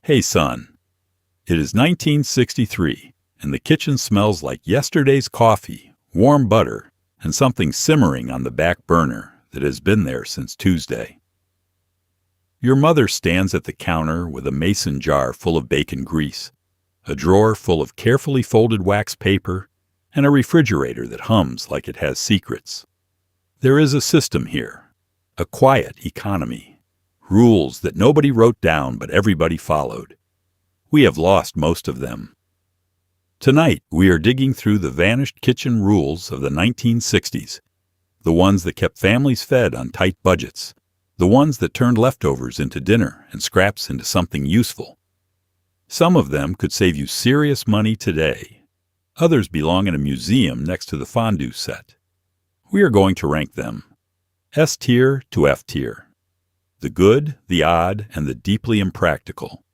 Hey son, it is 1963, and the kitchen smells like yesterday's coffee, warm butter, and something simmering on the back burner that has been there since Tuesday. Your mother stands at the counter with a mason jar full of bacon grease, a drawer full of carefully folded wax paper, and a refrigerator that hums like it has secrets. There is a system here, a quiet economy, rules that nobody wrote down but everybody followed. We have lost most of them. Tonight, we are digging through the vanished kitchen rules of the 1960s, the ones that kept families fed on tight budgets, the ones that turned leftovers into dinner and scraps into something useful. Some of them could save you serious money today. Others belong in a museum next to the fondue set. We are going to rank them, S tier to F tier. The good, the odd, and the deeply impractical.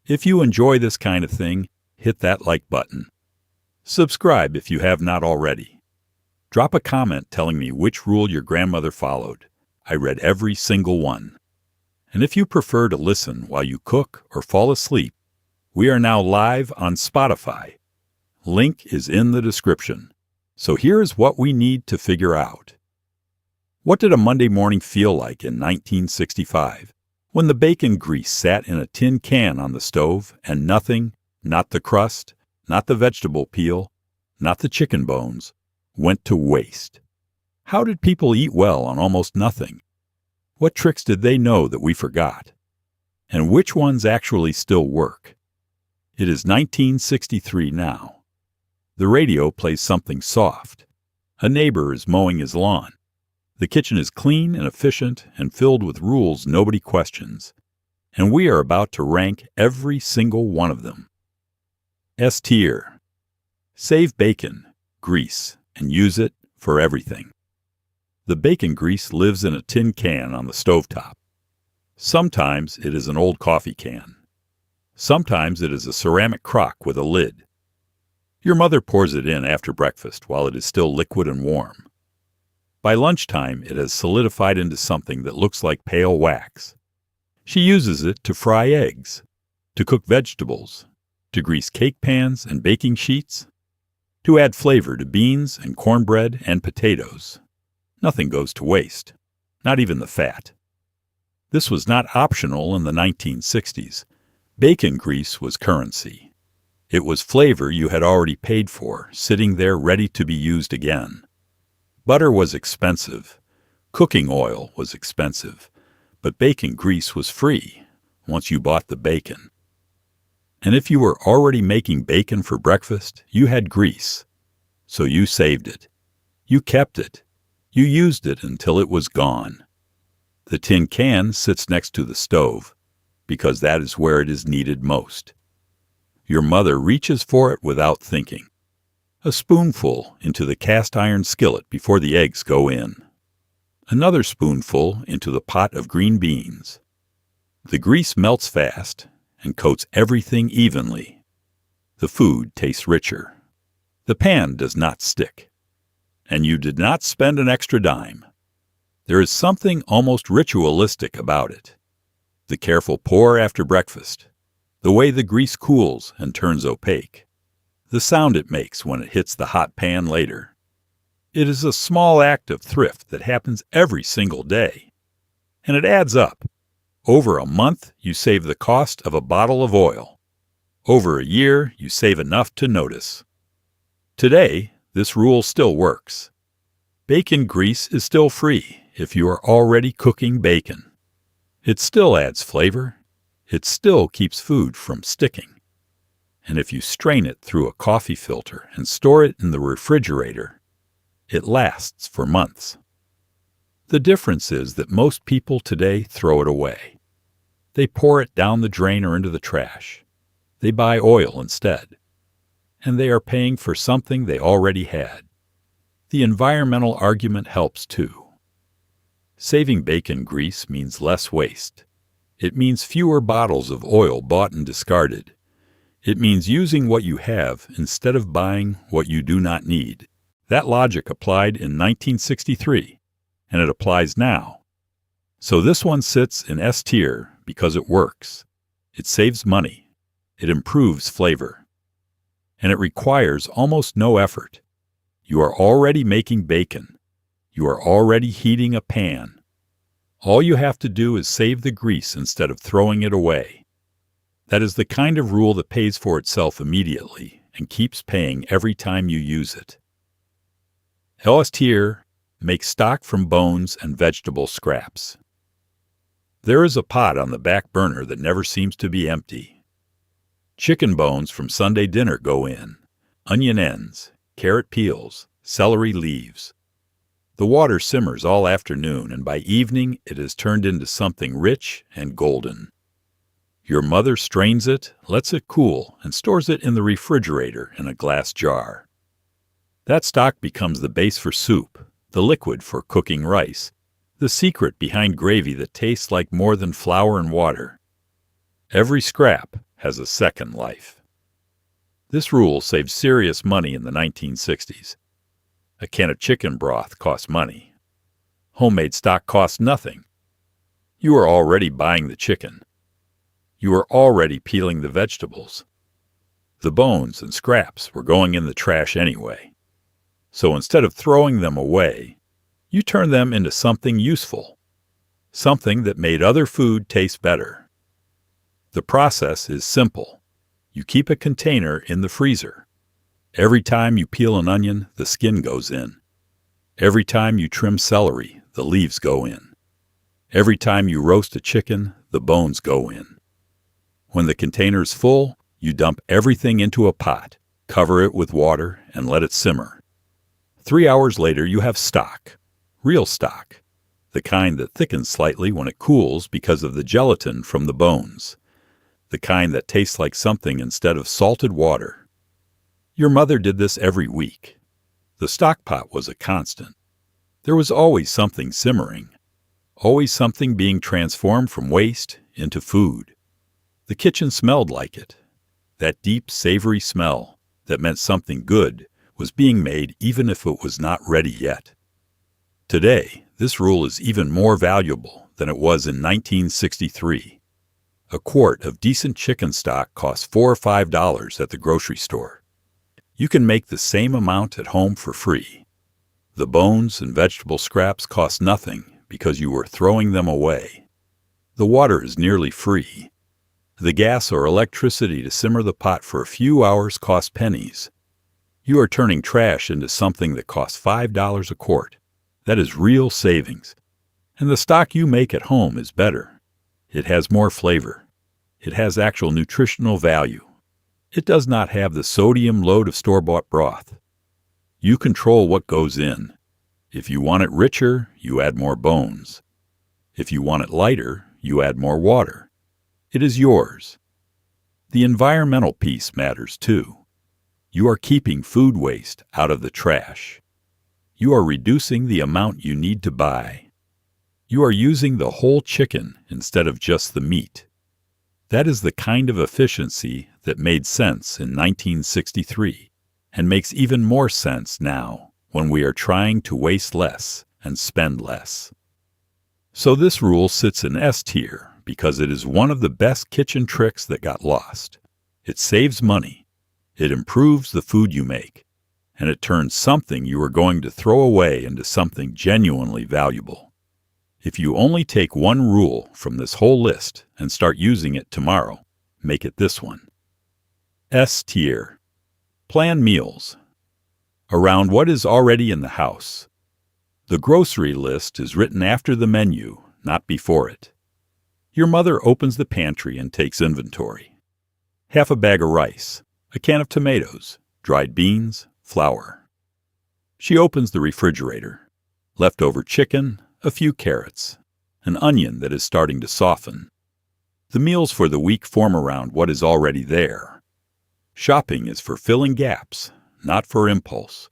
If you enjoy this kind of thing, hit that like button. Subscribe if you have not already. Drop a comment telling me which rule your grandmother followed. I read every single one. And if you prefer to listen while you cook or fall asleep, we are now live on Spotify. Link is in the description. So here is what we need to figure out. What did a Monday morning feel like in 1965? When the bacon grease sat in a tin can on the stove and nothing, not the crust, not the vegetable peel, not the chicken bones, went to waste. How did people eat well on almost nothing? What tricks did they know that we forgot? And which ones actually still work? It is 1963 now. The radio plays something soft. A neighbor is mowing his lawn. The kitchen is clean and efficient and filled with rules nobody questions. And we are about to rank every single one of them. S tier. Save bacon, grease, and use it for everything. The bacon grease lives in a tin can on the stovetop. Sometimes it is an old coffee can. Sometimes it is a ceramic crock with a lid. Your mother pours it in after breakfast while it is still liquid and warm. By lunchtime, it has solidified into something that looks like pale wax. She uses it to fry eggs, to cook vegetables, to grease cake pans and baking sheets, to add flavor to beans and cornbread and potatoes. Nothing goes to waste, not even the fat. This was not optional in the 1960s. Bacon grease was currency. It was flavor you had already paid for, sitting there ready to be used again. Butter was expensive. Cooking oil was expensive. But bacon grease was free once you bought the bacon. And if you were already making bacon for breakfast, you had grease. So you saved it. You kept it. You used it until it was gone. The tin can sits next to the stove, because that is where it is needed most. Your mother reaches for it without thinking. A spoonful into the cast iron skillet before the eggs go in. Another spoonful into the pot of green beans. The grease melts fast and coats everything evenly. The food tastes richer. The pan does not stick. And you did not spend an extra dime. There is something almost ritualistic about it. The careful pour after breakfast. The way the grease cools and turns opaque. The sound it makes when it hits the hot pan later. It is a small act of thrift that happens every single day. And it adds up. Over a month, you save the cost of a bottle of oil. Over a year, you save enough to notice. Today, this rule still works. Bacon grease is still free if you are already cooking bacon. It still adds flavor. It still keeps food from sticking. And if you strain it through a coffee filter and store it in the refrigerator, it lasts for months. The difference is that most people today throw it away. They pour it down the drain or into the trash. They buy oil instead. And they are paying for something they already had. The environmental argument helps too. Saving bacon grease means less waste. It means fewer bottles of oil bought and discarded. It means using what you have instead of buying what you do not need. That logic applied in 1963, and it applies now. So this one sits in S tier because it works. It saves money. It improves flavor. And it requires almost no effort. You are already making bacon. You are already heating a pan. All you have to do is save the grease instead of throwing it away. That is the kind of rule that pays for itself immediately and keeps paying every time you use it. Tier makes stock from bones and vegetable scraps. There is a pot on the back burner that never seems to be empty. Chicken bones from Sunday dinner go in, onion ends, carrot peels, celery leaves. The water simmers all afternoon, and by evening it has turned into something rich and golden. Your mother strains it, lets it cool, and stores it in the refrigerator in a glass jar. That stock becomes the base for soup, the liquid for cooking rice, the secret behind gravy that tastes like more than flour and water. Every scrap has a second life. This rule saved serious money in the 1960s. A can of chicken broth cost money. Homemade stock cost nothing. You are already buying the chicken. You are already peeling the vegetables. The bones and scraps were going in the trash anyway. So instead of throwing them away, you turn them into something useful, something that made other food taste better. The process is simple. You keep a container in the freezer. Every time you peel an onion, the skin goes in. Every time you trim celery, the leaves go in. Every time you roast a chicken, the bones go in. When the container's full, you dump everything into a pot, cover it with water, and let it simmer. 3 hours later, you have stock. Real stock. The kind that thickens slightly when it cools because of the gelatin from the bones. The kind that tastes like something instead of salted water. Your mother did this every week. The stock pot was a constant. There was always something simmering. Always something being transformed from waste into food. The kitchen smelled like it. That deep, savory smell that meant something good was being made even if it was not ready yet. Today, this rule is even more valuable than it was in 1963. A quart of decent chicken stock costs $4 or $5 at the grocery store. You can make the same amount at home for free. The bones and vegetable scraps cost nothing because you were throwing them away. The water is nearly free. The gas or electricity to simmer the pot for a few hours costs pennies. You are turning trash into something that costs $5 a quart. That is real savings. And the stock you make at home is better. It has more flavor. It has actual nutritional value. It does not have the sodium load of store-bought broth. You control what goes in. If you want it richer, you add more bones. If you want it lighter, you add more water. It is yours. The environmental piece matters too. You are keeping food waste out of the trash. You are reducing the amount you need to buy. You are using the whole chicken instead of just the meat. That is the kind of efficiency that made sense in 1963 and makes even more sense now when we are trying to waste less and spend less. So this rule sits in S tier because it is one of the best kitchen tricks that got lost. It saves money. It improves the food you make. And it turns something you are going to throw away into something genuinely valuable. If you only take one rule from this whole list and start using it tomorrow, make it this one. S tier. Plan meals. Around what is already in the house. The grocery list is written after the menu, not before it. Your mother opens the pantry and takes inventory. Half a bag of rice, a can of tomatoes, dried beans, flour. She opens the refrigerator. Leftover chicken, a few carrots, an onion that is starting to soften. The meals for the week form around what is already there. Shopping is for filling gaps, not for impulse.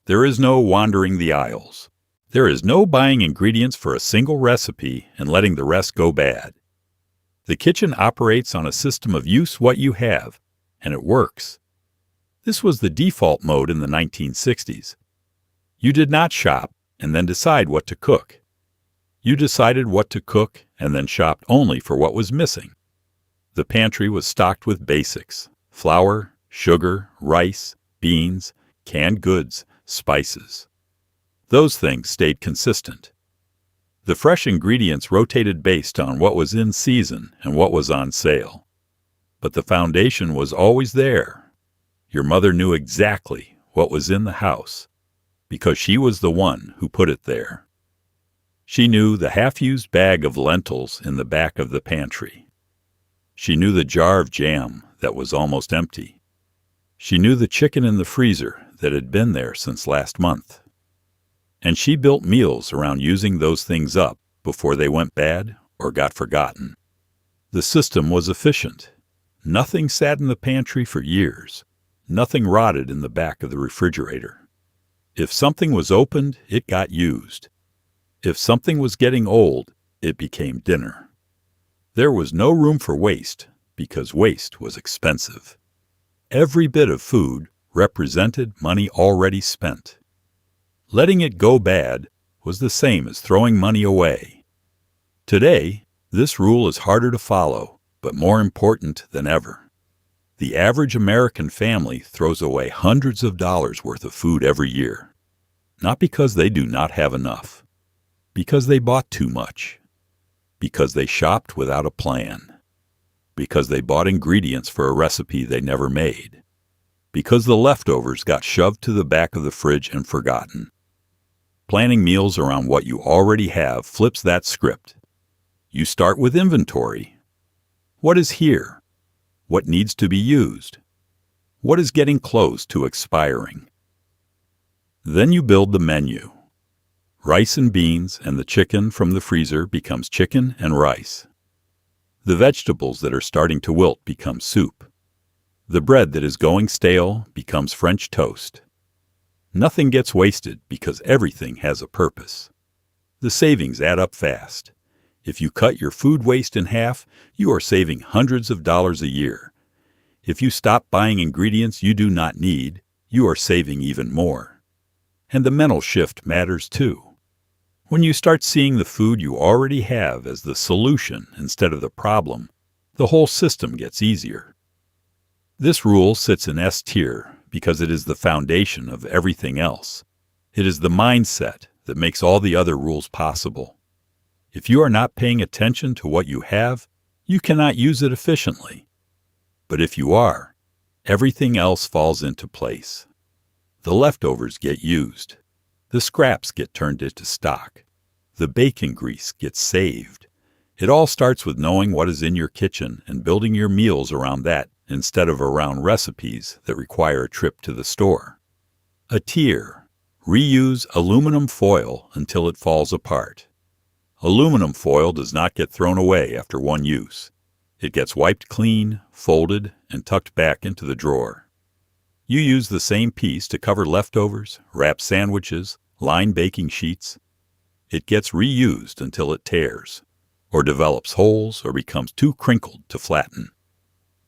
There is no wandering the aisles. There is no buying ingredients for a single recipe and letting the rest go bad. The kitchen operates on a system of use what you have, and it works. This was the default mode in the 1960s. You did not shop and then decide what to cook. You decided what to cook and then shopped only for what was missing. The pantry was stocked with basics: flour, sugar, rice, beans, canned goods, spices. Those things stayed consistent. The fresh ingredients rotated based on what was in season and what was on sale. But the foundation was always there. Your mother knew exactly what was in the house because she was the one who put it there. She knew the half-used bag of lentils in the back of the pantry. She knew the jar of jam that was almost empty. She knew the chicken in the freezer that had been there since last month. And she built meals around using those things up before they went bad or got forgotten. The system was efficient. Nothing sat in the pantry for years. Nothing rotted in the back of the refrigerator. If something was opened, it got used. If something was getting old, it became dinner. There was no room for waste because waste was expensive. Every bit of food represented money already spent. Letting it go bad was the same as throwing money away. Today, this rule is harder to follow, but more important than ever. The average American family throws away hundreds of dollars worth of food every year. Not because they do not have enough. Because they bought too much. Because they shopped without a plan. Because they bought ingredients for a recipe they never made. Because the leftovers got shoved to the back of the fridge and forgotten. Planning meals around what you already have flips that script. You start with inventory. What is here? What needs to be used? What is getting close to expiring? Then you build the menu. Rice and beans and the chicken from the freezer becomes chicken and rice. The vegetables that are starting to wilt become soup. The bread that is going stale becomes French toast. Nothing gets wasted because everything has a purpose. The savings add up fast. If you cut your food waste in half, you are saving hundreds of dollars a year. If you stop buying ingredients you do not need, you are saving even more. And the mental shift matters too. When you start seeing the food you already have as the solution instead of the problem, the whole system gets easier. This rule sits in S tier because it is the foundation of everything else. It is the mindset that makes all the other rules possible. If you are not paying attention to what you have, you cannot use it efficiently. But if you are, everything else falls into place. The leftovers get used. The scraps get turned into stock. The bacon grease gets saved. It all starts with knowing what is in your kitchen and building your meals around that instead of around recipes that require a trip to the store. A tier. Reuse aluminum foil until it falls apart. Aluminum foil does not get thrown away after one use. It gets wiped clean, folded, and tucked back into the drawer. You use the same piece to cover leftovers, wrap sandwiches, line baking sheets. It gets reused until it tears, or develops holes or becomes too crinkled to flatten.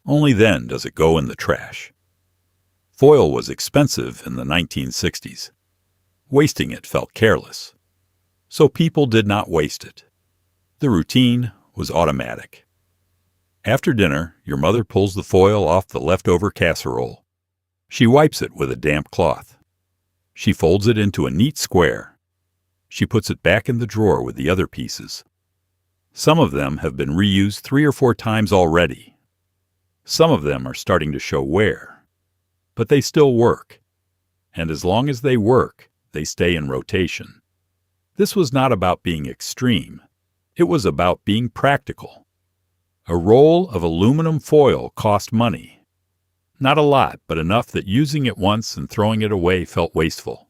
Only then does it go in the trash. Foil was expensive in the 1960s. Wasting it felt careless. So people did not waste it. The routine was automatic. After dinner, your mother pulls the foil off the leftover casserole. She wipes it with a damp cloth. She folds it into a neat square. She puts it back in the drawer with the other pieces. Some of them have been reused 3 or 4 times already. Some of them are starting to show wear. But they still work. And as long as they work, they stay in rotation. This was not about being extreme. It was about being practical. A roll of aluminum foil cost money. Not a lot, but enough that using it once and throwing it away felt wasteful.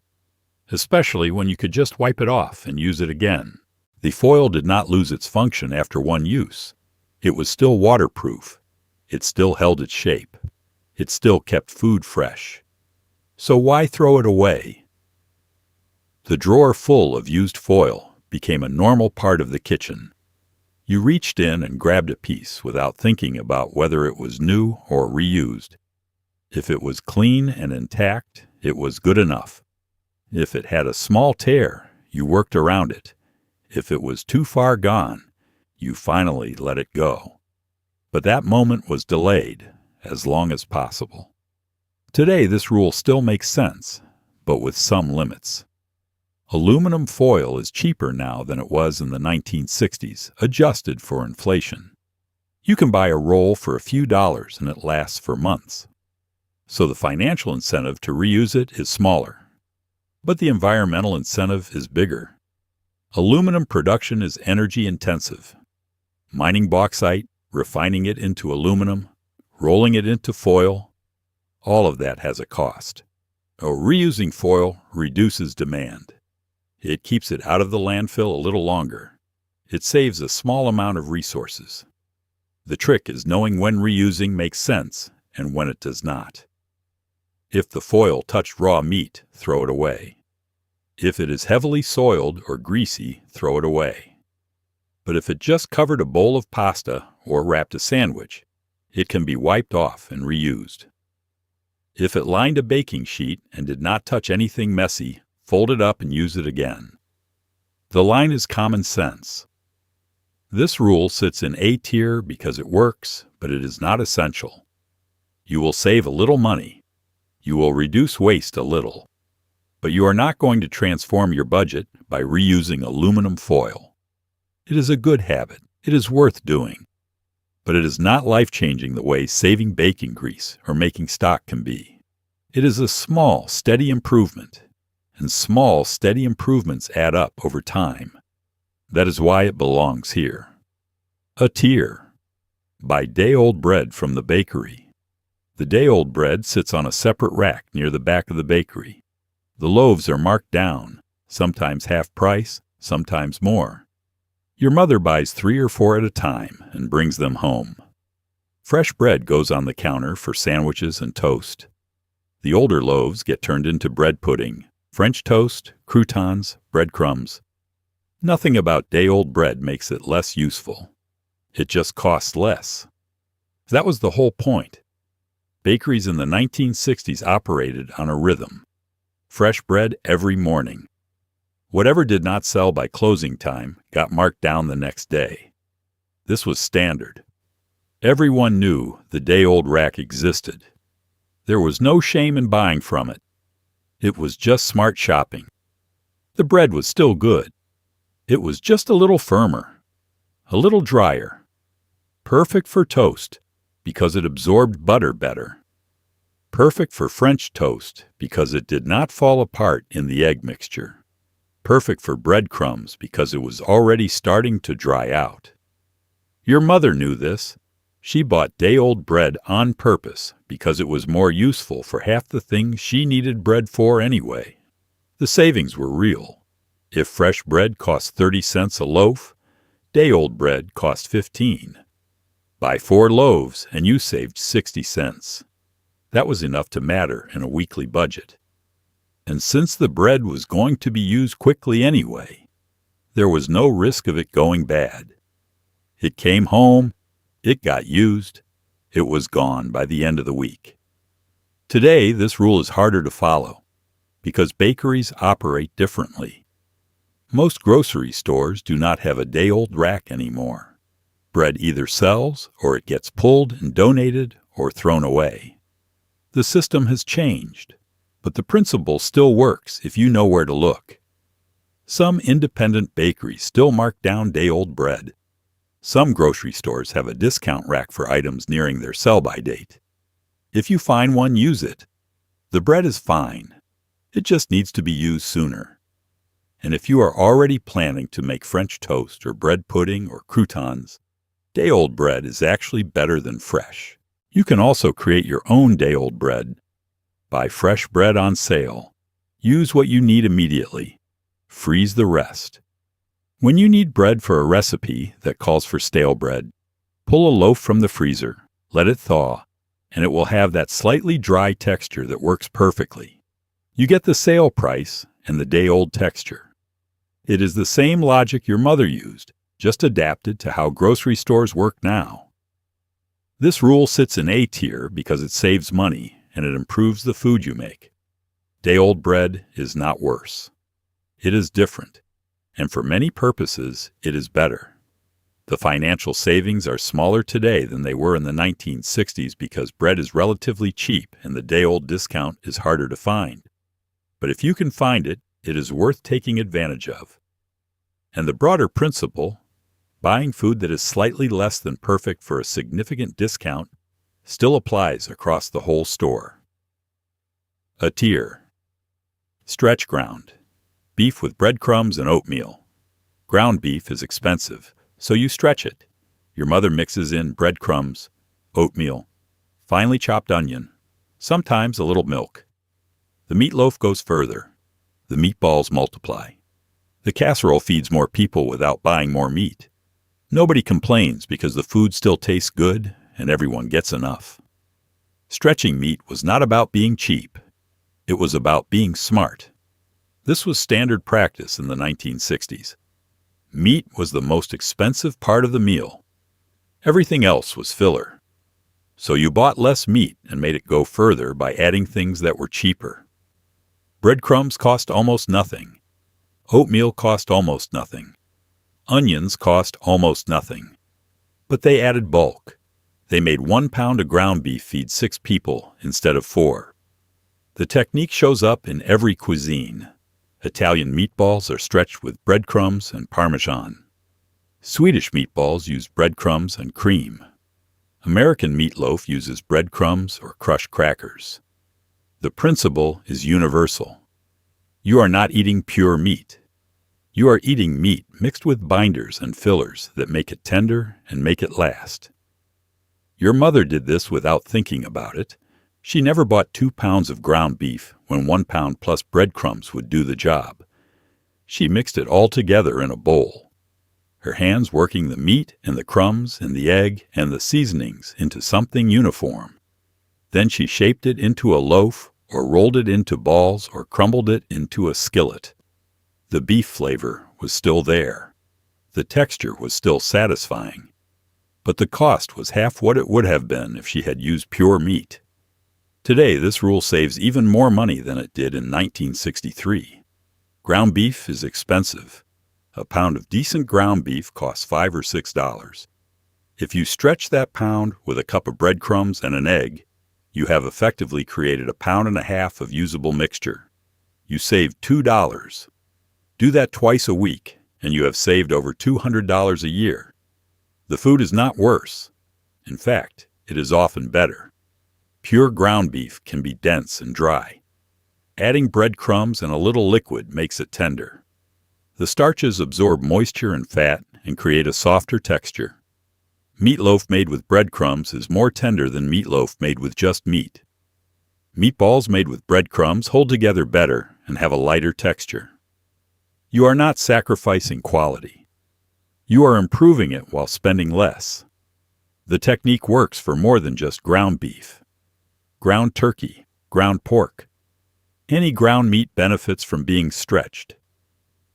Especially when you could just wipe it off and use it again. The foil did not lose its function after one use. It was still waterproof. It still held its shape. It still kept food fresh. So why throw it away? The drawer full of used foil became a normal part of the kitchen. You reached in and grabbed a piece without thinking about whether it was new or reused. If it was clean and intact, it was good enough. If it had a small tear, you worked around it. If it was too far gone, you finally let it go. But that moment was delayed as long as possible. Today, this rule still makes sense, but with some limits. Aluminum foil is cheaper now than it was in the 1960s, adjusted for inflation. You can buy a roll for a few dollars and it lasts for months. So the financial incentive to reuse it is smaller. But the environmental incentive is bigger. Aluminum production is energy intensive. Mining bauxite, refining it into aluminum, rolling it into foil, all of that has a cost. Reusing foil reduces demand. It keeps it out of the landfill a little longer. It saves a small amount of resources. The trick is knowing when reusing makes sense and when it does not. If the foil touched raw meat, throw it away. If it is heavily soiled or greasy, throw it away. But if it just covered a bowl of pasta or wrapped a sandwich, it can be wiped off and reused. If it lined a baking sheet and did not touch anything messy, fold it up and use it again. The line is common sense. This rule sits in A tier because it works, but it is not essential. You will save a little money. You will reduce waste a little. But you are not going to transform your budget by reusing aluminum foil. It is a good habit. It is worth doing. But it is not life-changing the way saving baking grease or making stock can be. It is a small, steady improvement, and small, steady improvements add up over time. That is why it belongs here. A tier. Buy day-old bread from the bakery. The day-old bread sits on a separate rack near the back of the bakery. The loaves are marked down, sometimes half price, sometimes more. Your mother buys 3 or 4 at a time and brings them home. Fresh bread goes on the counter for sandwiches and toast. The older loaves get turned into bread pudding, French toast, croutons, breadcrumbs. Nothing about day-old bread makes it less useful. It just costs less. That was the whole point. Bakeries in the 1960s operated on a rhythm. Fresh bread every morning. Whatever did not sell by closing time got marked down the next day. This was standard. Everyone knew the day-old rack existed. There was no shame in buying from it. It was just smart shopping. The bread was still good. It was just a little firmer, a little drier. Perfect for toast because it absorbed butter better. Perfect for French toast because it did not fall apart in the egg mixture. Perfect for breadcrumbs because it was already starting to dry out. Your mother knew this. She bought day-old bread on purpose because it was more useful for half the things she needed bread for anyway. The savings were real. If fresh bread cost 30 cents a loaf, day-old bread cost 15. Buy 4 loaves and you saved 60 cents. That was enough to matter in a weekly budget. And since the bread was going to be used quickly anyway, there was no risk of it going bad. It came home, it got used, it was gone by the end of the week. Today, this rule is harder to follow because bakeries operate differently. Most grocery stores do not have a day-old rack anymore. Bread either sells or it gets pulled and donated or thrown away. The system has changed, but the principle still works if you know where to look. Some independent bakeries still mark down day-old bread. Some grocery stores have a discount rack for items nearing their sell-by date. If you find one, use it. The bread is fine. It just needs to be used sooner. And if you are already planning to make French toast or bread pudding or croutons, day-old bread is actually better than fresh. You can also create your own day-old bread. Buy fresh bread on sale. Use what you need immediately. Freeze the rest. When you need bread for a recipe that calls for stale bread, pull a loaf from the freezer, let it thaw, and it will have that slightly dry texture that works perfectly. You get the sale price and the day-old texture. It is the same logic your mother used, just adapted to how grocery stores work now. This rule sits in A tier because it saves money and it improves the food you make. Day-old bread is not worse. It is different, and for many purposes, it is better. The financial savings are smaller today than they were in the 1960s because bread is relatively cheap and the day-old discount is harder to find. But if you can find it, it is worth taking advantage of. And the broader principle, buying food that is slightly less than perfect for a significant discount, still applies across the whole store. A tier. Stretch ground. Beef with breadcrumbs and oatmeal. Ground beef is expensive, so you stretch it. Your mother mixes in breadcrumbs, oatmeal, finely chopped onion, sometimes a little milk. The meatloaf goes further. The meatballs multiply. The casserole feeds more people without buying more meat. Nobody complains because the food still tastes good and everyone gets enough. Stretching meat was not about being cheap. It was about being smart. This was standard practice in the 1960s. Meat was the most expensive part of the meal. Everything else was filler. So you bought less meat and made it go further by adding things that were cheaper. Breadcrumbs cost almost nothing. Oatmeal cost almost nothing. Onions cost almost nothing. But they added bulk. They made 1 pound of ground beef feed 6 people instead of 4. The technique shows up in every cuisine. Italian meatballs are stretched with breadcrumbs and Parmesan. Swedish meatballs use breadcrumbs and cream. American meatloaf uses breadcrumbs or crushed crackers. The principle is universal. You are not eating pure meat. You are eating meat mixed with binders and fillers that make it tender and make it last. Your mother did this without thinking about it. She never bought 2 pounds of ground beef when 1 pound plus breadcrumbs would do the job. She mixed it all together in a bowl, her hands working the meat and the crumbs and the egg and the seasonings into something uniform. Then she shaped it into a loaf or rolled it into balls or crumbled it into a skillet. The beef flavor was still there. The texture was still satisfying. But the cost was half what it would have been if she had used pure meat. Today, this rule saves even more money than it did in 1963. Ground beef is expensive. A pound of decent ground beef costs $5 or $6. If you stretch that pound with a cup of breadcrumbs and an egg, you have effectively created 1.5 pounds of usable mixture. You saved $2. Do that twice a week, and you have saved over $200 a year. The food is not worse. In fact, it is often better. Pure ground beef can be dense and dry. Adding breadcrumbs and a little liquid makes it tender. The starches absorb moisture and fat and create a softer texture. Meatloaf made with breadcrumbs is more tender than meatloaf made with just meat. Meatballs made with breadcrumbs hold together better and have a lighter texture. You are not sacrificing quality. You are improving it while spending less. The technique works for more than just ground beef. Ground turkey, ground pork. Any ground meat benefits from being stretched.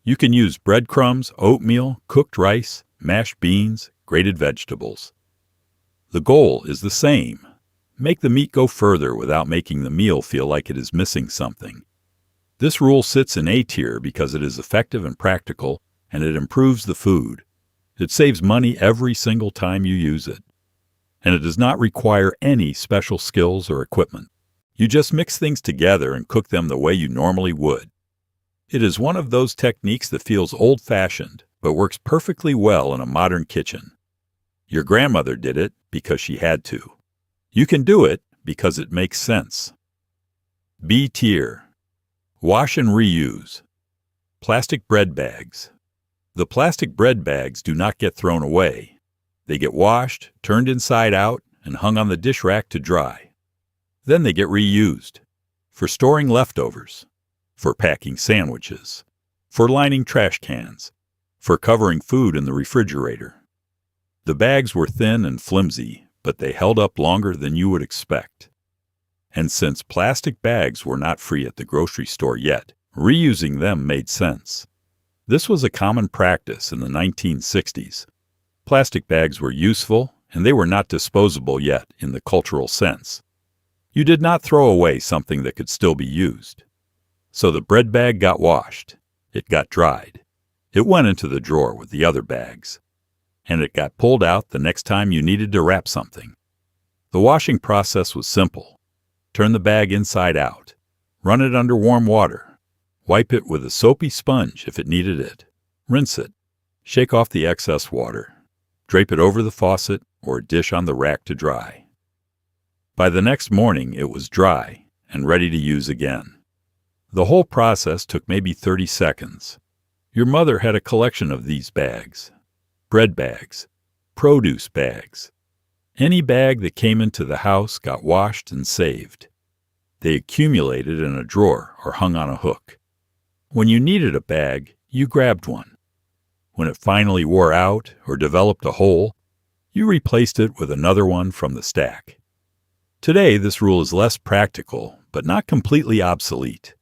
You can use breadcrumbs, oatmeal, cooked rice, mashed beans, grated vegetables. The goal is the same. Make the meat go further without making the meal feel like it is missing something. This rule sits in A tier because it is effective and practical, and it improves the food. It saves money every single time you use it. And it does not require any special skills or equipment. You just mix things together and cook them the way you normally would. It is one of those techniques that feels old-fashioned, but works perfectly well in a modern kitchen. Your grandmother did it because she had to. You can do it because it makes sense. B tier. Wash and reuse. Plastic bread bags. The plastic bread bags do not get thrown away. They get washed, turned inside out, and hung on the dish rack to dry. Then they get reused. For storing leftovers. For packing sandwiches. For lining trash cans. For covering food in the refrigerator. The bags were thin and flimsy, but they held up longer than you would expect. And since plastic bags were not free at the grocery store yet, reusing them made sense. This was a common practice in the 1960s. Plastic bags were useful, and they were not disposable yet in the cultural sense. You did not throw away something that could still be used. So the bread bag got washed. It got dried. It went into the drawer with the other bags. and it got pulled out the next time you needed to wrap something. The washing process was simple. Turn the bag inside out. Run it under warm water. Wipe it with a soapy sponge if it needed it. Rinse it. Shake off the excess water. Drape it over the faucet or a dish on the rack to dry. By the next morning, it was dry and ready to use again. The whole process took maybe 30 seconds. Your mother had a collection of these bags. Bread bags. Produce bags. Any bag that came into the house got washed and saved. They accumulated in a drawer or hung on a hook. When you needed a bag, you grabbed one. When it finally wore out or developed a hole, you replaced it with another one from the stack. Today, this rule is less practical, but not completely obsolete.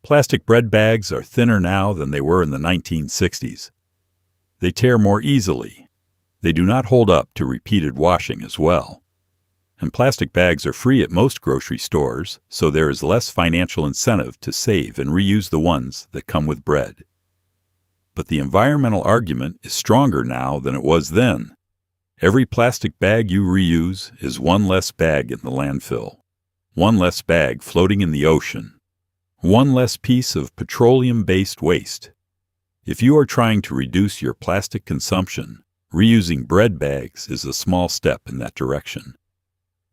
Plastic bread bags are thinner now than they were in the 1960s. They tear more easily. They do not hold up to repeated washing as well. And plastic bags are free at most grocery stores, so there is less financial incentive to save and reuse the ones that come with bread. But the environmental argument is stronger now than it was then. Every plastic bag you reuse is one less bag in the landfill, one less bag floating in the ocean, one less piece of petroleum-based waste. If you are trying to reduce your plastic consumption, reusing bread bags is a small step in that direction.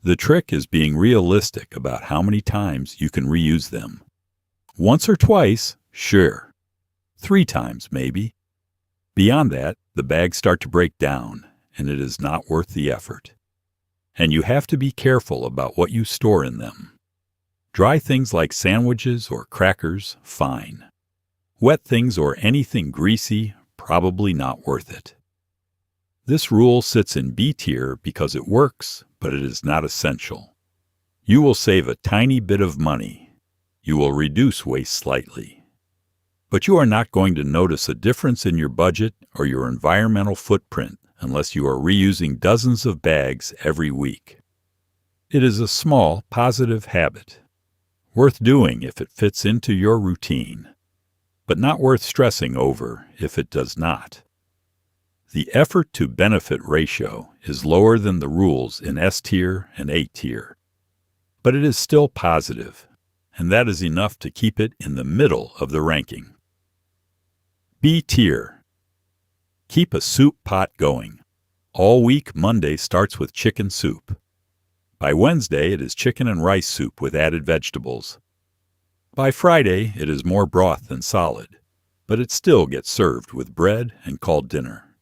The trick is being realistic about how many times you can reuse them. Once or twice, sure. 3 times, maybe. Beyond that, the bags start to break down, and it is not worth the effort. And you have to be careful about what you store in them. Dry things like sandwiches or crackers, fine. Wet things or anything greasy, probably not worth it. This rule sits in B tier because it works, but it is not essential. You will save a tiny bit of money. You will reduce waste slightly. But you are not going to notice a difference in your budget or your environmental footprint unless you are reusing dozens of bags every week. It is a small, positive habit, worth doing if it fits into your routine, but not worth stressing over if it does not. The effort-to-benefit ratio is lower than the rules in S tier and A tier, but it is still positive, and that is enough to keep it in the middle of the ranking. B tier. Keep a soup pot going. All week, Monday starts with chicken soup. By Wednesday, it is chicken and rice soup with added vegetables. By Friday, it is more broth than solid, but it still gets served with bread and called dinner.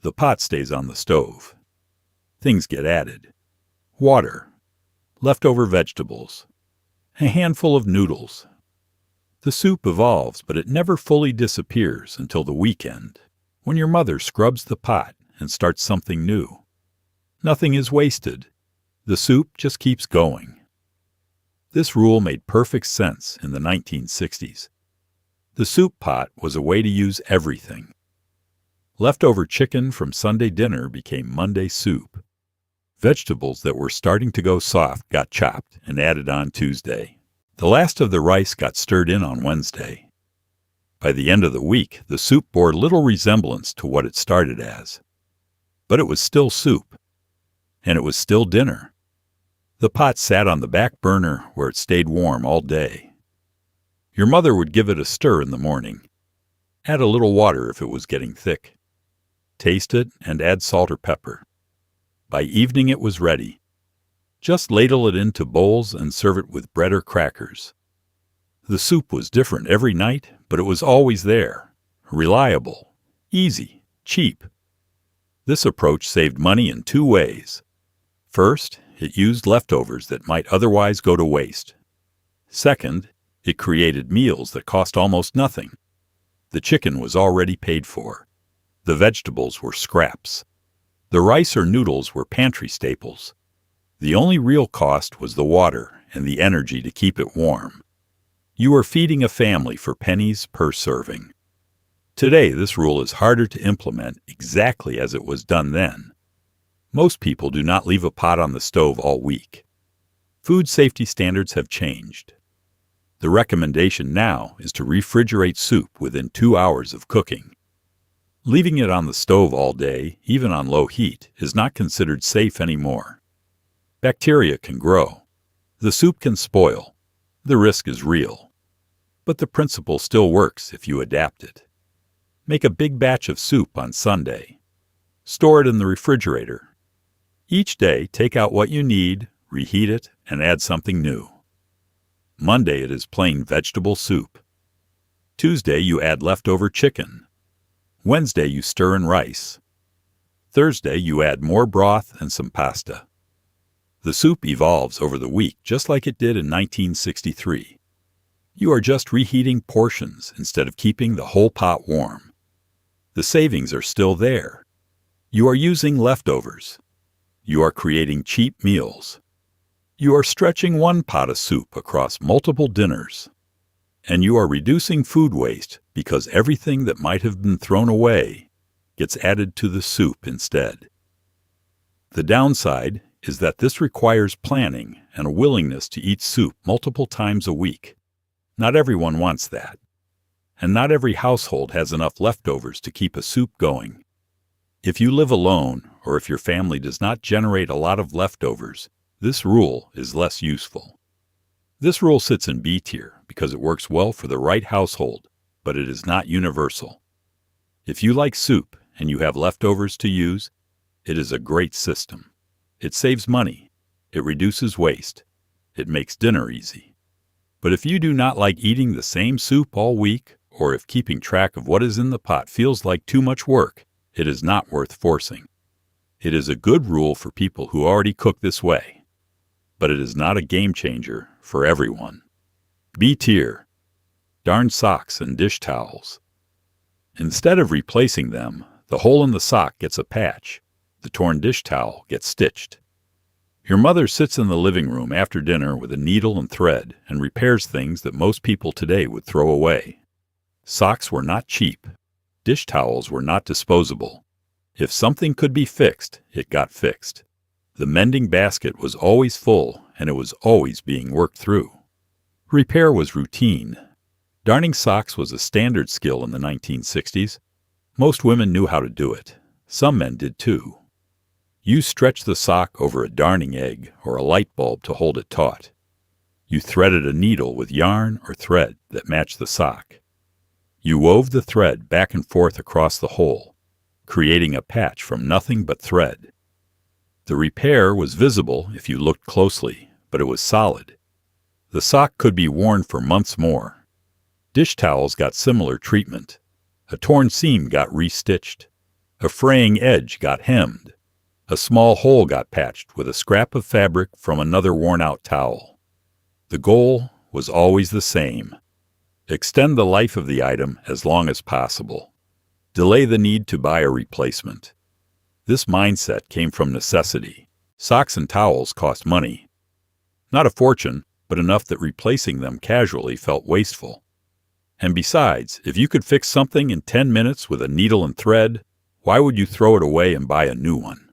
The pot stays on the stove. Things get added. Water. Leftover vegetables. A handful of noodles. The soup evolves, but it never fully disappears until the weekend, when your mother scrubs the pot and starts something new. Nothing is wasted. The soup just keeps going. This rule made perfect sense in the 1960s. The soup pot was a way to use everything. Leftover chicken from Sunday dinner became Monday soup. Vegetables that were starting to go soft got chopped and added on Tuesday. The last of the rice got stirred in on Wednesday. By the end of the week, the soup bore little resemblance to what it started as. But it was still soup. And it was still dinner. The pot sat on the back burner where it stayed warm all day. Your mother would give it a stir in the morning. Add a little water if it was getting thick. Taste it and add salt or pepper. By evening it was ready. Just ladle it into bowls and serve it with bread or crackers. The soup was different every night, but it was always there. Reliable, easy, cheap. This approach saved money in 2 ways. First, it used leftovers that might otherwise go to waste. Second, it created meals that cost almost nothing. The chicken was already paid for. The vegetables were scraps. The rice or noodles were pantry staples. The only real cost was the water and the energy to keep it warm. You were feeding a family for pennies per serving. Today, this rule is harder to implement exactly as it was done then. Most people do not leave a pot on the stove all week. Food safety standards have changed. The recommendation now is to refrigerate soup within 2 hours of cooking. Leaving it on the stove all day, even on low heat, is not considered safe anymore. Bacteria can grow. The soup can spoil. The risk is real. But the principle still works if you adapt it. Make a big batch of soup on Sunday. Store it in the refrigerator. Each day, take out what you need, reheat it, and add something new. Monday, it is plain vegetable soup. Tuesday, you add leftover chicken. Wednesday, you stir in rice. Thursday, you add more broth and some pasta. The soup evolves over the week just like it did in 1963. You are just reheating portions instead of keeping the whole pot warm. The savings are still there. You are using leftovers. You are creating cheap meals. You are stretching one pot of soup across multiple dinners. And you are reducing food waste because everything that might have been thrown away gets added to the soup instead. The downside is that this requires planning and a willingness to eat soup multiple times a week. Not everyone wants that. And not every household has enough leftovers to keep a soup going. If you live alone, or if your family does not generate a lot of leftovers, this rule is less useful. This rule sits in B tier because it works well for the right household, but it is not universal. If you like soup and you have leftovers to use, it is a great system. It saves money. It reduces waste. It makes dinner easy. But if you do not like eating the same soup all week, or if keeping track of what is in the pot feels like too much work, it is not worth forcing. It is a good rule for people who already cook this way, but it is not a game changer for everyone. B tier, darn socks and dish towels. Instead of replacing them, the hole in the sock gets a patch. The torn dish towel gets stitched. Your mother sits in the living room after dinner with a needle and thread and repairs things that most people today would throw away. Socks were not cheap. Dish towels were not disposable. If something could be fixed, it got fixed. The mending basket was always full, and it was always being worked through. Repair was routine. Darning socks was a standard skill in the 1960s. Most women knew how to do it. Some men did too. You stretched the sock over a darning egg or a light bulb to hold it taut. You threaded a needle with yarn or thread that matched the sock. You wove the thread back and forth across the hole, creating a patch from nothing but thread. The repair was visible if you looked closely, but it was solid. The sock could be worn for months more. Dish towels got similar treatment. A torn seam got restitched. A fraying edge got hemmed. A small hole got patched with a scrap of fabric from another worn-out towel. The goal was always the same. Extend the life of the item as long as possible. Delay the need to buy a replacement. This mindset came from necessity. Socks and towels cost money. Not a fortune, but enough that replacing them casually felt wasteful. And besides, if you could fix something in 10 minutes with a needle and thread, why would you throw it away and buy a new one?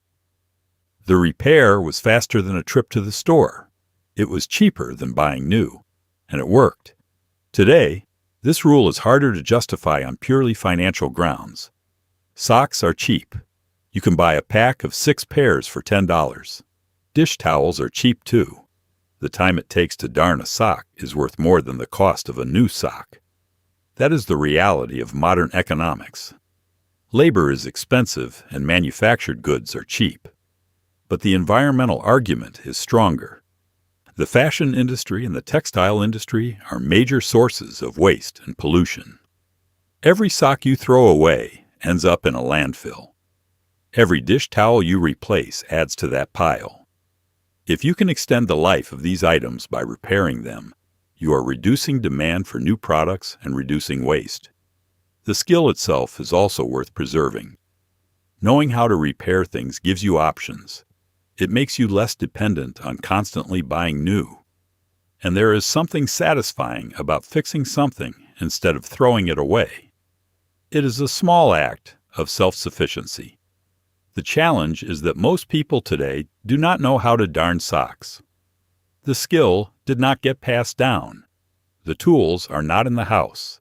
The repair was faster than a trip to the store. It was cheaper than buying new, and it worked. Today, this rule is harder to justify on purely financial grounds. Socks are cheap. You can buy a pack of 6 pairs for $10. Dish towels are cheap too. The time it takes to darn a sock is worth more than the cost of a new sock. That is the reality of modern economics. Labor is expensive and manufactured goods are cheap. But the environmental argument is stronger. The fashion industry and the textile industry are major sources of waste and pollution. Every sock you throw away ends up in a landfill. Every dish towel you replace adds to that pile. If you can extend the life of these items by repairing them, you are reducing demand for new products and reducing waste. The skill itself is also worth preserving. Knowing how to repair things gives you options. It makes you less dependent on constantly buying new. And there is something satisfying about fixing something instead of throwing it away. It is a small act of self-sufficiency. The challenge is that most people today do not know how to darn socks. The skill did not get passed down. The tools are not in the house.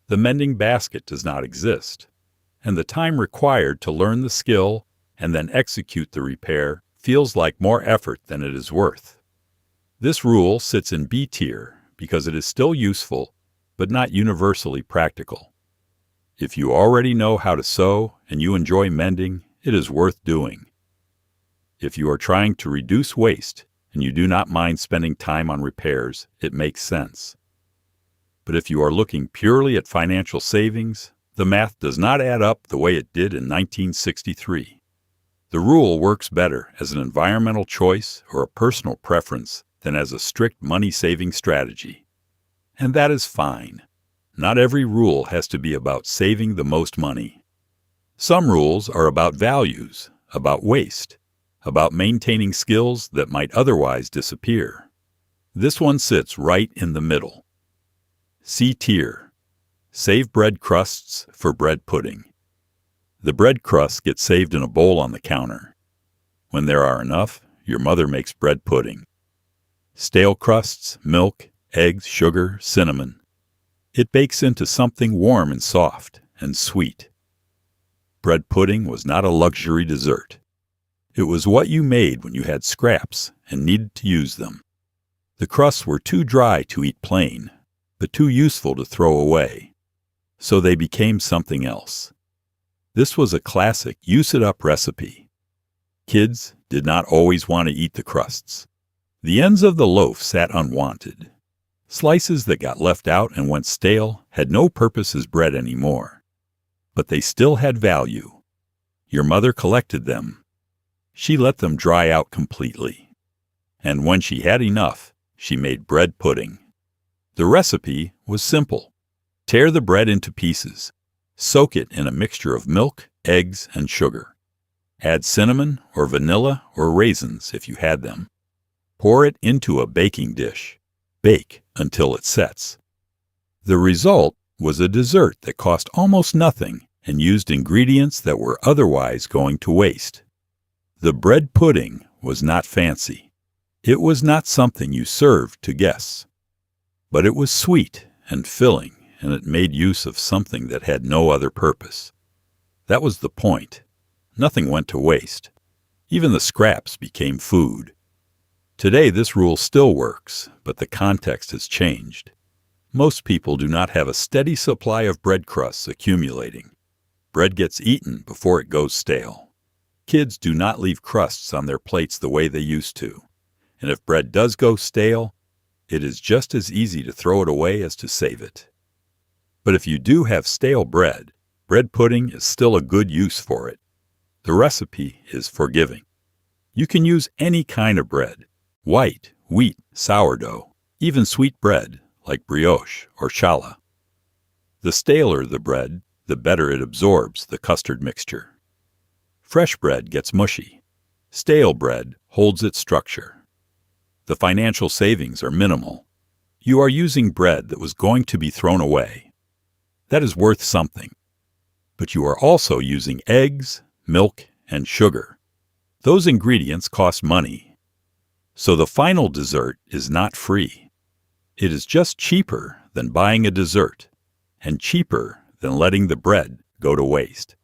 The mending basket does not exist. and the time required to learn the skill and then execute the repair feels like more effort than it is worth. This rule sits in B tier because it is still useful, but not universally practical. If you already know how to sew and you enjoy mending, it is worth doing. If you are trying to reduce waste and you do not mind spending time on repairs, it makes sense. But if you are looking purely at financial savings, the math does not add up the way it did in 1963. The rule works better as an environmental choice or a personal preference than as a strict money-saving strategy. And that is fine. Not every rule has to be about saving the most money. Some rules are about values, about waste, about maintaining skills that might otherwise disappear. This one sits right in the middle. C tier. Save bread crusts for bread pudding. The bread crusts get saved in a bowl on the counter. When there are enough, your mother makes bread pudding. Stale crusts, milk, eggs, sugar, cinnamon. It bakes into something warm and soft and sweet. Bread pudding was not a luxury dessert. It was what you made when you had scraps and needed to use them. The crusts were too dry to eat plain, but too useful to throw away. So they became something else. This was a classic use-it-up recipe. Kids did not always want to eat the crusts. The ends of the loaf sat unwanted. Slices that got left out and went stale had no purpose as bread anymore. But they still had value. Your mother collected them. She let them dry out completely. And when she had enough, she made bread pudding. The recipe was simple. Tear the bread into pieces. Soak it in a mixture of milk, eggs, and sugar. Add cinnamon or vanilla or raisins if you had them. Pour it into a baking dish. Bake until it sets. The result was a dessert that cost almost nothing and used ingredients that were otherwise going to waste. The bread pudding was not fancy. It was not something you served to guests. But it was sweet and filling, and it made use of something that had no other purpose. That was the point. Nothing went to waste. Even the scraps became food. Today this rule still works, but the context has changed. Most people do not have a steady supply of bread crusts accumulating. Bread gets eaten before it goes stale. Kids do not leave crusts on their plates the way they used to. And if bread does go stale, it is just as easy to throw it away as to save it. But if you do have stale bread, bread pudding is still a good use for it. The recipe is forgiving. You can use any kind of bread. White, wheat, sourdough, even sweet bread like brioche or challah. The staler the bread, the better it absorbs the custard mixture. Fresh bread gets mushy. Stale bread holds its structure. The financial savings are minimal. You are using bread that was going to be thrown away. That is worth something. But you are also using eggs, milk, and sugar. Those ingredients cost money. So the final dessert is not free. It is just cheaper than buying a dessert, and cheaper than letting the bread go to waste.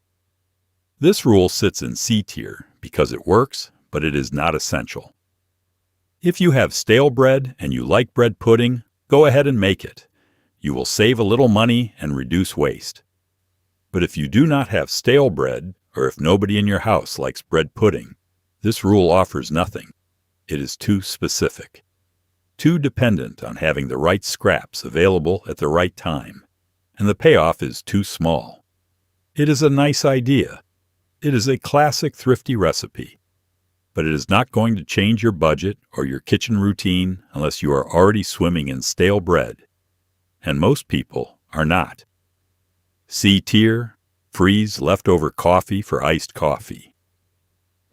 This rule sits in C tier because it works, but it is not essential. If you have stale bread and you like bread pudding, go ahead and make it. You will save a little money and reduce waste. But if you do not have stale bread, or if nobody in your house likes bread pudding, this rule offers nothing. It is too specific, too dependent on having the right scraps available at the right time, and the payoff is too small. It is a nice idea. It is a classic thrifty recipe, but it is not going to change your budget or your kitchen routine unless you are already swimming in stale bread, and most people are not. C tier, freeze leftover coffee for iced coffee.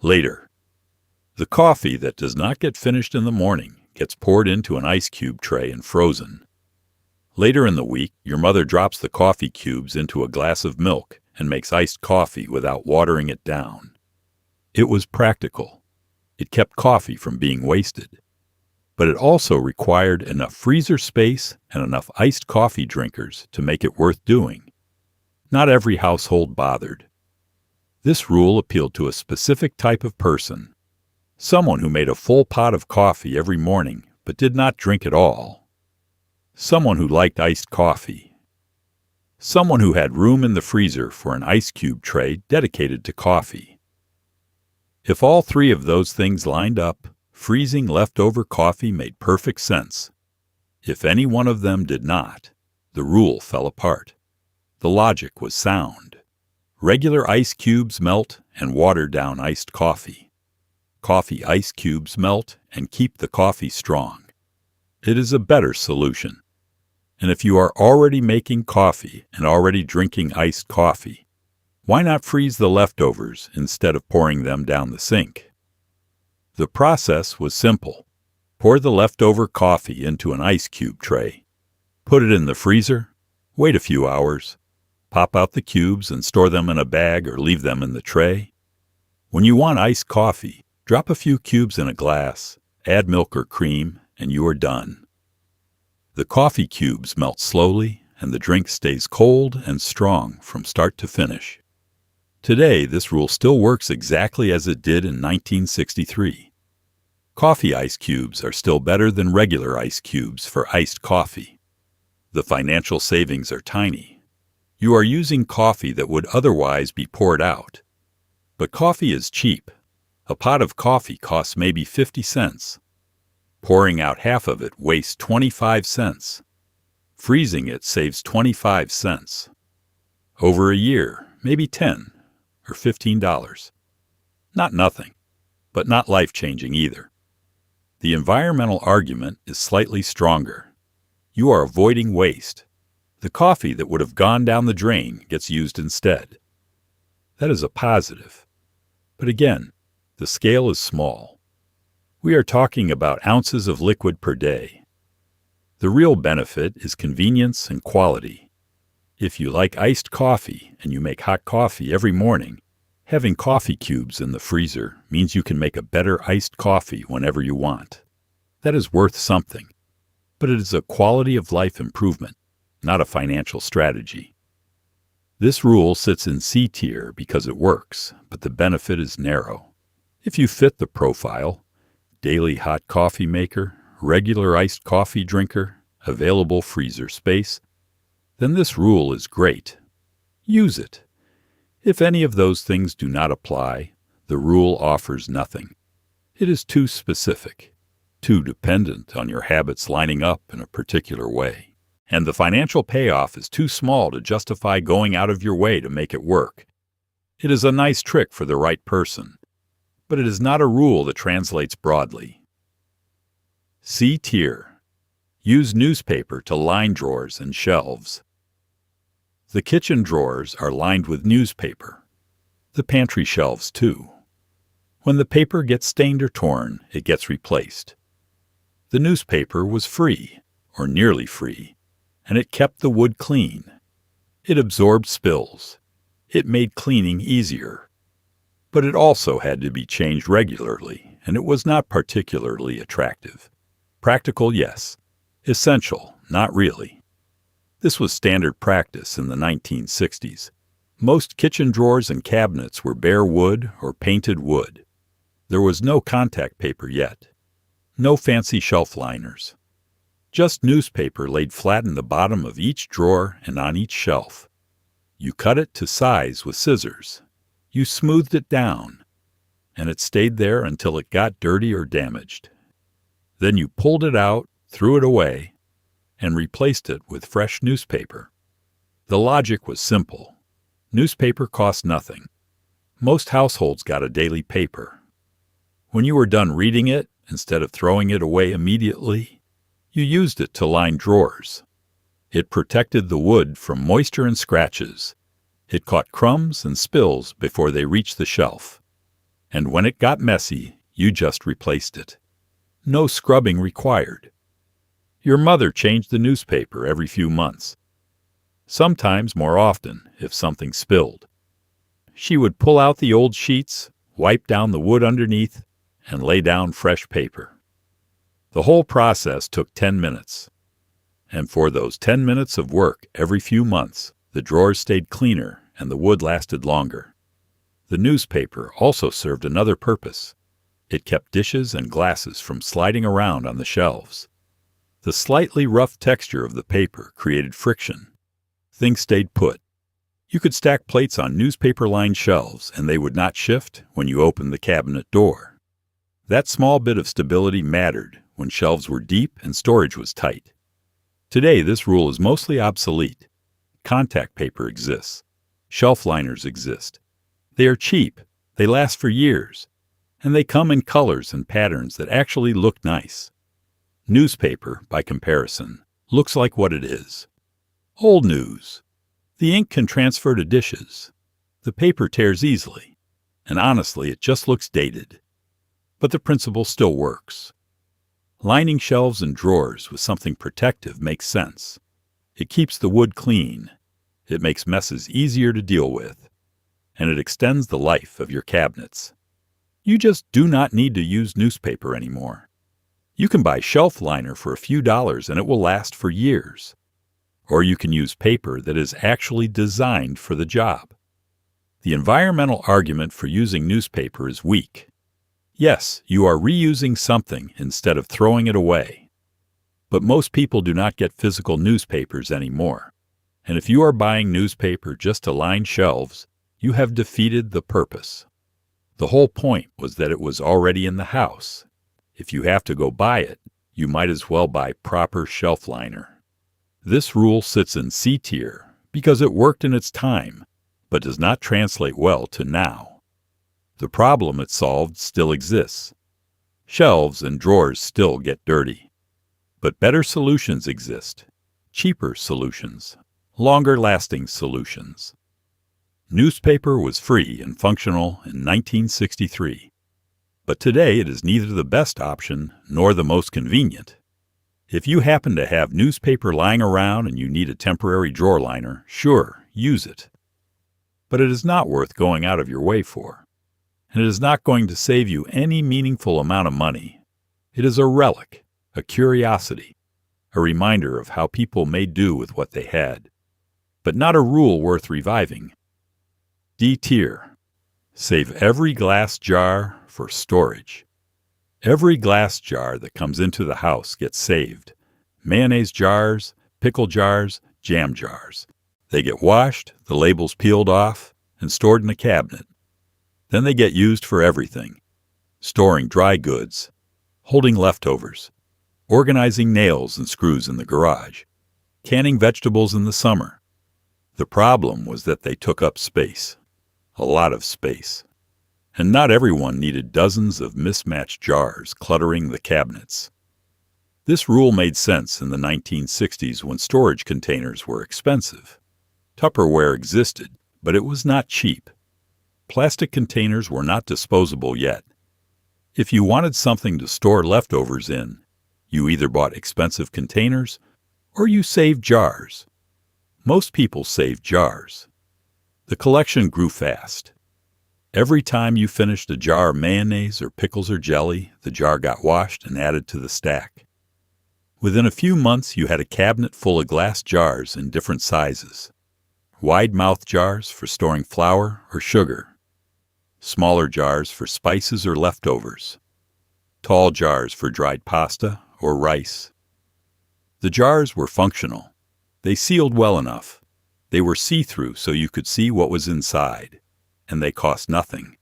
Later. The coffee that does not get finished in the morning gets poured into an ice cube tray and frozen. Later in the week, your mother drops the coffee cubes into a glass of milk and makes iced coffee without watering it down. It was practical. It kept coffee from being wasted. But it also required enough freezer space and enough iced coffee drinkers to make it worth doing. Not every household bothered. This rule appealed to a specific type of person, someone who made a full pot of coffee every morning but did not drink it all, someone who liked iced coffee, someone who had room in the freezer for an ice cube tray dedicated to coffee. If all three of those things lined up, freezing leftover coffee made perfect sense. If any one of them did not, the rule fell apart. The logic was sound. Regular ice cubes melt and water down iced coffee. Coffee ice cubes melt and keep the coffee strong. It is a better solution. And if you are already making coffee and already drinking iced coffee, why not freeze the leftovers instead of pouring them down the sink? The process was simple. Pour the leftover coffee into an ice cube tray. Put it in the freezer. Wait a few hours. Pop out the cubes and store them in a bag or leave them in the tray. When you want iced coffee, drop a few cubes in a glass, add milk or cream, and you are done. The coffee cubes melt slowly, and the drink stays cold and strong from start to finish. Today, this rule still works exactly as it did in 1963. Coffee ice cubes are still better than regular ice cubes for iced coffee. The financial savings are tiny. You are using coffee that would otherwise be poured out. But coffee is cheap. A pot of coffee costs maybe 50 cents. Pouring out half of it wastes 25 cents. Freezing it saves 25 cents. Over a year, maybe $10 or $15. Not nothing, but not life-changing either. The environmental argument is slightly stronger. You are avoiding waste. The coffee that would have gone down the drain gets used instead. That is a positive. But again, the scale is small. We are talking about ounces of liquid per day. The real benefit is convenience and quality. If you like iced coffee and you make hot coffee every morning, having coffee cubes in the freezer means you can make a better iced coffee whenever you want. That is worth something. But it is a quality of life improvement, not a financial strategy. This rule sits in C tier because it works, but the benefit is narrow. If you fit the profile, daily hot coffee maker, regular iced coffee drinker, available freezer space, then this rule is great. Use it. If any of those things do not apply, the rule offers nothing. It is too specific, too dependent on your habits lining up in a particular way. And the financial payoff is too small to justify going out of your way to make it work. It is a nice trick for the right person, but it is not a rule that translates broadly. C tier. Use newspaper to line drawers and shelves. The kitchen drawers are lined with newspaper. The pantry shelves, too. When the paper gets stained or torn, it gets replaced. The newspaper was free, or nearly free, and it kept the wood clean. It absorbed spills. It made cleaning easier. But it also had to be changed regularly, and it was not particularly attractive. Practical, yes. Essential, not really. This was standard practice in the 1960s. Most kitchen drawers and cabinets were bare wood or painted wood. There was no contact paper yet. No fancy shelf liners. Just newspaper laid flat in the bottom of each drawer and on each shelf. You cut it to size with scissors. You smoothed it down, and it stayed there until it got dirty or damaged. Then you pulled it out, threw it away, and replaced it with fresh newspaper. The logic was simple. Newspaper cost nothing. Most households got a daily paper. When you were done reading it, instead of throwing it away immediately, you used it to line drawers. It protected the wood from moisture and scratches. It caught crumbs and spills before they reached the shelf. And when it got messy, you just replaced it. No scrubbing required. Your mother changed the newspaper every few months. Sometimes more often if something spilled. She would pull out the old sheets, wipe down the wood underneath, and lay down fresh paper. The whole process took 10 minutes. And for those 10 minutes of work every few months, The drawers stayed cleaner and the wood lasted longer. The newspaper also served another purpose. It kept dishes and glasses from sliding around on the shelves. The slightly rough texture of the paper created friction. Things stayed put. You could stack plates on newspaper-lined shelves and they would not shift when you opened the cabinet door. That small bit of stability mattered when shelves were deep and storage was tight. Today, this rule is mostly obsolete. Contact paper exists. Shelf liners exist. They are cheap, they last for years, and they come in colors and patterns that actually look nice. Newspaper, by comparison, looks like what it is. Old news. The ink can transfer to dishes. The paper tears easily, and honestly, it just looks dated. But the principle still works. Lining shelves and drawers with something protective makes sense. It keeps the wood clean. It makes messes easier to deal with. And it extends the life of your cabinets. You just do not need to use newspaper anymore. You can buy shelf liner for a few dollars and it will last for years. Or you can use paper that is actually designed for the job. The environmental argument for using newspaper is weak. Yes, you are reusing something instead of throwing it away. But most people do not get physical newspapers anymore. And if you are buying newspaper just to line shelves, you have defeated the purpose. The whole point was that it was already in the house. If you have to go buy it, you might as well buy proper shelf liner. This rule sits in C tier because it worked in its time, but does not translate well to now. The problem it solved still exists. Shelves and drawers still get dirty. But better solutions exist. Cheaper solutions. Longer-lasting solutions. Newspaper was free and functional in 1963. But today it is neither the best option nor the most convenient. If you happen to have newspaper lying around and you need a temporary drawer liner, sure, use it. But it is not worth going out of your way for. And it is not going to save you any meaningful amount of money. It is a relic, a curiosity, a reminder of how people made do with what they had. But not a rule worth reviving. D tier. Save every glass jar for storage. Every glass jar that comes into the house gets saved. Mayonnaise jars, pickle jars, jam jars. They get washed, the labels peeled off, and stored in a cabinet. Then they get used for everything. Storing dry goods, holding leftovers, organizing nails and screws in the garage, canning vegetables in the summer. The problem was that they took up space. A lot of space. And not everyone needed dozens of mismatched jars cluttering the cabinets. This rule made sense in the 1960s when storage containers were expensive. Tupperware existed, but it was not cheap. Plastic containers were not disposable yet. If you wanted something to store leftovers in, you either bought expensive containers or you saved jars. Most people saved jars. The collection grew fast. Every time you finished a jar of mayonnaise or pickles or jelly, the jar got washed and added to the stack. Within a few months, you had a cabinet full of glass jars in different sizes. Wide-mouthed jars for storing flour or sugar. Smaller jars for spices or leftovers. Tall jars for dried pasta or rice. The jars were functional. They sealed well enough. They were see-through so you could see what was inside, and they cost nothing.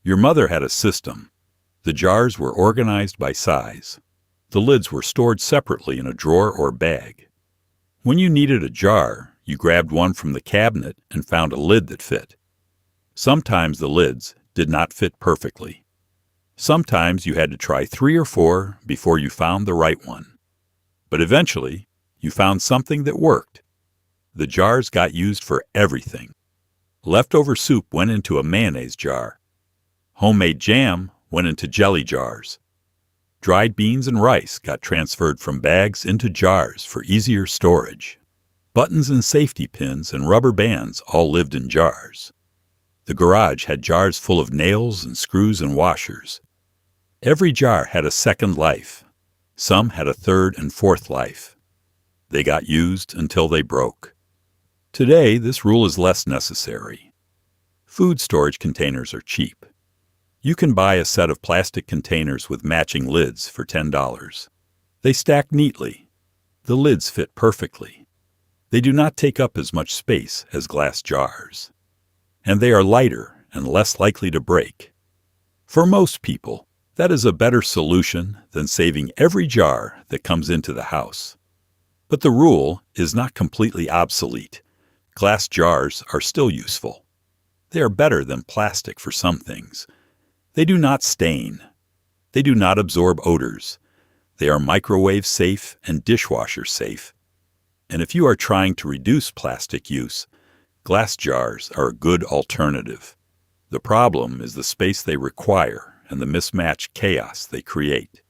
Your mother had a system. The jars were organized by size. The lids were stored separately in a drawer or bag. When you needed a jar, you grabbed one from the cabinet and found a lid that fit. Sometimes the lids did not fit perfectly. Sometimes you had to try 3 or 4 before you found the right one. But eventually, you found something that worked. The jars got used for everything. Leftover soup went into a mayonnaise jar. Homemade jam went into jelly jars. Dried beans and rice got transferred from bags into jars for easier storage. Buttons and safety pins and rubber bands all lived in jars. The garage had jars full of nails and screws and washers. Every jar had a second life. Some had a third and fourth life. They got used until they broke. Today, this rule is less necessary. Food storage containers are cheap. You can buy a set of plastic containers with matching lids for $10. They stack neatly. The lids fit perfectly. They do not take up as much space as glass jars. And they are lighter and less likely to break. For most people, that is a better solution than saving every jar that comes into the house. But the rule is not completely obsolete. Glass jars are still useful. They are better than plastic for some things. They do not stain. They do not absorb odors. They are microwave safe and dishwasher safe. And if you are trying to reduce plastic use, glass jars are a good alternative. The problem is the space they require and the mismatched chaos they create.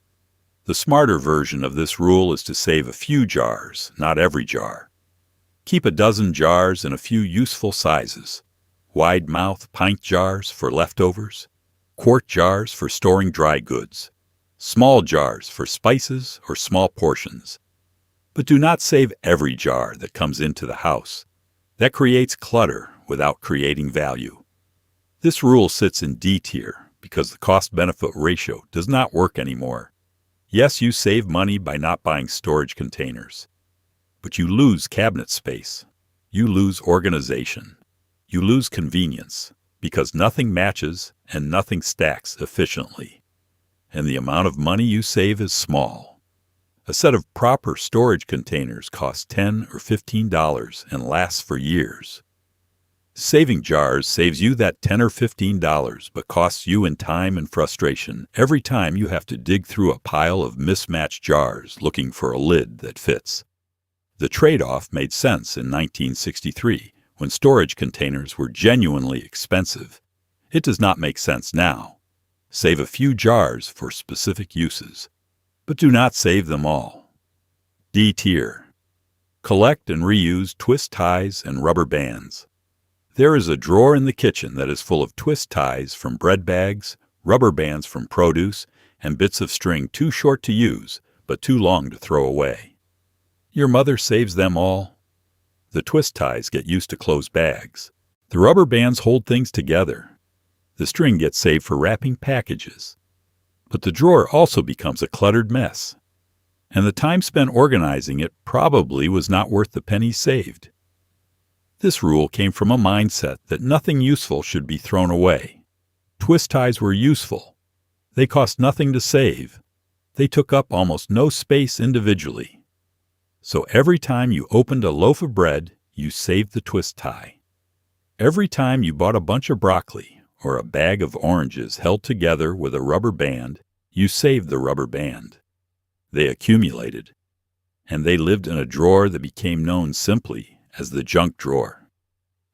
The smarter version of this rule is to save a few jars, not every jar. Keep a dozen jars in a few useful sizes. Wide-mouth pint jars for leftovers, quart jars for storing dry goods, small jars for spices or small portions. But do not save every jar that comes into the house. That creates clutter without creating value. This rule sits in D tier because the cost-benefit ratio does not work anymore. Yes, you save money by not buying storage containers, but you lose cabinet space. You lose organization. You lose convenience because nothing matches and nothing stacks efficiently. And the amount of money you save is small. A set of proper storage containers costs $10 or $15 and lasts for years. Saving jars saves you that $10 or $15, but costs you in time and frustration every time you have to dig through a pile of mismatched jars looking for a lid that fits. The trade-off made sense in 1963, when storage containers were genuinely expensive. It does not make sense now. Save a few jars for specific uses, but do not save them all. D tier. Collect and reuse twist ties and rubber bands. There is a drawer in the kitchen that is full of twist ties from bread bags, rubber bands from produce, and bits of string too short to use, but too long to throw away. Your mother saves them all. The twist ties get used to close bags. The rubber bands hold things together. The string gets saved for wrapping packages. But the drawer also becomes a cluttered mess. And the time spent organizing it probably was not worth the pennies saved. This rule came from a mindset that nothing useful should be thrown away. Twist ties were useful. They cost nothing to save. They took up almost no space individually. So every time you opened a loaf of bread, you saved the twist tie. Every time you bought a bunch of broccoli or a bag of oranges held together with a rubber band, you saved the rubber band. They accumulated, and they lived in a drawer that became known simply as the junk drawer.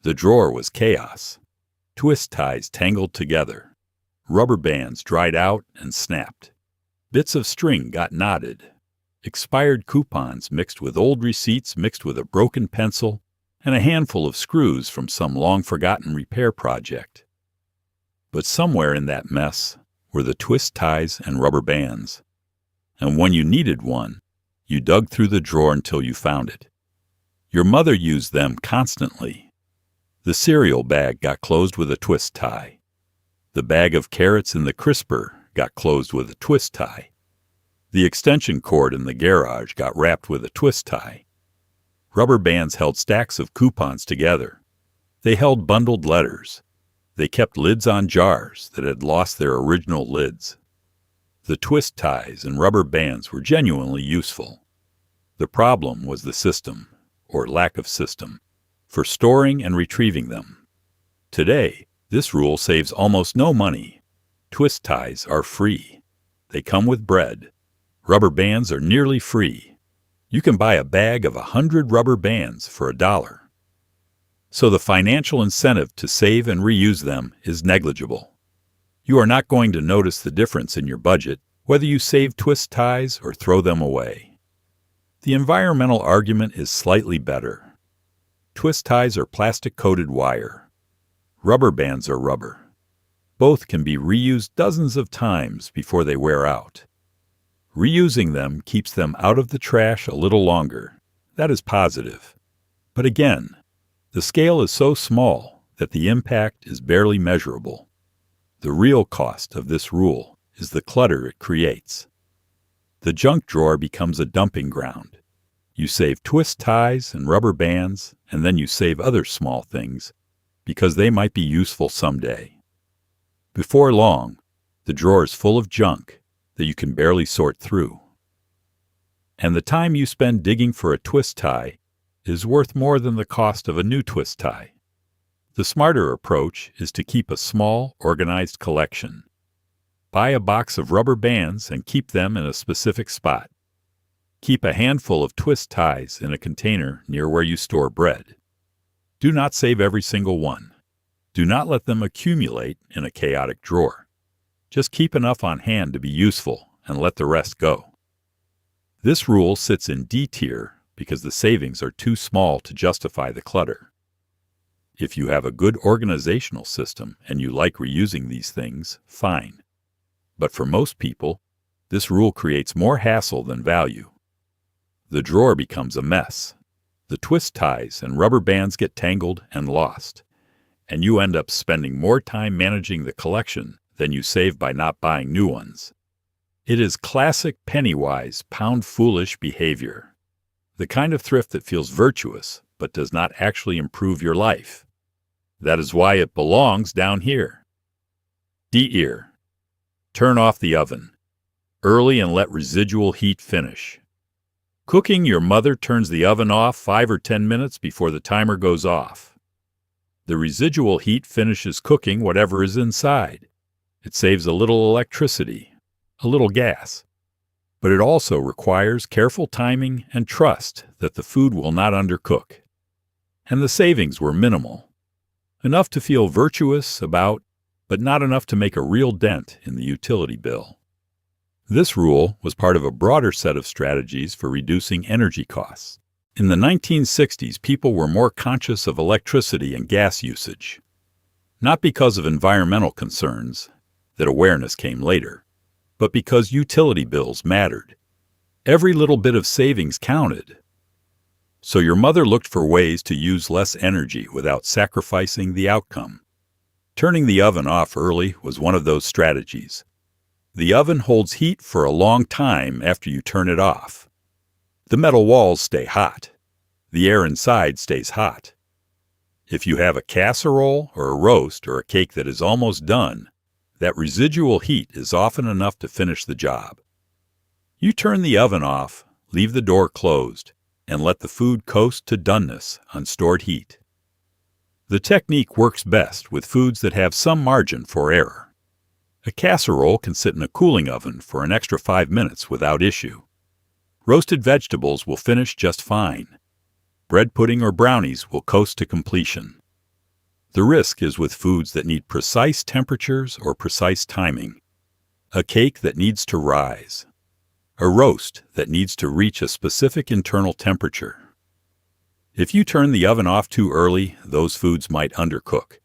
The drawer was chaos. Twist ties tangled together. Rubber bands dried out and snapped. Bits of string got knotted. Expired coupons mixed with old receipts mixed with a broken pencil and a handful of screws from some long-forgotten repair project. But somewhere in that mess were the twist ties and rubber bands. And when you needed one, you dug through the drawer until you found it. Your mother used them constantly. The cereal bag got closed with a twist tie. The bag of carrots in the crisper got closed with a twist tie. The extension cord in the garage got wrapped with a twist tie. Rubber bands held stacks of coupons together. They held bundled letters. They kept lids on jars that had lost their original lids. The twist ties and rubber bands were genuinely useful. The problem was the system, or lack of system, for storing and retrieving them. Today, this rule saves almost no money. Twist ties are free. They come with bread. Rubber bands are nearly free. You can buy a bag of 100 rubber bands for $1. So the financial incentive to save and reuse them is negligible. You are not going to notice the difference in your budget whether you save twist ties or throw them away. The environmental argument is slightly better. Twist ties are plastic-coated wire. Rubber bands are rubber. Both can be reused dozens of times before they wear out. Reusing them keeps them out of the trash a little longer. That is positive. But again, The scale is so small that the impact is barely measurable. The real cost of this rule is the clutter it creates. The junk drawer becomes a dumping ground. You save twist ties and rubber bands, and then you save other small things because they might be useful someday. Before long, the drawer is full of junk that you can barely sort through. And the time you spend digging for a twist tie is worth more than the cost of a new twist tie. The smarter approach is to keep a small, organized collection. Buy a box of rubber bands and keep them in a specific spot. Keep a handful of twist ties in a container near where you store bread. Do not save every single one. Do not let them accumulate in a chaotic drawer. Just keep enough on hand to be useful and let the rest go. This rule sits in D tier because the savings are too small to justify the clutter. If you have a good organizational system and you like reusing these things, fine. But for most people, this rule creates more hassle than value. The drawer becomes a mess. The twist ties and rubber bands get tangled and lost, and you end up spending more time managing the collection than you save by not buying new ones. It is classic penny-wise, pound-foolish behavior. The kind of thrift that feels virtuous but does not actually improve your life. That is why it belongs down here. D-ear. Turn off the oven early and let residual heat finish. Cooking, your mother turns the oven off 5 or 10 minutes before the timer goes off. The residual heat finishes cooking whatever is inside. It saves a little electricity, a little gas. But it also requires careful timing and trust that the food will not undercook. And the savings were minimal. Enough to feel virtuous about, but not enough to make a real dent in the utility bill. This rule was part of a broader set of strategies for reducing energy costs. In the 1960s, people were more conscious of electricity and gas usage. Not because of environmental concerns, that awareness came later, but because utility bills mattered. Every little bit of savings counted. So your mother looked for ways to use less energy without sacrificing the outcome. Turning the oven off early was one of those strategies. The oven holds heat for a long time after you turn it off. The metal walls stay hot. The air inside stays hot. If you have a casserole or a roast or a cake that is almost done, that residual heat is often enough to finish the job. You turn the oven off, leave the door closed, and let the food coast to doneness on stored heat. The technique works best with foods that have some margin for error. A casserole can sit in a cooling oven for an extra 5 minutes without issue. Roasted vegetables will finish just fine. Bread pudding or brownies will coast to completion. The risk is with foods that need precise temperatures or precise timing. A cake that needs to rise. A roast that needs to reach a specific internal temperature. If you turn the oven off too early, those foods might undercook.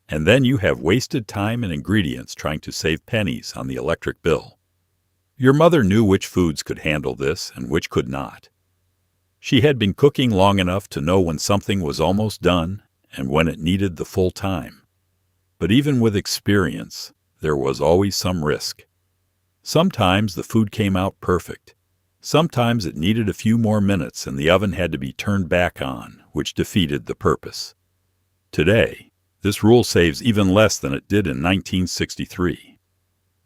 And then you have wasted time and ingredients trying to save pennies on the electric bill. Your mother knew which foods could handle this and which could not. She had been cooking long enough to know when something was almost done and when it needed the full time. But even with experience, there was always some risk. Sometimes the food came out perfect. Sometimes it needed a few more minutes and the oven had to be turned back on, which defeated the purpose. Today, this rule saves even less than it did in 1963.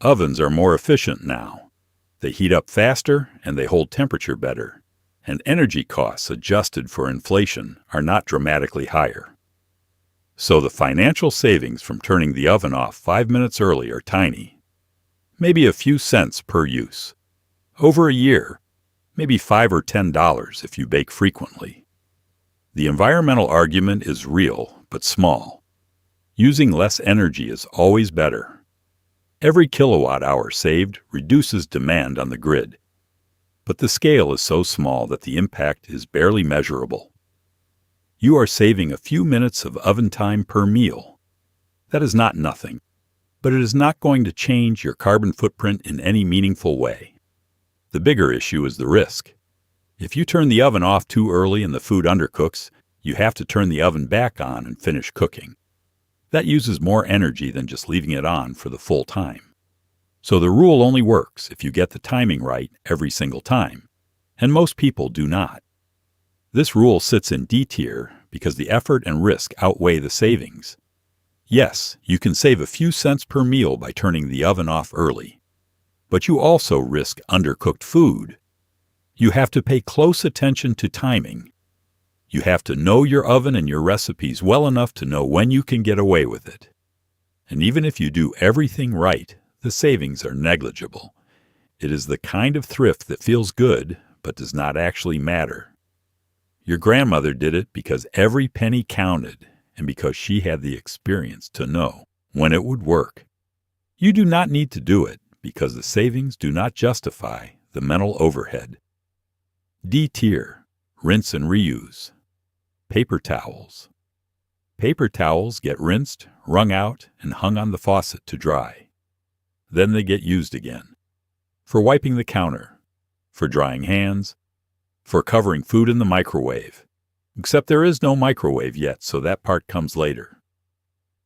Ovens are more efficient now. They heat up faster and they hold temperature better, and energy costs adjusted for inflation are not dramatically higher. So the financial savings from turning the oven off 5 minutes early are tiny. Maybe a few cents per use. Over a year, maybe $5 or $10 if you bake frequently. The environmental argument is real, but small. Using less energy is always better. Every kilowatt hour saved reduces demand on the grid. But the scale is so small that the impact is barely measurable. You are saving a few minutes of oven time per meal. That is not nothing, but it is not going to change your carbon footprint in any meaningful way. The bigger issue is the risk. If you turn the oven off too early and the food undercooks, You have to turn the oven back on and finish cooking. That uses more energy than just leaving it on for the full time. So the rule only works if you get the timing right every single time, and most people do not. This rule sits in D tier because the effort and risk outweigh the savings. Yes, you can save a few cents per meal by turning the oven off early, but you also risk undercooked food. You have to pay close attention to timing. You have to know your oven and your recipes well enough to know when you can get away with it. And even if you do everything right, the savings are negligible. It is the kind of thrift that feels good, but does not actually matter. Your grandmother did it because every penny counted, and because she had the experience to know when it would work. You do not need to do it because the savings do not justify the mental overhead. D tier, rinse and reuse. Paper towels. Paper towels get rinsed, wrung out, and hung on the faucet to dry. Then they get used again. For wiping the counter, for drying hands, for covering food in the microwave. Except there is no microwave yet, so that part comes later.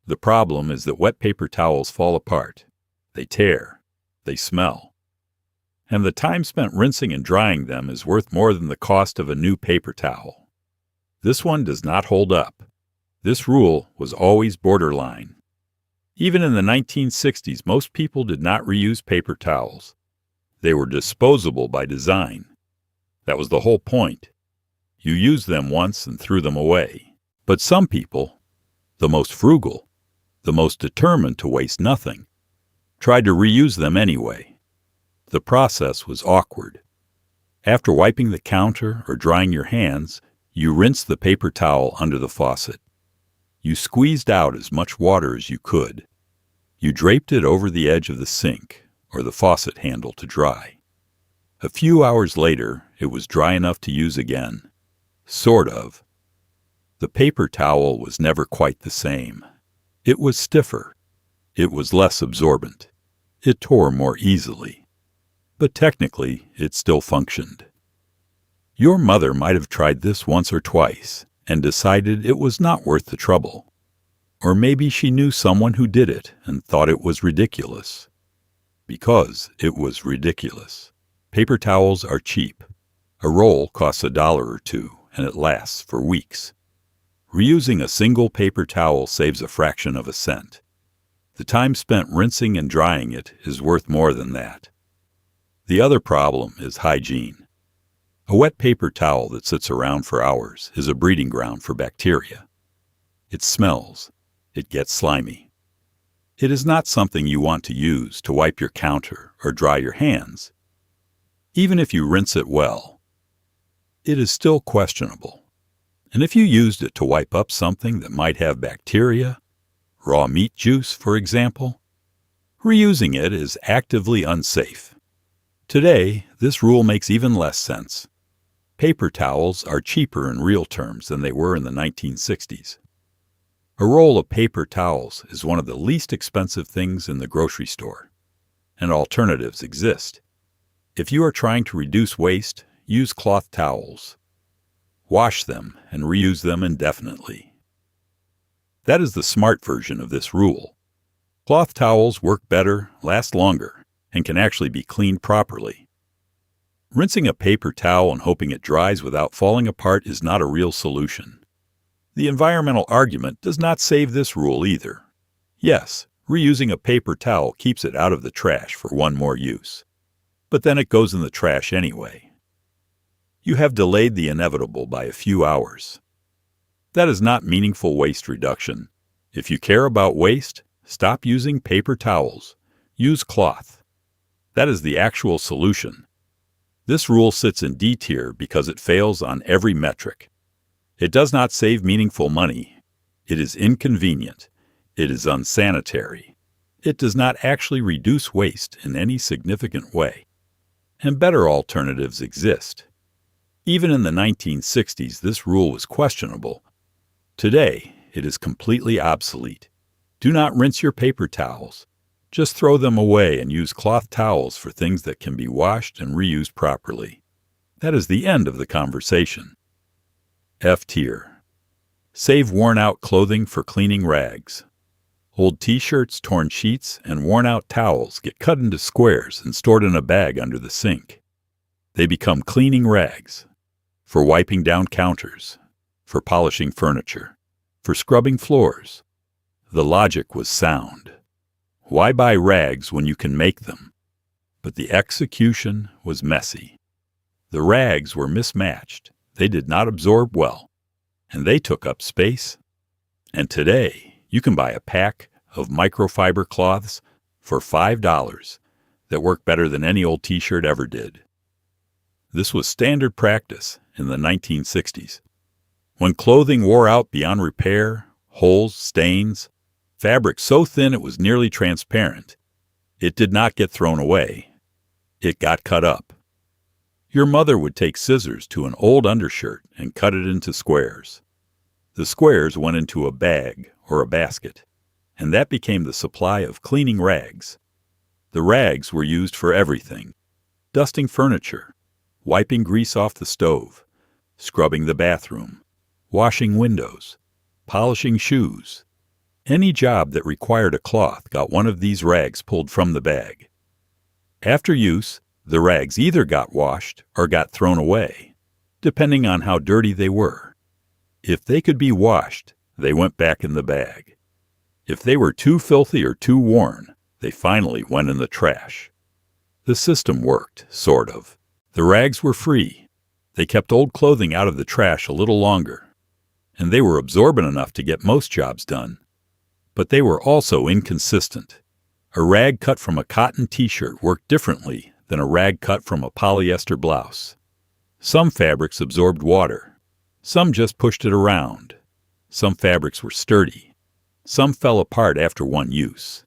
The problem is that wet paper towels fall apart. They tear. They smell. And the time spent rinsing and drying them is worth more than the cost of a new paper towel. This one does not hold up. This rule was always borderline. Even in the 1960s, most people did not reuse paper towels. They were disposable by design. That was the whole point. You used them once and threw them away. But some people, the most frugal, the most determined to waste nothing, tried to reuse them anyway. The process was awkward. After wiping the counter or drying your hands, you rinsed the paper towel under the faucet. You squeezed out as much water as you could. You draped it over the edge of the sink or the faucet handle to dry. A few hours later, it was dry enough to use again. Sort of. The paper towel was never quite the same. It was stiffer. It was less absorbent. It tore more easily. But technically, it still functioned. Your mother might have tried this once or twice and decided it was not worth the trouble. Or maybe she knew someone who did it and thought it was ridiculous. Because it was ridiculous. Paper towels are cheap. A roll costs $1 or $2, and it lasts for weeks. Reusing a single paper towel saves a fraction of a cent. The time spent rinsing and drying it is worth more than that. The other problem is hygiene. A wet paper towel that sits around for hours is a breeding ground for bacteria. It smells. It gets slimy. It is not something you want to use to wipe your counter or dry your hands. Even if you rinse it well, it is still questionable. And if you used it to wipe up something that might have bacteria, raw meat juice, for example, reusing it is actively unsafe. Today, this rule makes even less sense. Paper towels are cheaper in real terms than they were in the 1960s. A roll of paper towels is one of the least expensive things in the grocery store, and alternatives exist. If you are trying to reduce waste, use cloth towels. Wash them and reuse them indefinitely. That is the smart version of this rule. Cloth towels work better, last longer, and can actually be cleaned properly. Rinsing a paper towel and hoping it dries without falling apart is not a real solution. The environmental argument does not save this rule either. Yes, reusing a paper towel keeps it out of the trash for one more use. But then it goes in the trash anyway. You have delayed the inevitable by a few hours. That is not meaningful waste reduction. If you care about waste, stop using paper towels. Use cloth. That is the actual solution. This rule sits in D tier because it fails on every metric. It does not save meaningful money. It is inconvenient. It is unsanitary. It does not actually reduce waste in any significant way. And better alternatives exist. Even in the 1960s, this rule was questionable. Today, it is completely obsolete. Do not rinse your paper towels. Just throw them away and use cloth towels for things that can be washed and reused properly. That is the end of the conversation. F tier. Save worn-out clothing for cleaning rags. Old t-shirts, torn sheets, and worn-out towels get cut into squares and stored in a bag under the sink. They become cleaning rags. For wiping down counters, for polishing furniture, for scrubbing floors. The logic was sound. Why buy rags when you can make them? But the execution was messy. The rags were mismatched. They did not absorb well, and they took up space. And today, you can buy a pack of microfiber cloths for $5 that work better than any old t-shirt ever did. This was standard practice in the 1960s. When clothing wore out beyond repair, holes, stains, fabric so thin it was nearly transparent, it did not get thrown away. It got cut up. Your mother would take scissors to an old undershirt and cut it into squares. The squares went into a bag or a basket, and that became the supply of cleaning rags. The rags were used for everything: dusting furniture, wiping grease off the stove, scrubbing the bathroom, washing windows, polishing shoes. Any job that required a cloth got one of these rags pulled from the bag. After use, the rags either got washed or got thrown away, depending on how dirty they were. If they could be washed, they went back in the bag. If they were too filthy or too worn, they finally went in the trash. The system worked, sort of. The rags were free. They kept old clothing out of the trash a little longer, and they were absorbent enough to get most jobs done. But they were also inconsistent. A rag cut from a cotton t-shirt worked differently than a rag cut from a polyester blouse. Some fabrics absorbed water. Some just pushed it around. Some fabrics were sturdy. Some fell apart after one use.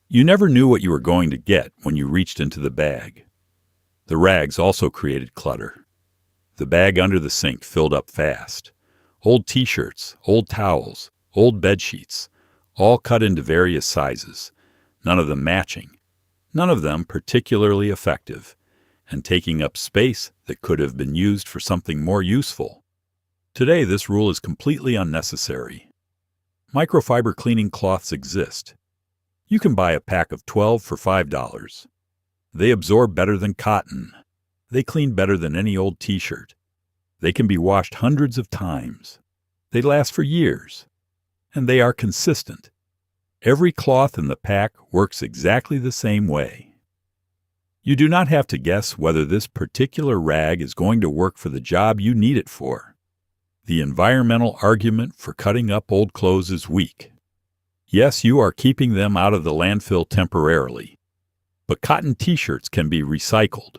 You never knew what you were going to get when you reached into the bag. The rags also created clutter. The bag under the sink filled up fast. Old t-shirts, old towels, old bedsheets, all cut into various sizes, none of them matching, none of them particularly effective, and taking up space that could have been used for something more useful. Today, this rule is completely unnecessary. Microfiber cleaning cloths exist. You can buy a pack of 12 for $5. They absorb better than cotton. They clean better than any old t-shirt. They can be washed hundreds of times. They last for years. And they are consistent. Every cloth in the pack works exactly the same way. You do not have to guess whether this particular rag is going to work for the job you need it for. The environmental argument for cutting up old clothes is weak. Yes, you are keeping them out of the landfill temporarily, but cotton t-shirts can be recycled.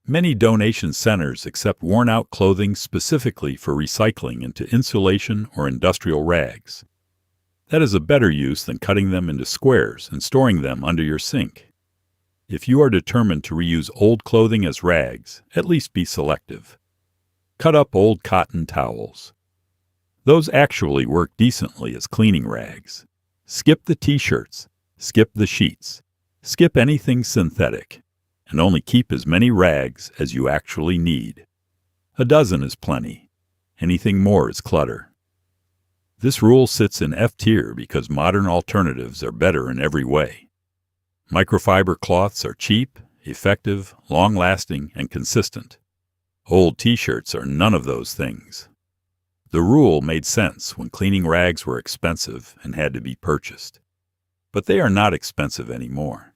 Many donation centers accept worn-out clothing specifically for recycling into insulation or industrial rags. That is a better use than cutting them into squares and storing them under your sink. If you are determined to reuse old clothing as rags, at least be selective. Cut up old cotton towels. Those actually work decently as cleaning rags. Skip the t-shirts. Skip the sheets. Skip anything synthetic, and only keep as many rags as you actually need. A dozen is plenty. Anything more is clutter. This rule sits in F tier because modern alternatives are better in every way. Microfiber cloths are cheap, effective, long-lasting, and consistent. Old t-shirts are none of those things. The rule made sense when cleaning rags were expensive and had to be purchased. But they are not expensive anymore.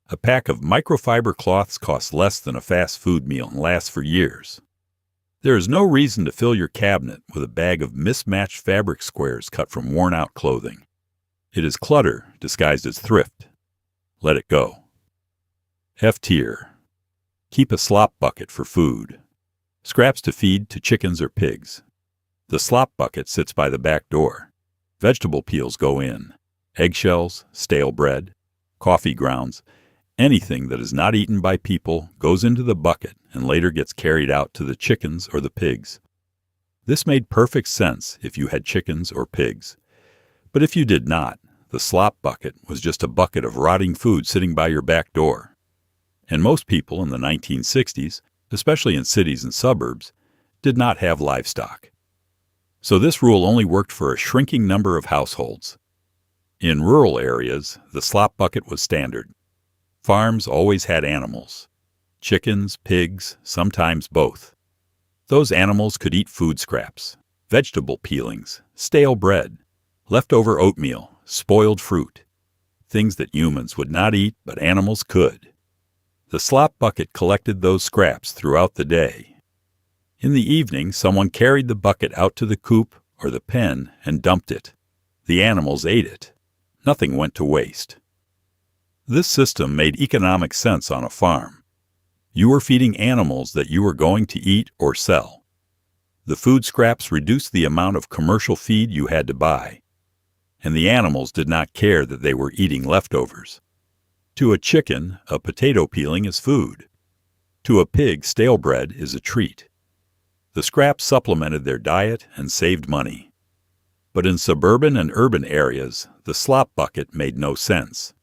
A pack of microfiber cloths costs less than a fast food meal and lasts for years. There is no reason to fill your cabinet with a bag of mismatched fabric squares cut from worn-out clothing. It is clutter disguised as thrift. Let it go. F tier. Keep a slop bucket for food. Scraps to feed to chickens or pigs. The slop bucket sits by the back door. Vegetable peels go in. Eggshells, stale bread, coffee grounds, anything that is not eaten by people goes into the bucket and later gets carried out to the chickens or the pigs. This made perfect sense if you had chickens or pigs. But if you did not, the slop bucket was just a bucket of rotting food sitting by your back door. And most people in the 1960s, especially in cities and suburbs, did not have livestock. So this rule only worked for a shrinking number of households. In rural areas, the slop bucket was standard. Farms always had animals. Chickens, pigs, sometimes both. Those animals could eat food scraps, vegetable peelings, stale bread, leftover oatmeal, spoiled fruit, things that humans would not eat but animals could. The slop bucket collected those scraps throughout the day. In the evening, someone carried the bucket out to the coop or the pen and dumped it. The animals ate it. Nothing went to waste. This system made economic sense on a farm. You were feeding animals that you were going to eat or sell. The food scraps reduced the amount of commercial feed you had to buy, and the animals did not care that they were eating leftovers. To a chicken, a potato peeling is food. To a pig, stale bread is a treat. The scraps supplemented their diet and saved money. But in suburban and urban areas, the slop bucket made no sense.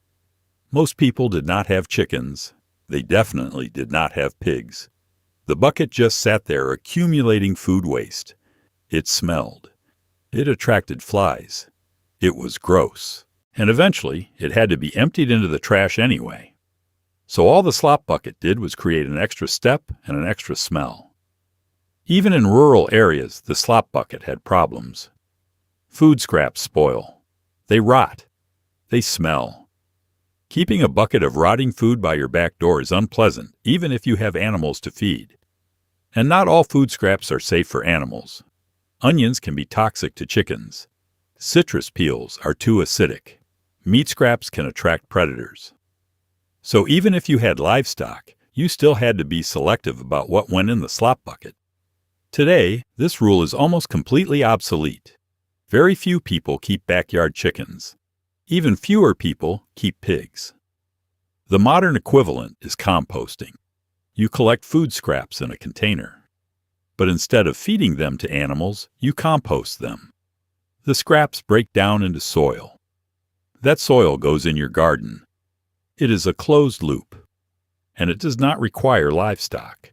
Most people did not have chickens. They definitely did not have pigs. The bucket just sat there accumulating food waste. It smelled. It attracted flies. It was gross. And eventually, it had to be emptied into the trash anyway. So all the slop bucket did was create an extra step and an extra smell. Even in rural areas, the slop bucket had problems. Food scraps spoil. They rot. They smell. Keeping a bucket of rotting food by your back door is unpleasant, even if you have animals to feed. And not all food scraps are safe for animals. Onions can be toxic to chickens. Citrus peels are too acidic. Meat scraps can attract predators. So even if you had livestock, you still had to be selective about what went in the slop bucket. Today, this rule is almost completely obsolete. Very few people keep backyard chickens. Even fewer people keep pigs. The modern equivalent is composting. You collect food scraps in a container. But instead of feeding them to animals, you compost them. The scraps break down into soil. That soil goes in your garden. It is a closed loop, and it does not require livestock.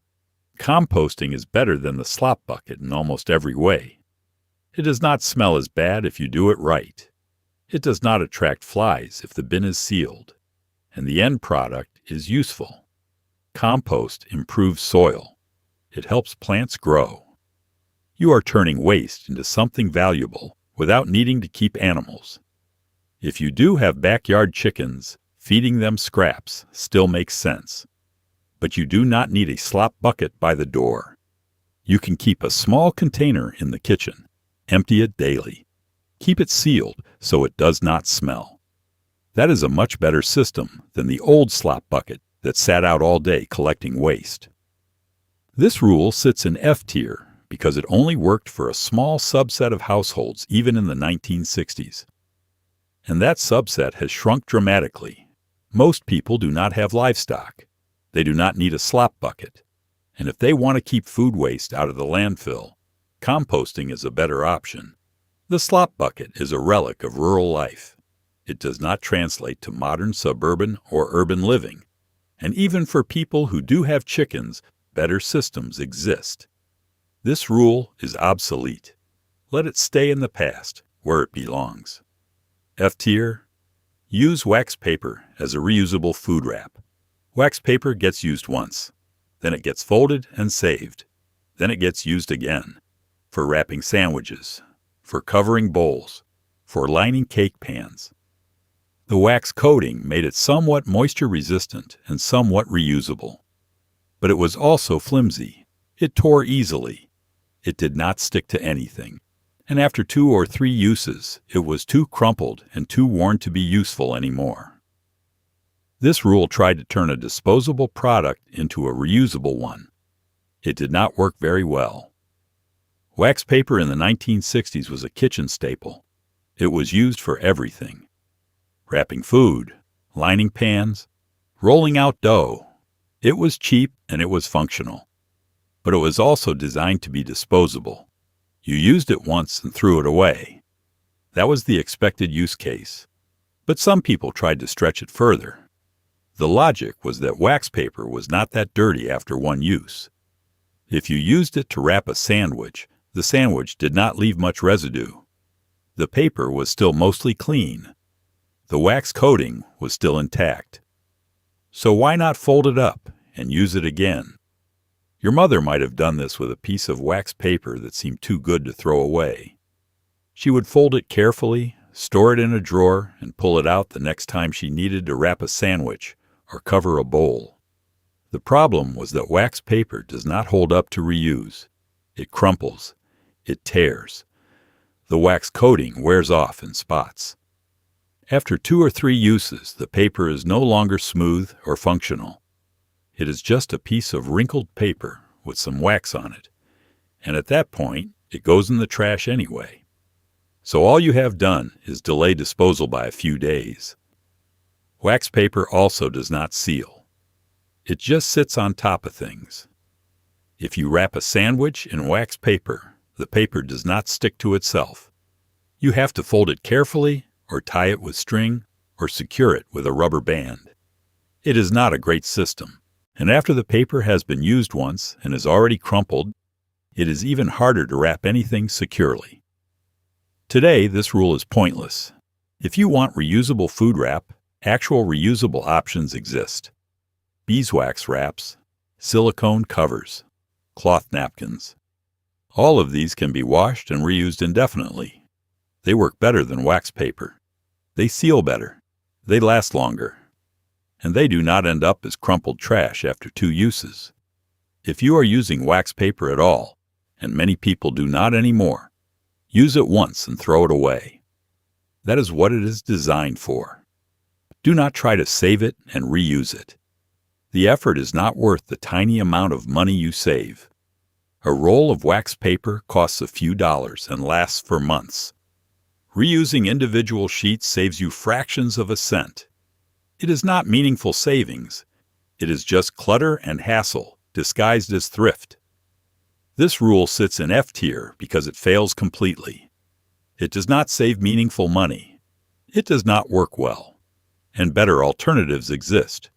Composting is better than the slop bucket in almost every way. It does not smell as bad if you do it right. It does not attract flies if the bin is sealed, and the end product is useful. Compost improves soil. It helps plants grow. You are turning waste into something valuable without needing to keep animals. If you do have backyard chickens, feeding them scraps still makes sense. But you do not need a slop bucket by the door. You can keep a small container in the kitchen. Empty it daily. Keep it sealed so it does not smell. That is a much better system than the old slop bucket that sat out all day collecting waste. This rule sits in F tier because it only worked for a small subset of households even in the 1960s. And that subset has shrunk dramatically. Most people do not have livestock. They do not need a slop bucket. And if they want to keep food waste out of the landfill, composting is a better option. The slop bucket is a relic of rural life. It does not translate to modern suburban or urban living. And even for people who do have chickens, better systems exist. This rule is obsolete. Let it stay in the past, where it belongs. F tier, use wax paper as a reusable food wrap. Wax paper gets used once. Then it gets folded and saved. Then it gets used again. For wrapping sandwiches, for covering bowls, for lining cake pans. The wax coating made it somewhat moisture-resistant and somewhat reusable. But it was also flimsy. It tore easily. It did not stick to anything. And after 2 or 3 uses, it was too crumpled and too worn to be useful anymore. This rule tried to turn a disposable product into a reusable one. It did not work very well. Wax paper in the 1960s was a kitchen staple. It was used for everything. Wrapping food, lining pans, rolling out dough. It was cheap and it was functional. But it was also designed to be disposable. You used it once and threw it away. That was the expected use case. But some people tried to stretch it further. The logic was that wax paper was not that dirty after one use. If you used it to wrap a sandwich, The sandwich did not leave much residue. The paper was still mostly clean. The wax coating was still intact. So why not fold it up and use it again? Your mother might have done this with a piece of wax paper that seemed too good to throw away. She would fold it carefully, store it in a drawer, and pull it out the next time she needed to wrap a sandwich or cover a bowl. The problem was that wax paper does not hold up to reuse. It crumples. It tears. The wax coating wears off in spots. After 2 or 3 uses, the paper is no longer smooth or functional. It is just a piece of wrinkled paper with some wax on it, and at that point, it goes in the trash anyway. So all you have done is delay disposal by a few days. Wax paper also does not seal. It just sits on top of things. If you wrap a sandwich in wax paper, the paper does not stick to itself. You have to fold it carefully, or tie it with string, or secure it with a rubber band. It is not a great system, and after the paper has been used once and is already crumpled, it is even harder to wrap anything securely. Today, this rule is pointless. If you want reusable food wrap, actual reusable options exist. Beeswax wraps, silicone covers, cloth napkins. All of these can be washed and reused indefinitely. They work better than wax paper. They seal better. They last longer. And they do not end up as crumpled trash after 2 uses. If you are using wax paper at all, and many people do not anymore, use it once and throw it away. That is what it is designed for. Do not try to save it and reuse it. The effort is not worth the tiny amount of money you save. A roll of wax paper costs a few dollars and lasts for months. Reusing individual sheets saves you fractions of a cent. It is not meaningful savings. It is just clutter and hassle disguised as thrift. This rule sits in F tier because it fails completely. It does not save meaningful money. It does not work well. And better alternatives exist.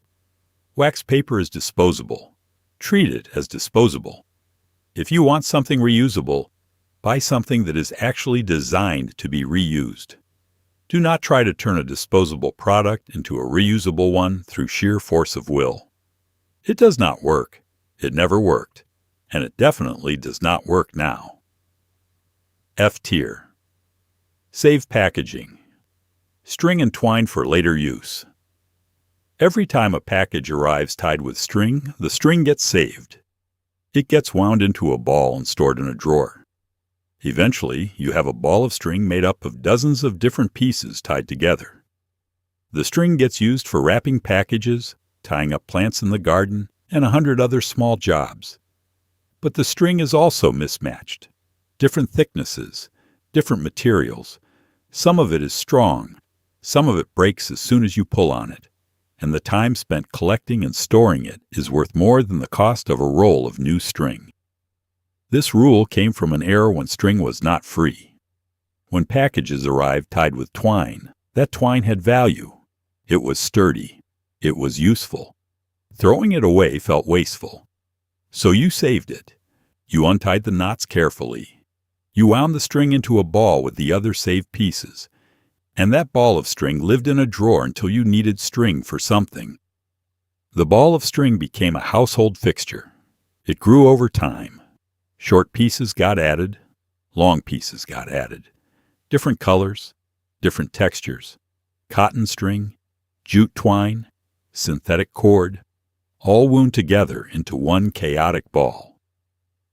Wax paper is disposable. Treat it as disposable. If you want something reusable, buy something that is actually designed to be reused. Do not try to turn a disposable product into a reusable one through sheer force of will. It does not work. It never worked. And it definitely does not work now. F tier. Save packaging. String and twine for later use. Every time a package arrives tied with string, the string gets saved. It gets wound into a ball and stored in a drawer. Eventually, you have a ball of string made up of dozens of different pieces tied together. The string gets used for wrapping packages, tying up plants in the garden, and 100 other small jobs. But the string is also mismatched. Different thicknesses, different materials. Some of it is strong. Some of it breaks as soon as you pull on it. And the time spent collecting and storing it is worth more than the cost of a roll of new string. This rule came from an era when string was not free. When packages arrived tied with twine, that twine had value. It was sturdy. It was useful. Throwing it away felt wasteful. So you saved it. You untied the knots carefully. You wound the string into a ball with the other saved pieces, and that ball of string lived in a drawer until you needed string for something. The ball of string became a household fixture. It grew over time. Short pieces got added. Long pieces got added. Different colors, different textures, cotton string, jute twine, synthetic cord, all wound together into one chaotic ball.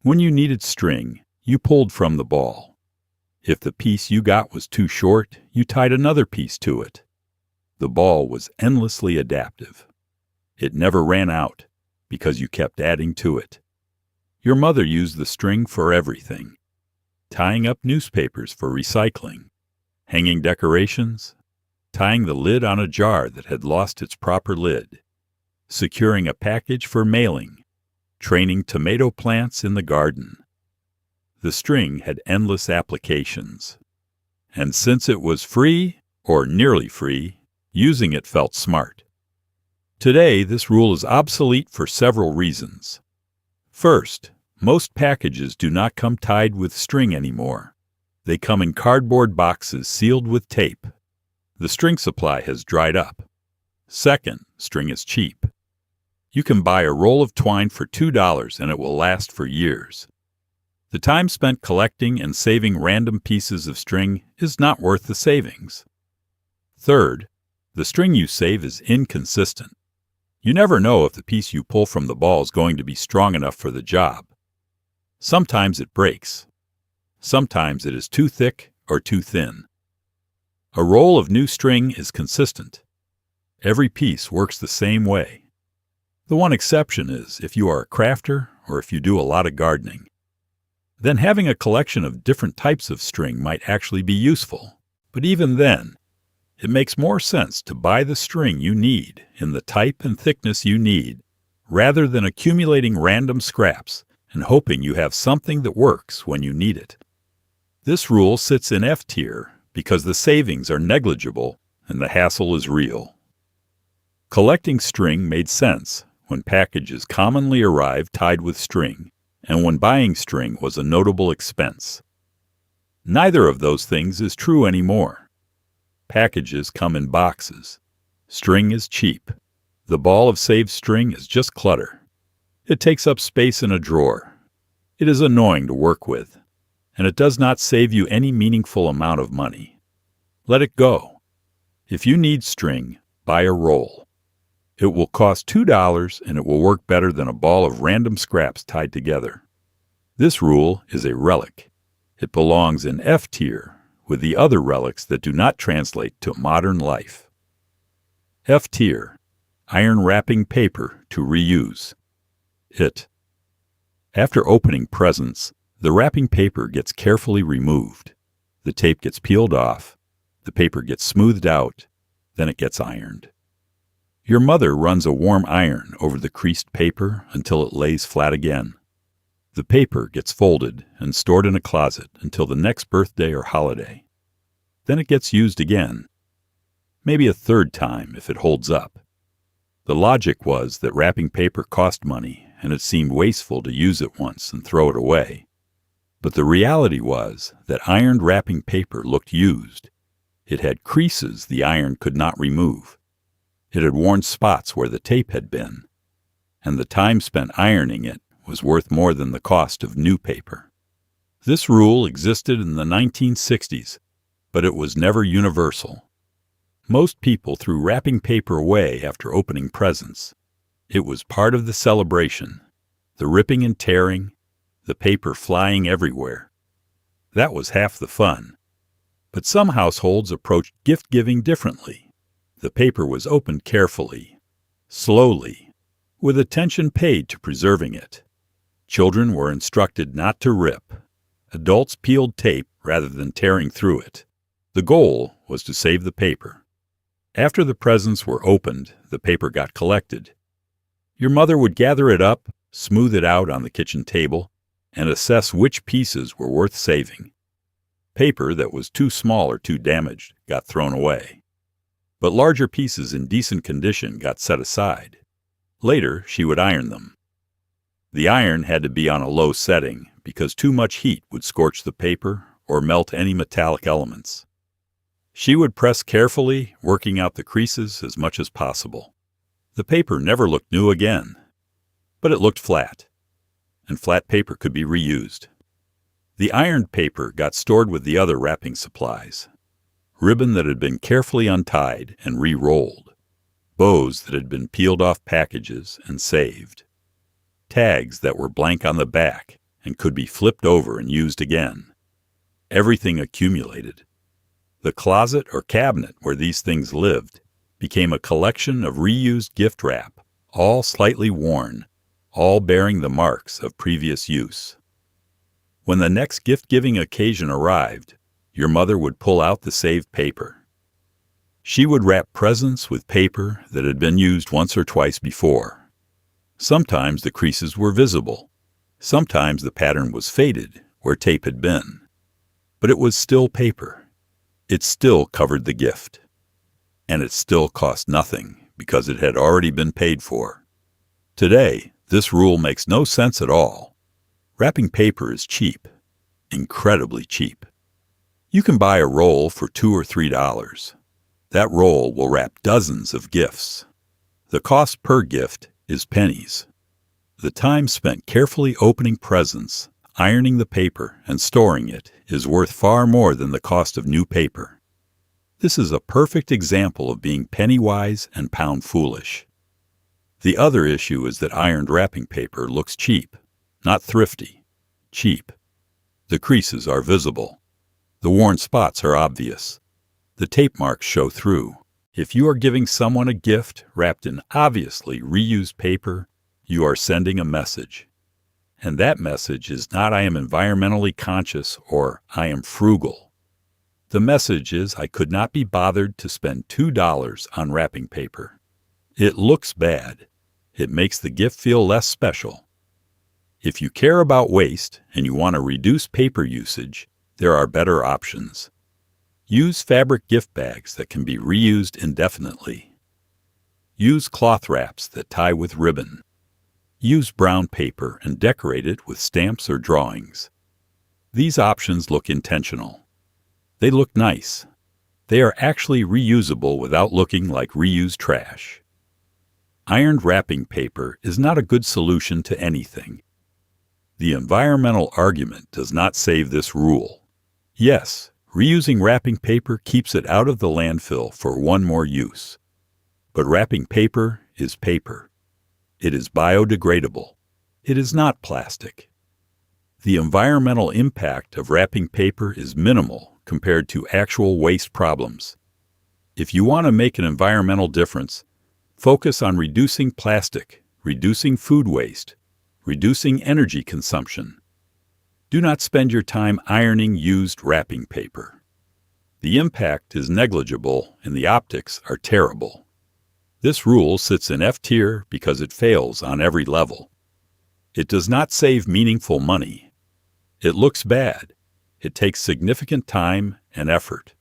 When you needed string, you pulled from the ball. If the piece you got was too short, you tied another piece to it. The ball was endlessly adaptive. It never ran out because you kept adding to it. Your mother used the string for everything. Tying up newspapers for recycling, hanging decorations, tying the lid on a jar that had lost its proper lid, securing a package for mailing, training tomato plants in the garden. The string had endless applications. And since it was free, or nearly free, using it felt smart. Today, this rule is obsolete for several reasons. First, Most packages do not come tied with string anymore. They come in cardboard boxes sealed with tape. The string supply has dried up. Second, string is cheap. You can buy a roll of twine for $2 and it will last for years. The time spent collecting and saving random pieces of string is not worth the savings. Third, the string you save is inconsistent. You never know if the piece you pull from the ball is going to be strong enough for the job. Sometimes it breaks. Sometimes it is too thick or too thin. A roll of new string is consistent. Every piece works the same way. The one exception is if you are a crafter or if you do a lot of gardening. Then having a collection of different types of string might actually be useful. But even then, it makes more sense to buy the string you need in the type and thickness you need, rather than accumulating random scraps and hoping you have something that works when you need it. This rule sits in F tier because the savings are negligible and the hassle is real. Collecting string made sense when packages commonly arrived tied with string, and when buying string was a notable expense. Neither of those things is true anymore. Packages come in boxes. String is cheap. The ball of saved string is just clutter. It takes up space in a drawer. It is annoying to work with, and it does not save you any meaningful amount of money. Let it go. If you need string, buy a roll. It will cost $2 and it will work better than a ball of random scraps tied together. This rule is a relic. It belongs in F tier with the other relics that do not translate to modern life. F tier, iron wrapping paper to reuse. After opening presents, the wrapping paper gets carefully removed. The tape gets peeled off, the paper gets smoothed out, then it gets ironed. Your mother runs a warm iron over the creased paper until it lays flat again. The paper gets folded and stored in a closet until the next birthday or holiday. Then it gets used again, maybe a third time if it holds up. The logic was that wrapping paper cost money and it seemed wasteful to use it once and throw it away. But the reality was that ironed wrapping paper looked used. It had creases the iron could not remove. It had worn spots where the tape had been, and the time spent ironing it was worth more than the cost of new paper. This rule existed in the 1960s, but it was never universal. Most people threw wrapping paper away after opening presents. It was part of the celebration, the ripping and tearing, the paper flying everywhere. That was half the fun. But some households approached gift-giving differently. The paper was opened carefully, slowly, with attention paid to preserving it. Children were instructed not to rip. Adults peeled tape rather than tearing through it. The goal was to save the paper. After the presents were opened, the paper got collected. Your mother would gather it up, smooth it out on the kitchen table, and assess which pieces were worth saving. Paper that was too small or too damaged got thrown away. But larger pieces in decent condition got set aside. Later, she would iron them. The iron had to be on a low setting because too much heat would scorch the paper or melt any metallic elements. She would press carefully, working out the creases as much as possible. The paper never looked new again, but it looked flat, and flat paper could be reused. The ironed paper got stored with the other wrapping supplies. Ribbon that had been carefully untied and re-rolled, bows that had been peeled off packages and saved, tags that were blank on the back and could be flipped over and used again. Everything accumulated. The closet or cabinet where these things lived became a collection of reused gift wrap, all slightly worn, all bearing the marks of previous use. When the next gift-giving occasion arrived, your mother would pull out the saved paper. She would wrap presents with paper that had been used once or twice before. Sometimes the creases were visible. Sometimes the pattern was faded where tape had been. But it was still paper. It still covered the gift. And it still cost nothing because it had already been paid for. Today, this rule makes no sense at all. Wrapping paper is cheap, incredibly cheap. You can buy a roll for $2 or $3. That roll will wrap dozens of gifts. The cost per gift is pennies. The time spent carefully opening presents, ironing the paper, and storing it is worth far more than the cost of new paper. This is a perfect example of being penny-wise and pound-foolish. The other issue is that ironed wrapping paper looks cheap, not thrifty, cheap. The creases are visible. The worn spots are obvious. The tape marks show through. If you are giving someone a gift wrapped in obviously reused paper, you are sending a message. And that message is not "I am environmentally conscious" or "I am frugal." The message is "I could not be bothered to spend $2 on wrapping paper." It looks bad. It makes the gift feel less special. If you care about waste and you want to reduce paper usage, there are better options. Use fabric gift bags that can be reused indefinitely. Use cloth wraps that tie with ribbon. Use brown paper and decorate it with stamps or drawings. These options look intentional. They look nice. They are actually reusable without looking like reused trash. Ironed wrapping paper is not a good solution to anything. The environmental argument does not save this rule. Yes, reusing wrapping paper keeps it out of the landfill for one more use. But wrapping paper is paper. It is biodegradable. It is not plastic. The environmental impact of wrapping paper is minimal compared to actual waste problems. If you want to make an environmental difference, focus on reducing plastic, reducing food waste, reducing energy consumption. Do not spend your time ironing used wrapping paper. The impact is negligible and the optics are terrible. This rule sits in F tier because it fails on every level. It does not save meaningful money. It looks bad. It takes significant time and effort.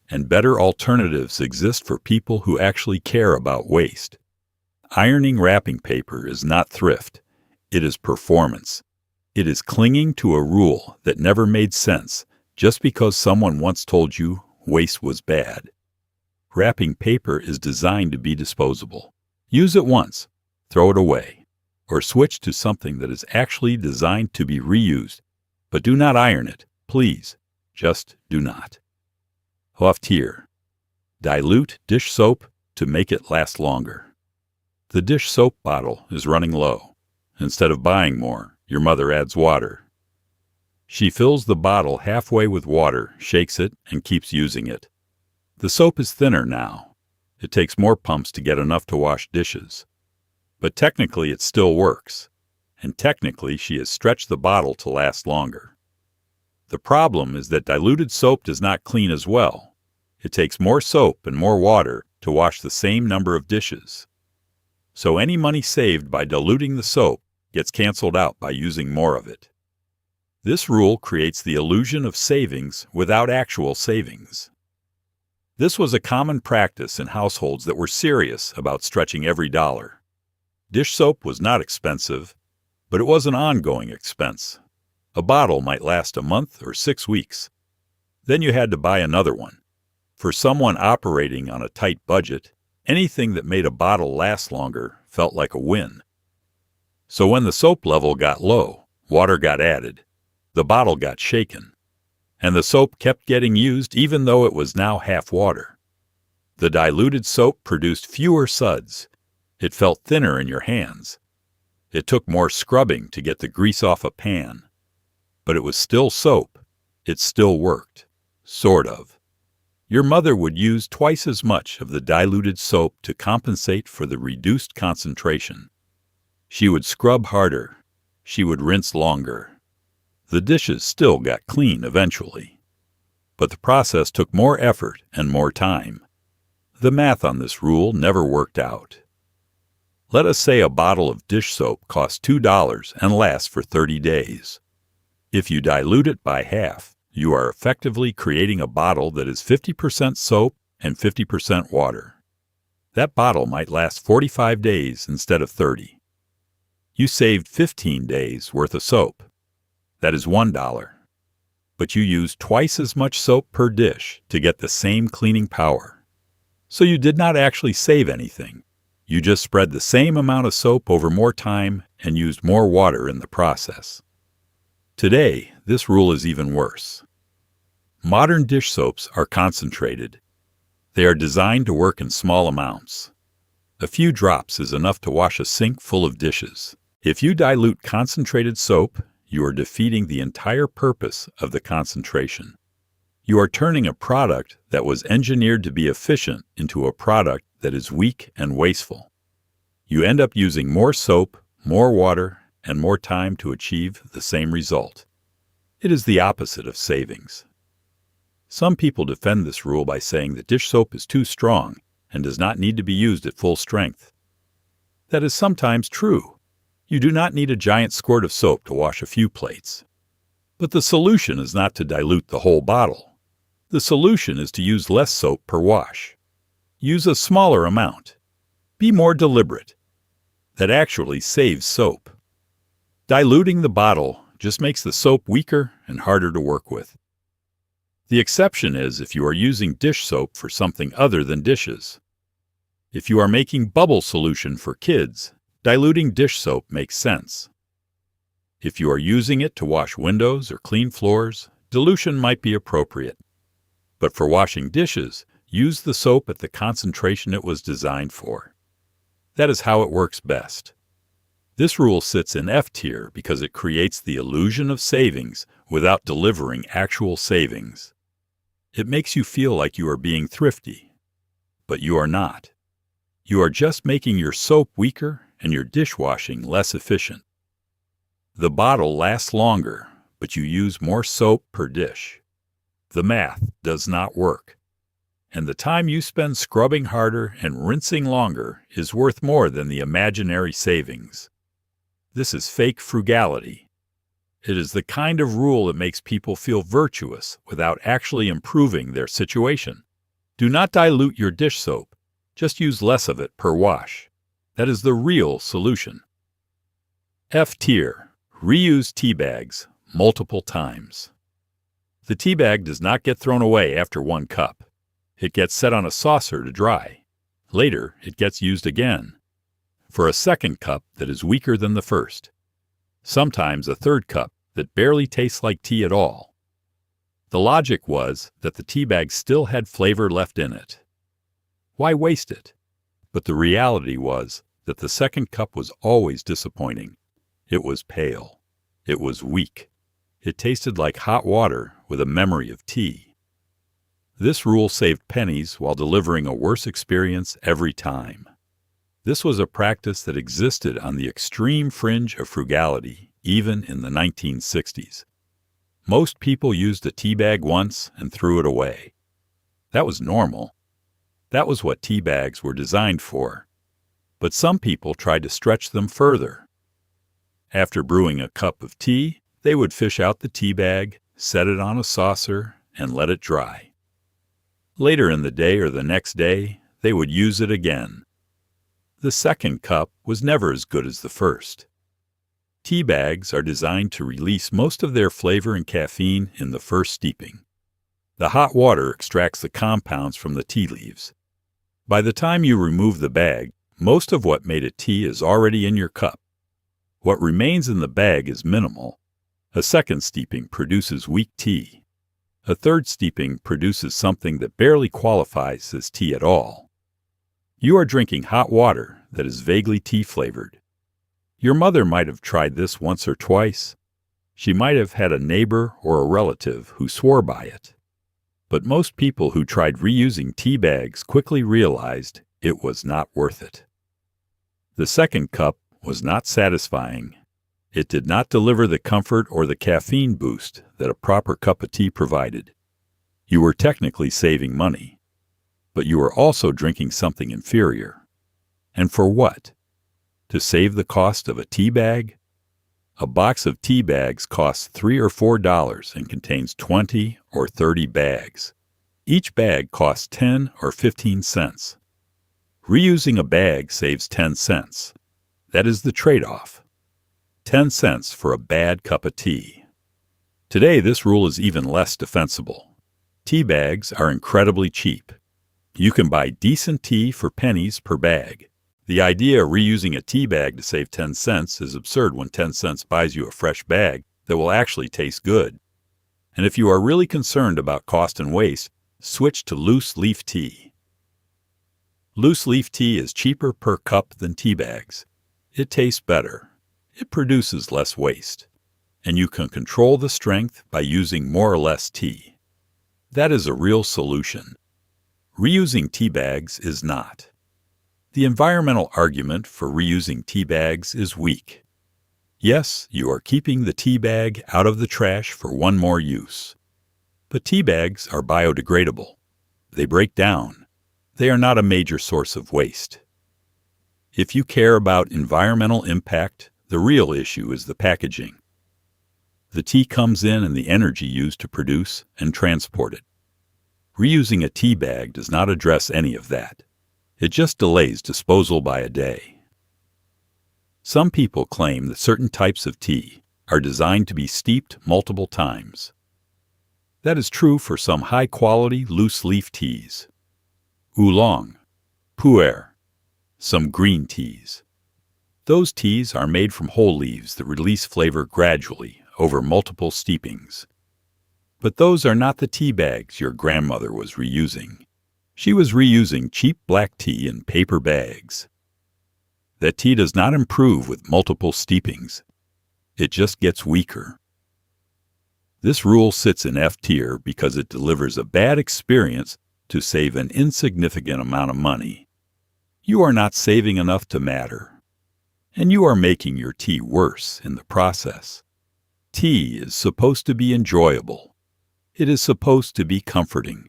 And better alternatives exist for people who actually care about waste. Ironing wrapping paper is not thrift. It is performance. It is clinging to a rule that never made sense just because someone once told you waste was bad. Wrapping paper is designed to be disposable. Use it once, throw it away, or switch to something that is actually designed to be reused. But do not iron it, please. Just do not. Off tier. Dilute dish soap to make it last longer. The dish soap bottle is running low. Instead of buying more, your mother adds water. She fills the bottle halfway with water, shakes it, and keeps using it. The soap is thinner now. It takes more pumps to get enough to wash dishes. But technically it still works. And technically she has stretched the bottle to last longer. The problem is that diluted soap does not clean as well. It takes more soap and more water to wash the same number of dishes. So any money saved by diluting the soap gets canceled out by using more of it. This rule creates the illusion of savings without actual savings. This was a common practice in households that were serious about stretching every dollar. Dish soap was not expensive, but it was an ongoing expense. A bottle might last a month or 6 weeks. Then you had to buy another one. For someone operating on a tight budget, anything that made a bottle last longer felt like a win. So when the soap level got low, water got added, the bottle got shaken, and the soap kept getting used even though it was now half water. The diluted soap produced fewer suds. It felt thinner in your hands. It took more scrubbing to get the grease off a pan. But it was still soap. It still worked. Sort of. Your mother would use twice as much of the diluted soap to compensate for the reduced concentration. She would scrub harder. She would rinse longer. The dishes still got clean eventually. But the process took more effort and more time. The math on this rule never worked out. Let us say a bottle of dish soap costs $2 and lasts for 30 days. If you dilute it by half, you are effectively creating a bottle that is 50% soap and 50% water. That bottle might last 45 days instead of 30. You saved 15 days worth of soap. That is $1. But you use twice as much soap per dish to get the same cleaning power. So you did not actually save anything. You just spread the same amount of soap over more time and used more water in the process. Today, this rule is even worse. Modern dish soaps are concentrated. They are designed to work in small amounts. A few drops is enough to wash a sink full of dishes. If you dilute concentrated soap, you are defeating the entire purpose of the concentration. You are turning a product that was engineered to be efficient into a product that is weak and wasteful. You end up using more soap, more water, and more time to achieve the same result. It is the opposite of savings. Some people defend this rule by saying that dish soap is too strong and does not need to be used at full strength. That is sometimes true. You do not need a giant squirt of soap to wash a few plates. But the solution is not to dilute the whole bottle. The solution is to use less soap per wash. Use a smaller amount. Be more deliberate. That actually saves soap. Diluting the bottle just makes the soap weaker and harder to work with. The exception is if you are using dish soap for something other than dishes. If you are making bubble solution for kids, diluting dish soap makes sense. If you are using it to wash windows or clean floors, dilution might be appropriate. But for washing dishes, use the soap at the concentration it was designed for. That is how it works best. This rule sits in F tier because it creates the illusion of savings without delivering actual savings. It makes you feel like you are being thrifty, but you are not. You are just making your soap weaker and your dishwashing less efficient. The bottle lasts longer, but you use more soap per dish. The math does not work. And the time you spend scrubbing harder and rinsing longer is worth more than the imaginary savings. This is fake frugality. It is the kind of rule that makes people feel virtuous without actually improving their situation. Do not dilute your dish soap. Just use less of it per wash. That is the real solution. F tier. Reuse tea bags multiple times. The tea bag does not get thrown away after one cup. It gets set on a saucer to dry. Later, it gets used again for a second cup that is weaker than the first. Sometimes a third cup that barely tastes like tea at all. The logic was that the tea bag still had flavor left in it. Why waste it? But the reality was that the second cup was always disappointing. It was pale. It was weak. It tasted like hot water with a memory of tea. This rule saved pennies while delivering a worse experience every time. This was a practice that existed on the extreme fringe of frugality, even in the 1960s. Most people used a tea bag once and threw it away. That was normal. That was what tea bags were designed for. But some people tried to stretch them further. After brewing a cup of tea, they would fish out the tea bag, set it on a saucer, and let it dry. Later in the day or the next day, they would use it again. The second cup was never as good as the first. Tea bags are designed to release most of their flavor and caffeine in the first steeping. The hot water extracts the compounds from the tea leaves. By the time you remove the bag, most of what made it tea is already in your cup. What remains in the bag is minimal. A second steeping produces weak tea. A third steeping produces something that barely qualifies as tea at all. You are drinking hot water that is vaguely tea-flavored. Your mother might have tried this once or twice. She might have had a neighbor or a relative who swore by it. But most people who tried reusing tea bags quickly realized it was not worth it. The second cup was not satisfying. It did not deliver the comfort or the caffeine boost that a proper cup of tea provided. You were technically saving money, but you were also drinking something inferior. And for what? To save the cost of a tea bag? A box of tea bags costs $3 or $4 and contains 20 or 30 bags. Each bag costs 10 or 15 cents. Reusing a bag saves 10 cents. That is the trade-off. 10 cents for a bad cup of tea. Today, this rule is even less defensible. Tea bags are incredibly cheap. You can buy decent tea for pennies per bag. The idea of reusing a tea bag to save 10 cents is absurd when 10 cents buys you a fresh bag that will actually taste good. And if you are really concerned about cost and waste, switch to loose leaf tea. Loose leaf tea is cheaper per cup than tea bags. It tastes better. It produces less waste. And you can control the strength by using more or less tea. That is a real solution. Reusing tea bags is not. The environmental argument for reusing tea bags is weak. Yes, you are keeping the tea bag out of the trash for one more use. But tea bags are biodegradable. They break down. They are not a major source of waste. If you care about environmental impact, the real issue is the packaging. The tea comes in and the energy used to produce and transport it. Reusing a tea bag does not address any of that. It just delays disposal by a day. Some people claim that certain types of tea are designed to be steeped multiple times. That is true for some high-quality loose-leaf teas. Oolong, pu'er, some green teas. Those teas are made from whole leaves that release flavor gradually over multiple steepings. But those are not the tea bags your grandmother was reusing. She was reusing cheap black tea in paper bags. That tea does not improve with multiple steepings. It just gets weaker. This rule sits in F tier because it delivers a bad experience to save an insignificant amount of money. You are not saving enough to matter. And you are making your tea worse in the process. Tea is supposed to be enjoyable. It is supposed to be comforting.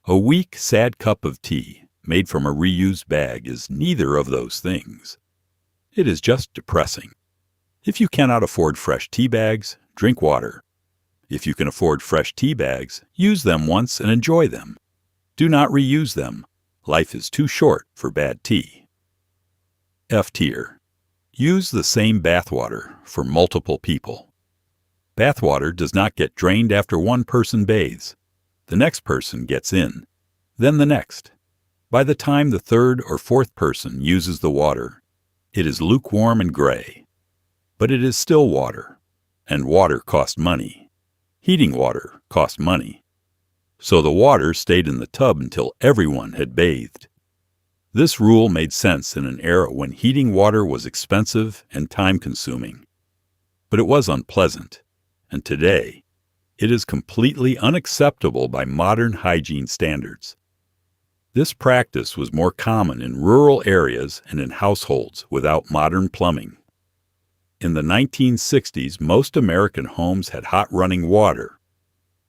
A weak, sad cup of tea made from a reused bag is neither of those things. It is just depressing. If you cannot afford fresh tea bags, drink water. If you can afford fresh tea bags, use them once and enjoy them. Do not reuse them. Life is too short for bad tea. F tier. Use the same bathwater for multiple people. Bathwater does not get drained after one person bathes. The next person gets in, then the next. By the time the third or fourth person uses the water, it is lukewarm and gray. But it is still water, and water costs money. Heating water costs money. So the water stayed in the tub until everyone had bathed. This rule made sense in an era when heating water was expensive and time-consuming. But it was unpleasant, and today, it is completely unacceptable by modern hygiene standards. This practice was more common in rural areas and in households without modern plumbing. In the 1960s, most American homes had hot running water,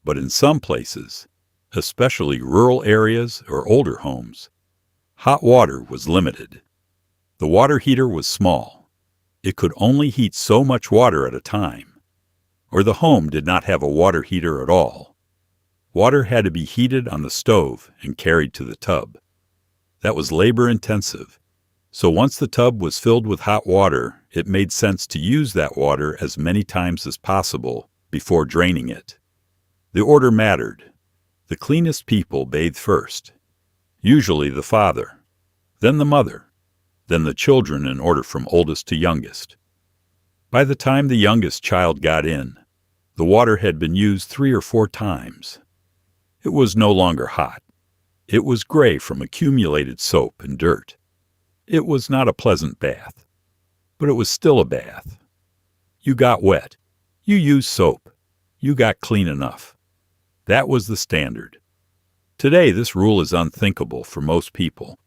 but in some places, especially rural areas or older homes, hot water was limited. The water heater was small. It could only heat so much water at a time. Or the home did not have a water heater at all. Water had to be heated on the stove and carried to the tub. That was labor-intensive, so once the tub was filled with hot water, it made sense to use that water as many times as possible before draining it. The order mattered. The cleanest people bathed first, usually the father, then the mother, then the children in order from oldest to youngest. By the time the youngest child got in, the water had been used 3 or 4 times. It was no longer hot. It was gray from accumulated soap and dirt. It was not a pleasant bath, but it was still a bath. You got wet. You used soap. You got clean enough. That was the standard. Today, this rule is unthinkable for most people.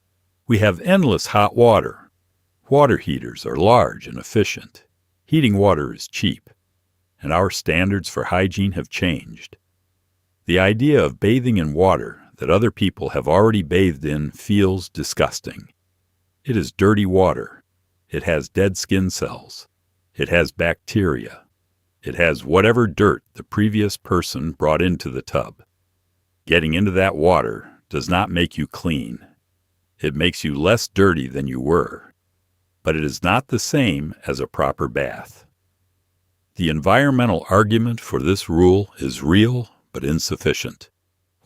We have endless hot water. Water heaters are large and efficient. Heating water is cheap. And our standards for hygiene have changed. The idea of bathing in water that other people have already bathed in feels disgusting. It is dirty water. It has dead skin cells. It has bacteria. It has whatever dirt the previous person brought into the tub. Getting into that water does not make you clean. It makes you less dirty than you were. But it is not the same as a proper bath. The environmental argument for this rule is real but insufficient.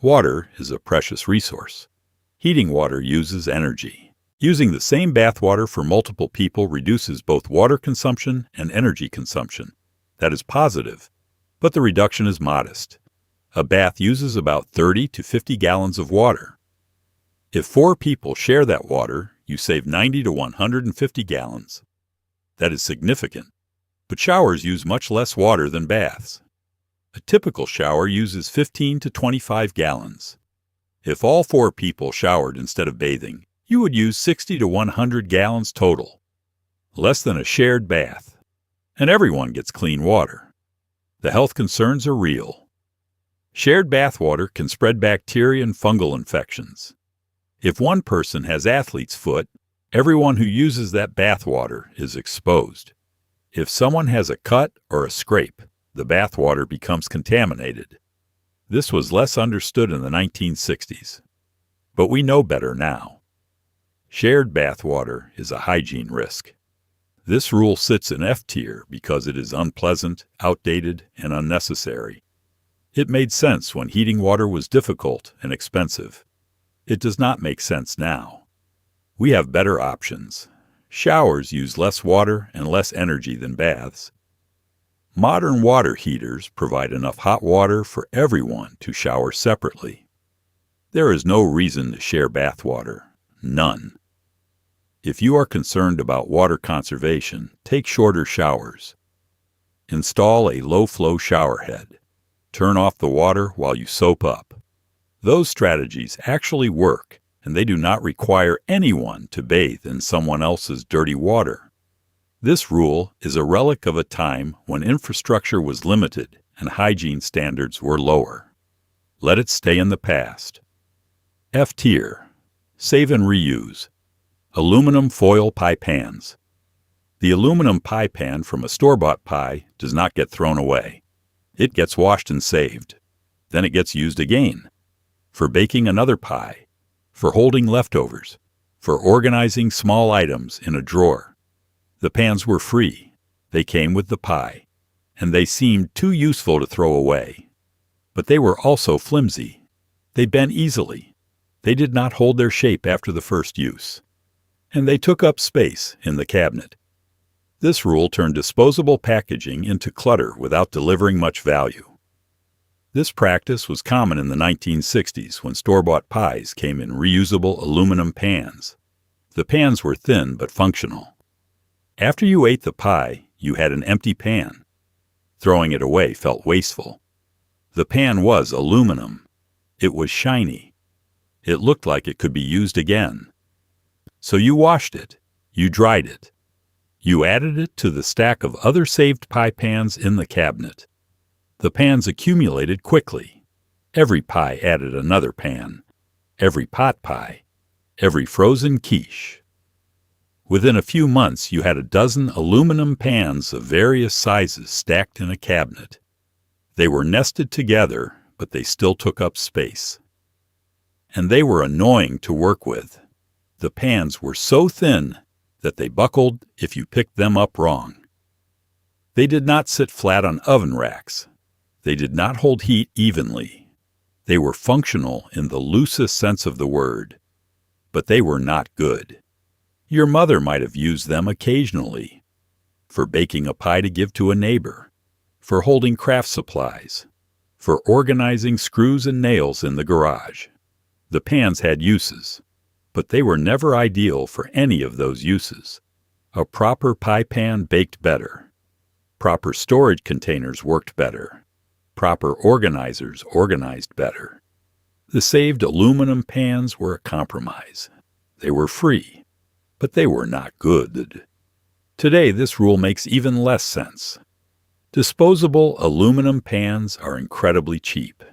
Water is a precious resource. Heating water uses energy. Using the same bathwater for multiple people reduces both water consumption and energy consumption. That is positive, but the reduction is modest. A bath uses about 30 to 50 gallons of water. If 4 people share that water, you save 90 to 150 gallons. That is significant, but showers use much less water than baths. A typical shower uses 15 to 25 gallons. If all 4 people showered instead of bathing, you would use 60 to 100 gallons total. Less than a shared bath. And everyone gets clean water. The health concerns are real. Shared bathwater can spread bacteria and fungal infections. If one person has athlete's foot, everyone who uses that bathwater is exposed. If someone has a cut or a scrape, the bathwater becomes contaminated. This was less understood in the 1960s, but we know better now. Shared bathwater is a hygiene risk. This rule sits in F tier because it is unpleasant, outdated, and unnecessary. It made sense when heating water was difficult and expensive. It does not make sense now. We have better options. Showers use less water and less energy than baths. Modern water heaters provide enough hot water for everyone to shower separately. There is no reason to share bathwater. None. If you are concerned about water conservation, take shorter showers. Install a low-flow shower head. Turn off the water while you soap up. Those strategies actually work, and they do not require anyone to bathe in someone else's dirty water. This rule is a relic of a time when infrastructure was limited and hygiene standards were lower. Let it stay in the past. F tier. Save and reuse. Aluminum foil pie pans. The aluminum pie pan from a store-bought pie does not get thrown away. It gets washed and saved. Then it gets used again. For baking another pie. For holding leftovers. For organizing small items in a drawer. The pans were free. They came with the pie. And they seemed too useful to throw away. But they were also flimsy. They bent easily. They did not hold their shape after the first use. And they took up space in the cabinet. This rule turned disposable packaging into clutter without delivering much value. This practice was common in the 1960s when store-bought pies came in reusable aluminum pans. The pans were thin but functional. After you ate the pie, you had an empty pan. Throwing it away felt wasteful. The pan was aluminum. It was shiny. It looked like it could be used again. So you washed it. You dried it. You added it to the stack of other saved pie pans in the cabinet. The pans accumulated quickly. Every pie added another pan. Every pot pie. Every frozen quiche. Within a few months, you had a dozen aluminum pans of various sizes stacked in a cabinet. They were nested together, but they still took up space. And they were annoying to work with. The pans were so thin that they buckled if you picked them up wrong. They did not sit flat on oven racks. They did not hold heat evenly. They were functional in the loosest sense of the word, but they were not good. Your mother might have used them occasionally, for baking a pie to give to a neighbor, for holding craft supplies, for organizing screws and nails in the garage. The pans had uses, but they were never ideal for any of those uses. A proper pie pan baked better. Proper storage containers worked better. Proper organizers organized better. The saved aluminum pans were a compromise. They were free, but they were not good. Today, this rule makes even less sense. Disposable aluminum pans are incredibly cheap.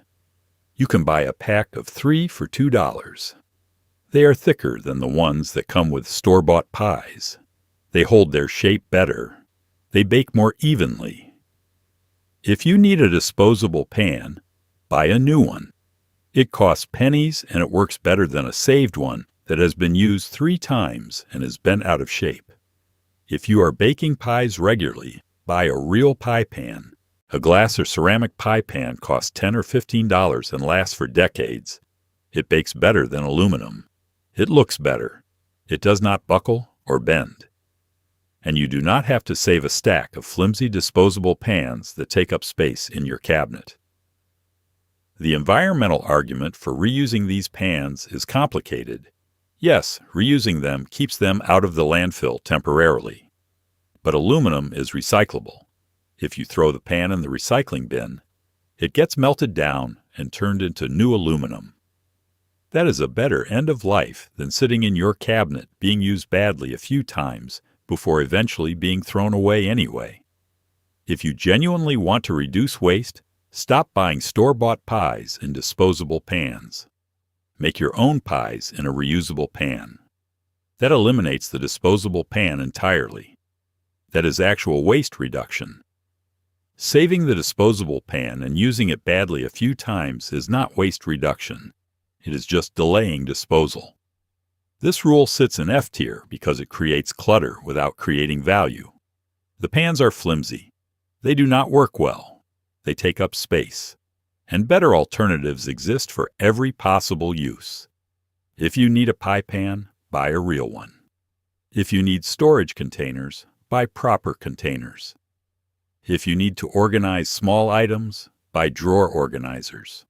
You can buy a pack of 3 for $2. They are thicker than the ones that come with store-bought pies. They hold their shape better. They bake more evenly. If you need a disposable pan, buy a new one. It costs pennies and it works better than a saved one that has been used 3 times and is bent out of shape. If you are baking pies regularly, buy a real pie pan. A glass or ceramic pie pan costs $10 or $15 and lasts for decades. It bakes better than aluminum. It looks better. It does not buckle or bend. And you do not have to save a stack of flimsy disposable pans that take up space in your cabinet. The environmental argument for reusing these pans is complicated. Yes, reusing them keeps them out of the landfill temporarily. But aluminum is recyclable. If you throw the pan in the recycling bin, it gets melted down and turned into new aluminum. That is a better end of life than sitting in your cabinet being used badly a few times before eventually being thrown away anyway. If you genuinely want to reduce waste, stop buying store-bought pies in disposable pans. Make your own pies in a reusable pan. That eliminates the disposable pan entirely. That is actual waste reduction. Saving the disposable pan and using it badly a few times is not waste reduction. It is just delaying disposal. This rule sits in F tier because it creates clutter without creating value. The pans are flimsy. They do not work well. They take up space. And better alternatives exist for every possible use. If you need a pie pan, buy a real one. If you need storage containers, buy proper containers. If you need to organize small items, buy drawer organizers.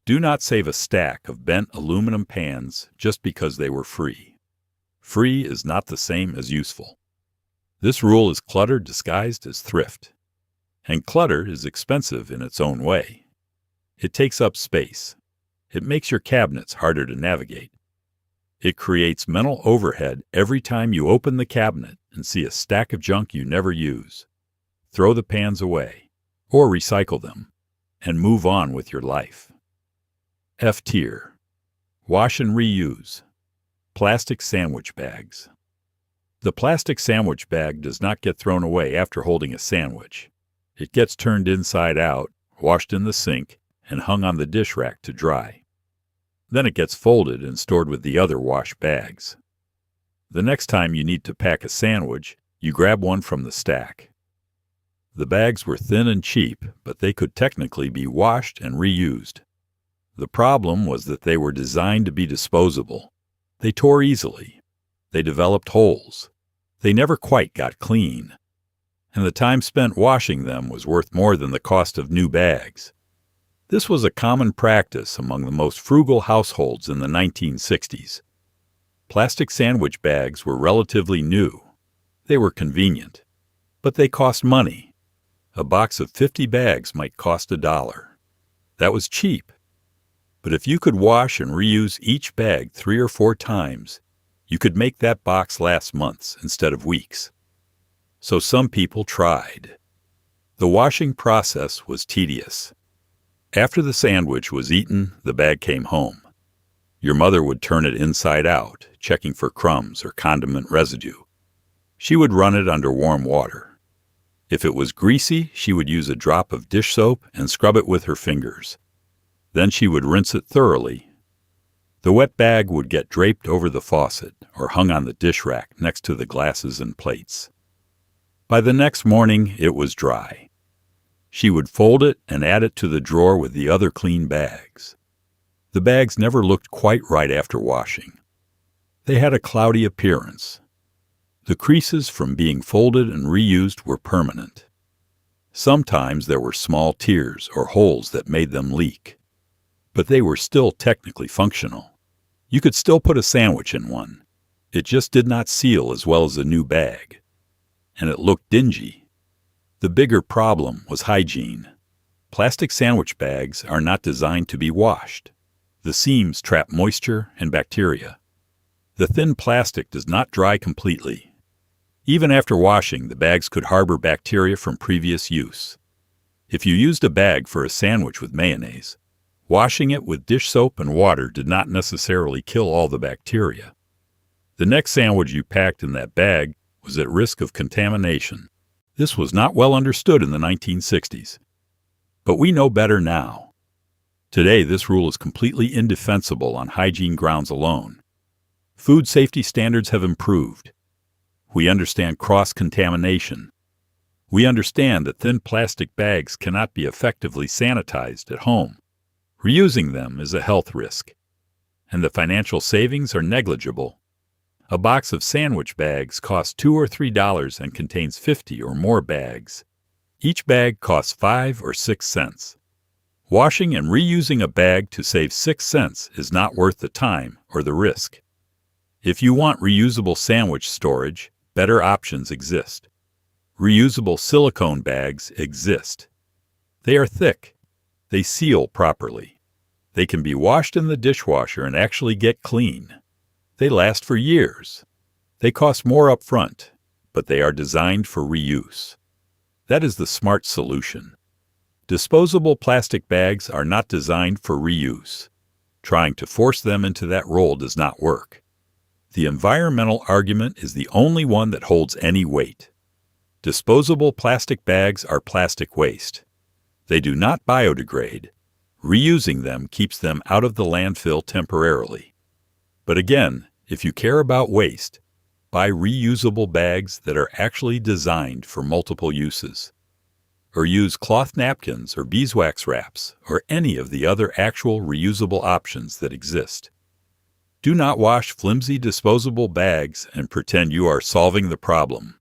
Do not save a stack of bent aluminum pans just because they were free. Free is not the same as useful. This rule is clutter disguised as thrift. And clutter is expensive in its own way. It takes up space. It makes your cabinets harder to navigate. It creates mental overhead every time you open the cabinet and see a stack of junk you never use. Throw the pans away, or recycle them, and move on with your life. F tier. Wash and reuse. Plastic sandwich bags. The plastic sandwich bag does not get thrown away after holding a sandwich. It gets turned inside out, washed in the sink, and hung on the dish rack to dry. Then it gets folded and stored with the other wash bags. The next time you need to pack a sandwich, you grab one from the stack. The bags were thin and cheap, but they could technically be washed and reused. The problem was that they were designed to be disposable. They tore easily. They developed holes. They never quite got clean. And the time spent washing them was worth more than the cost of new bags. This was a common practice among the most frugal households in the 1960s. Plastic sandwich bags were relatively new. They were convenient. But they cost money. A box of 50 bags might cost $1. That was cheap. But if you could wash and reuse each bag 3 or 4 times, you could make that box last months instead of weeks. So some people tried. The washing process was tedious. After the sandwich was eaten, the bag came home. Your mother would turn it inside out, checking for crumbs or condiment residue. She would run it under warm water. If it was greasy, she would use a drop of dish soap and scrub it with her fingers. Then she would rinse it thoroughly. The wet bag would get draped over the faucet or hung on the dish rack next to the glasses and plates. By the next morning, it was dry. She would fold it and add it to the drawer with the other clean bags. The bags never looked quite right after washing. They had a cloudy appearance. The creases from being folded and reused were permanent. Sometimes there were small tears or holes that made them leak. But they were still technically functional. You could still put a sandwich in one. It just did not seal as well as a new bag. And it looked dingy. The bigger problem was hygiene. Plastic sandwich bags are not designed to be washed. The seams trap moisture and bacteria. The thin plastic does not dry completely. Even after washing, the bags could harbor bacteria from previous use. If you used a bag for a sandwich with mayonnaise, washing it with dish soap and water did not necessarily kill all the bacteria. The next sandwich you packed in that bag was at risk of contamination. This was not well understood in the 1960s. But we know better now. Today, this rule is completely indefensible on hygiene grounds alone. Food safety standards have improved. We understand cross-contamination. We understand that thin plastic bags cannot be effectively sanitized at home. Reusing them is a health risk, and the financial savings are negligible. A box of sandwich bags costs $2 or $3 and contains 50 or more bags. Each bag costs 5 or 6 cents. Washing and reusing a bag to save 6 cents is not worth the time or the risk. If you want reusable sandwich storage, better options exist. Reusable silicone bags exist. They are thick. They seal properly. They can be washed in the dishwasher and actually get clean. They last for years. They cost more up front, but they are designed for reuse. That is the smart solution. Disposable plastic bags are not designed for reuse. Trying to force them into that role does not work. The environmental argument is the only one that holds any weight. Disposable plastic bags are plastic waste. They do not biodegrade. Reusing them keeps them out of the landfill temporarily. But again, if you care about waste, buy reusable bags that are actually designed for multiple uses. Or use cloth napkins or beeswax wraps or any of the other actual reusable options that exist. Do not wash flimsy disposable bags and pretend you are solving the problem.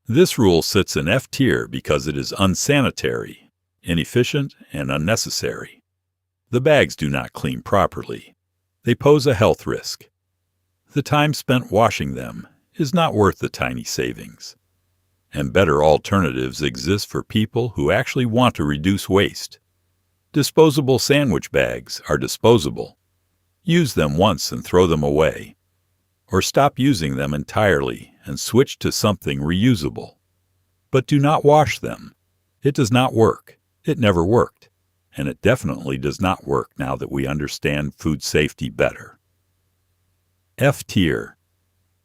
This rule sits in F tier because it is unsanitary, inefficient, and unnecessary. The bags do not clean properly. They pose a health risk. The time spent washing them is not worth the tiny savings. And better alternatives exist for people who actually want to reduce waste. Disposable sandwich bags are disposable. Use them once and throw them away. Or stop using them entirely and switch to something reusable. But do not wash them. It does not work. It never worked. And it definitely does not work now that we understand food safety better. F tier.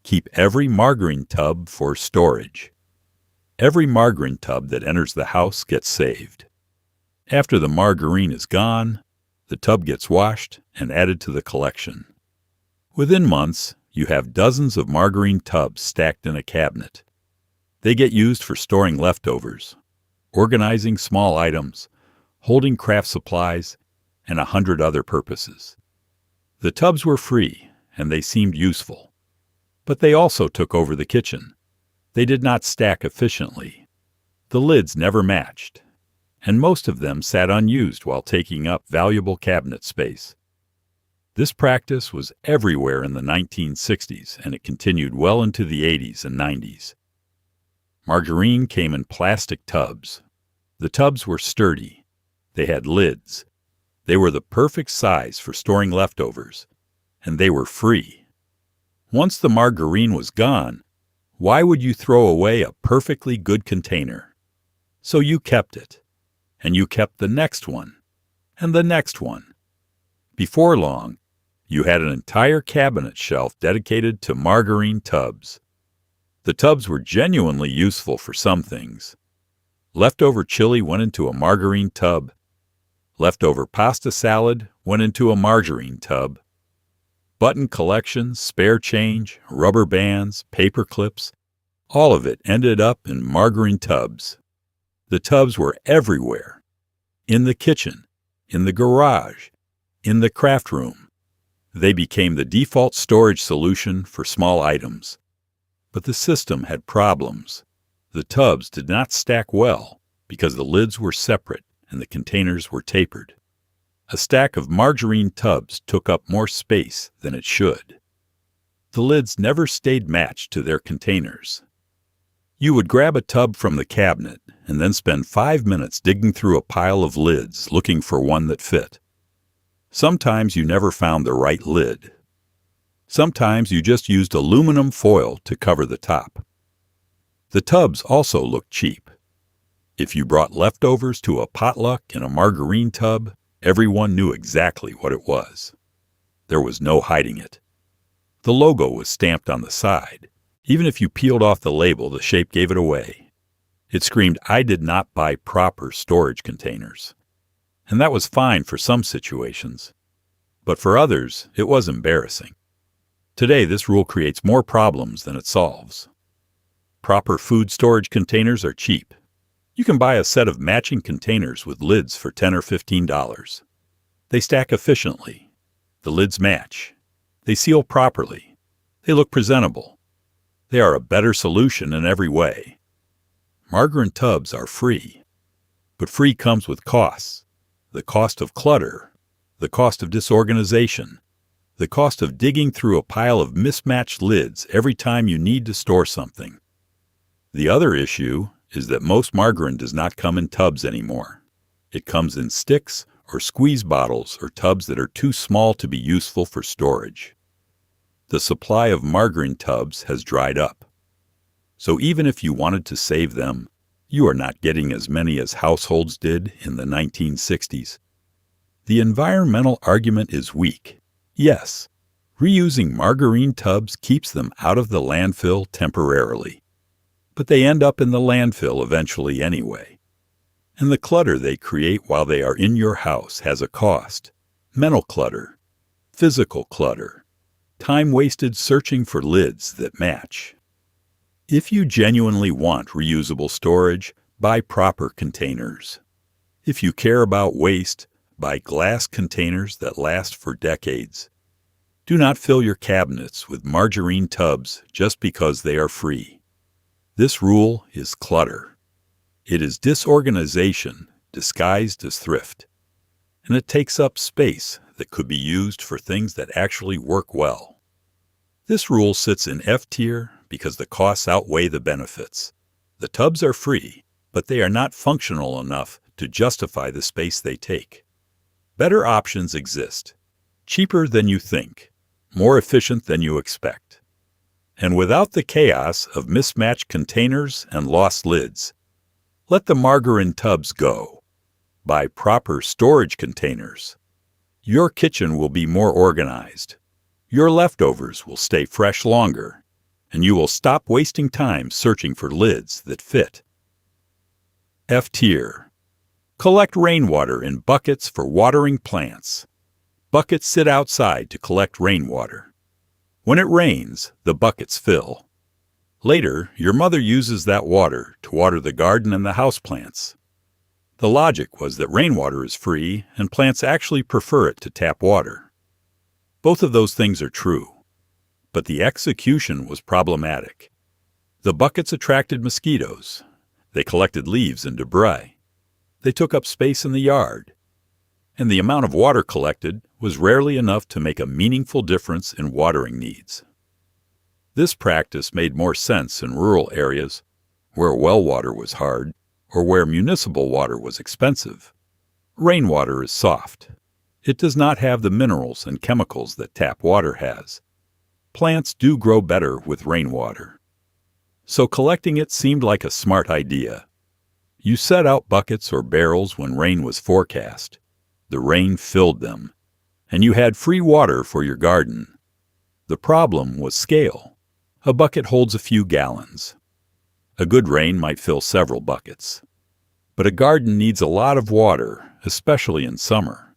Keep every margarine tub for storage. Every margarine tub that enters the house gets saved. After the margarine is gone, the tub gets washed and added to the collection. Within months, you have dozens of margarine tubs stacked in a cabinet. They get used for storing leftovers, organizing small items, holding craft supplies, and 100 other purposes. The tubs were free, and they seemed useful. But they also took over the kitchen. They did not stack efficiently. The lids never matched, and most of them sat unused while taking up valuable cabinet space. This practice was everywhere in the 1960s, and it continued well into the 80s and 90s. Margarine came in plastic tubs. The tubs were sturdy. They had lids. They were the perfect size for storing leftovers, and they were free. Once the margarine was gone, why would you throw away a perfectly good container? So you kept it, and you kept the next one, and the next one. Before long, you had an entire cabinet shelf dedicated to margarine tubs. The tubs were genuinely useful for some things. Leftover chili went into a margarine tub. Leftover pasta salad went into a margarine tub. Button collections, spare change, rubber bands, paper clips, all of it ended up in margarine tubs. The tubs were everywhere. In the kitchen, in the garage, in the craft room. They became the default storage solution for small items. But the system had problems. The tubs did not stack well because the lids were separate and the containers were tapered. A stack of margarine tubs took up more space than it should. The lids never stayed matched to their containers. You would grab a tub from the cabinet and then spend 5 minutes digging through a pile of lids looking for one that fit. Sometimes you never found the right lid. Sometimes you just used aluminum foil to cover the top. The tubs also looked cheap. If you brought leftovers to a potluck in a margarine tub, everyone knew exactly what it was. There was no hiding it. The logo was stamped on the side. Even if you peeled off the label, the shape gave it away. It screamed, "I did not buy proper storage containers." And that was fine for some situations. But for others, it was embarrassing. Today, this rule creates more problems than it solves. Proper food storage containers are cheap, You can buy a set of matching containers with lids for $10 or $15. They stack efficiently. The lids match. They seal properly. They look presentable. They are a better solution in every way. Margarine tubs are free. But free comes with costs. The cost of clutter. The cost of disorganization. The cost of digging through a pile of mismatched lids every time you need to store something. The other issue is that most margarine does not come in tubs anymore. It comes in sticks or squeeze bottles or tubs that are too small to be useful for storage. The supply of margarine tubs has dried up. So even if you wanted to save them, you are not getting as many as households did in the 1960s. The environmental argument is weak. Yes, reusing margarine tubs keeps them out of the landfill temporarily. But they end up in the landfill eventually anyway. And the clutter they create while they are in your house has a cost. Mental clutter, physical clutter, time wasted searching for lids that match. If you genuinely want reusable storage, buy proper containers. If you care about waste, buy glass containers that last for decades. Do not fill your cabinets with margarine tubs just because they are free. This rule is clutter. It is disorganization disguised as thrift. And it takes up space that could be used for things that actually work well. This rule sits in F tier because the costs outweigh the benefits. The tubs are free, but they are not functional enough to justify the space they take. Better options exist. Cheaper than you think. More efficient than you expect. And without the chaos of mismatched containers and lost lids. Let the margarine tubs go. Buy proper storage containers. Your kitchen will be more organized. Your leftovers will stay fresh longer. And you will stop wasting time searching for lids that fit. F tier. Collect rainwater in buckets for watering plants. Buckets sit outside to collect rainwater. When it rains, the buckets fill. Later, your mother uses that water to water the garden and the houseplants. The logic was that rainwater is free and plants actually prefer it to tap water. Both of those things are true, but the execution was problematic. The buckets attracted mosquitoes. They collected leaves and debris. They took up space in the yard. And the amount of water collected was rarely enough to make a meaningful difference in watering needs. This practice made more sense in rural areas where well water was hard or where municipal water was expensive. Rainwater is soft. It does not have the minerals and chemicals that tap water has. Plants do grow better with rainwater. So collecting it seemed like a smart idea. You set out buckets or barrels when rain was forecast. The rain filled them, and you had free water for your garden. The problem was scale. A bucket holds a few gallons. A good rain might fill several buckets. But a garden needs a lot of water, especially in summer.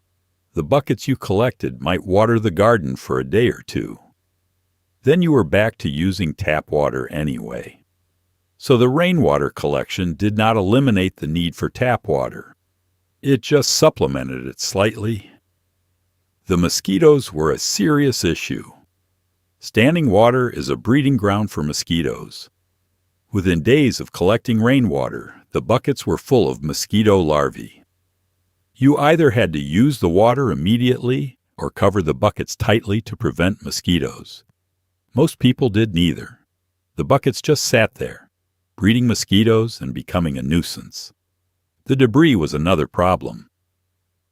The buckets you collected might water the garden for a day or two. Then you were back to using tap water anyway. So the rainwater collection did not eliminate the need for tap water. It just supplemented it slightly. The mosquitoes were a serious issue. Standing water is a breeding ground for mosquitoes. Within days of collecting rainwater, the buckets were full of mosquito larvae. You either had to use the water immediately or cover the buckets tightly to prevent mosquitoes. Most people did neither. The buckets just sat there, breeding mosquitoes and becoming a nuisance. The debris was another problem.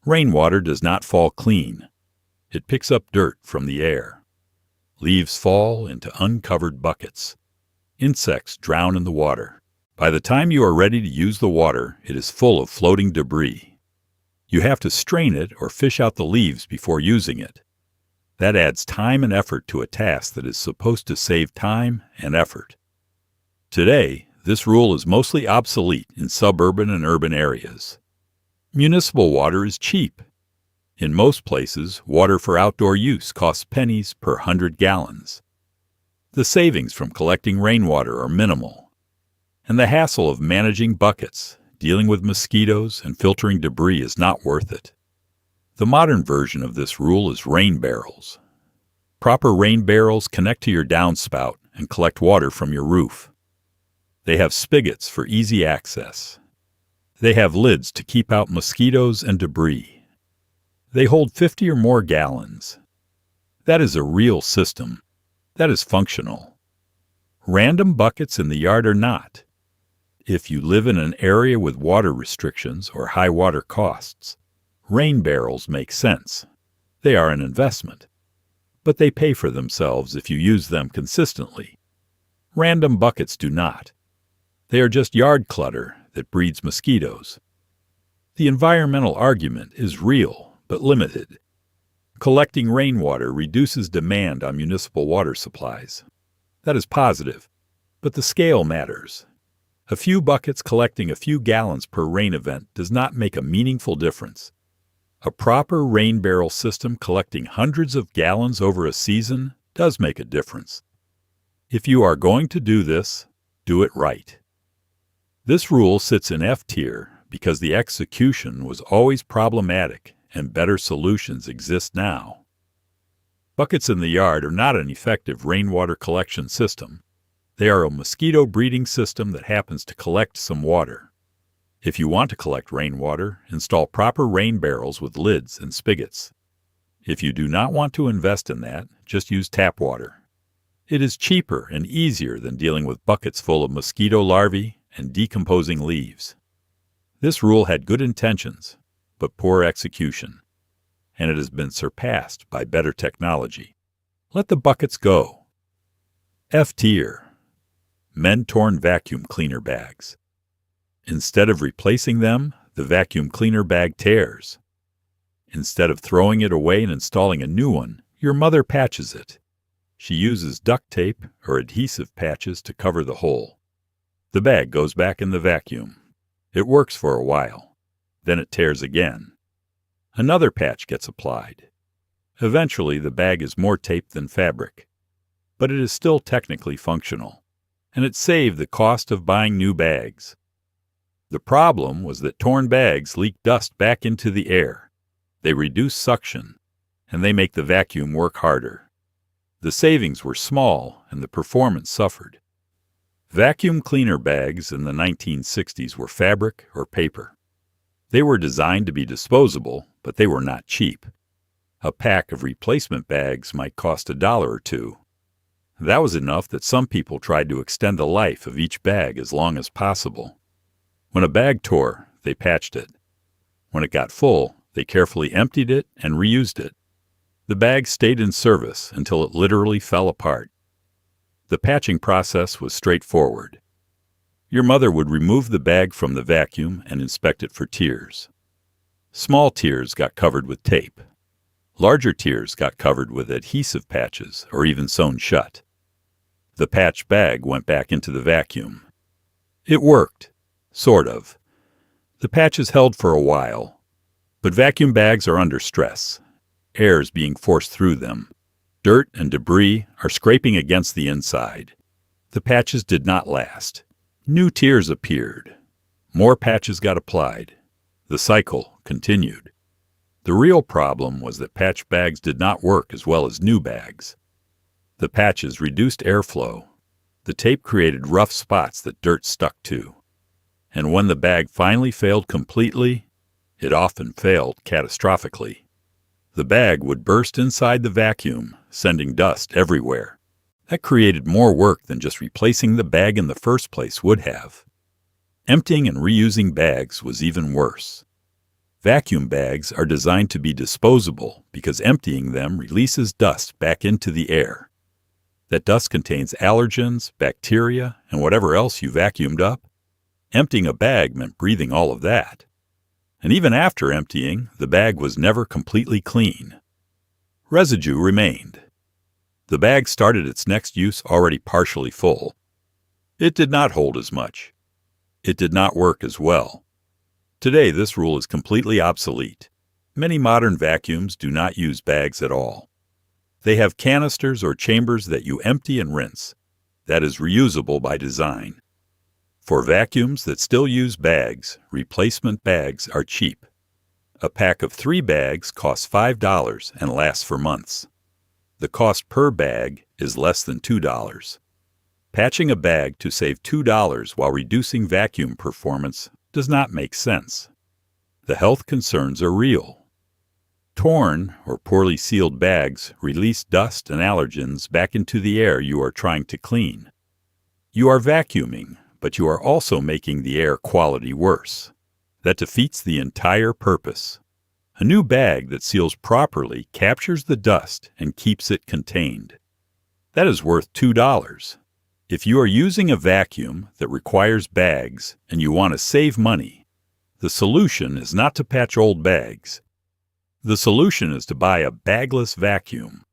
Rainwater does not fall clean. It picks up dirt from the air. Leaves fall into uncovered buckets. Insects drown in the water. By the time you are ready to use the water, it is full of floating debris. You have to strain it or fish out the leaves before using it. That adds time and effort to a task that is supposed to save time and effort. Today, this rule is mostly obsolete in suburban and urban areas. Municipal water is cheap. In most places, water for outdoor use costs pennies per 100 gallons. The savings from collecting rainwater are minimal. And the hassle of managing buckets, dealing with mosquitoes and filtering debris is not worth it. The modern version of this rule is rain barrels. Proper rain barrels connect to your downspout and collect water from your roof. They have spigots for easy access. They have lids to keep out mosquitoes and debris. They hold 50 or more gallons. That is a real system. That is functional. Random buckets in the yard are not. If you live in an area with water restrictions or high water costs, rain barrels make sense. They are an investment. But they pay for themselves if you use them consistently. Random buckets do not. They are just yard clutter that breeds mosquitoes. The environmental argument is real, but limited. Collecting rainwater reduces demand on municipal water supplies. That is positive, but the scale matters. A few buckets collecting a few gallons per rain event does not make a meaningful difference. A proper rain barrel system collecting hundreds of gallons over a season does make a difference. If you are going to do this, do it right. This rule sits in F tier because the execution was always problematic and better solutions exist now. Buckets in the yard are not an effective rainwater collection system. They are a mosquito breeding system that happens to collect some water. If you want to collect rainwater, install proper rain barrels with lids and spigots. If you do not want to invest in that, just use tap water. It is cheaper and easier than dealing with buckets full of mosquito larvae and decomposing leaves. This rule had good intentions, but poor execution, and it has been surpassed by better technology. Let the buckets go. F tier. Men-torn vacuum cleaner bags. Instead of replacing them, the vacuum cleaner bag tears. Instead of throwing it away and installing a new one, your mother patches it. She uses duct tape or adhesive patches to cover the hole. The bag goes back in the vacuum. It works for a while. Then it tears again. Another patch gets applied. Eventually, the bag is more tape than fabric. But it is still technically functional, and it saved the cost of buying new bags. The problem was that torn bags leak dust back into the air. They reduce suction, and they make the vacuum work harder. The savings were small, and the performance suffered. Vacuum cleaner bags in the 1960s were fabric or paper. They were designed to be disposable, but they were not cheap. A pack of replacement bags might cost $1 or $2. That was enough that some people tried to extend the life of each bag as long as possible. When a bag tore, they patched it. When it got full, they carefully emptied it and reused it. The bag stayed in service until it literally fell apart. The patching process was straightforward. Your mother would remove the bag from the vacuum and inspect it for tears. Small tears got covered with tape. Larger tears got covered with adhesive patches or even sewn shut. The patched bag went back into the vacuum. It worked, sort of. The patches held for a while, but vacuum bags are under stress. Air is being forced through them. Dirt and debris are scraping against the inside. The patches did not last. New tears appeared. More patches got applied. The cycle continued. The real problem was that patch bags did not work as well as new bags. The patches reduced airflow. The tape created rough spots that dirt stuck to. And when the bag finally failed completely, it often failed catastrophically. The bag would burst inside the vacuum, sending dust everywhere. That created more work than just replacing the bag in the first place would have. Emptying and reusing bags was even worse. Vacuum bags are designed to be disposable because emptying them releases dust back into the air. That dust contains allergens, bacteria, and whatever else you vacuumed up. Emptying a bag meant breathing all of that. And even after emptying, the bag was never completely clean. Residue remained. The bag started its next use already partially full. It did not hold as much. It did not work as well. Today, this rule is completely obsolete. Many modern vacuums do not use bags at all. They have canisters or chambers that you empty and rinse. That is reusable by design. For vacuums that still use bags, replacement bags are cheap. A pack of 3 bags costs $5 and lasts for months. The cost per bag is less than $2. Patching a bag to save $2 while reducing vacuum performance does not make sense. The health concerns are real. Torn or poorly sealed bags release dust and allergens back into the air you are trying to clean. You are vacuuming, but you are also making the air quality worse. That defeats the entire purpose. A new bag that seals properly captures the dust and keeps it contained. That is worth $2. If you are using a vacuum that requires bags and you want to save money, the solution is not to patch old bags. The solution is to buy a bagless vacuum.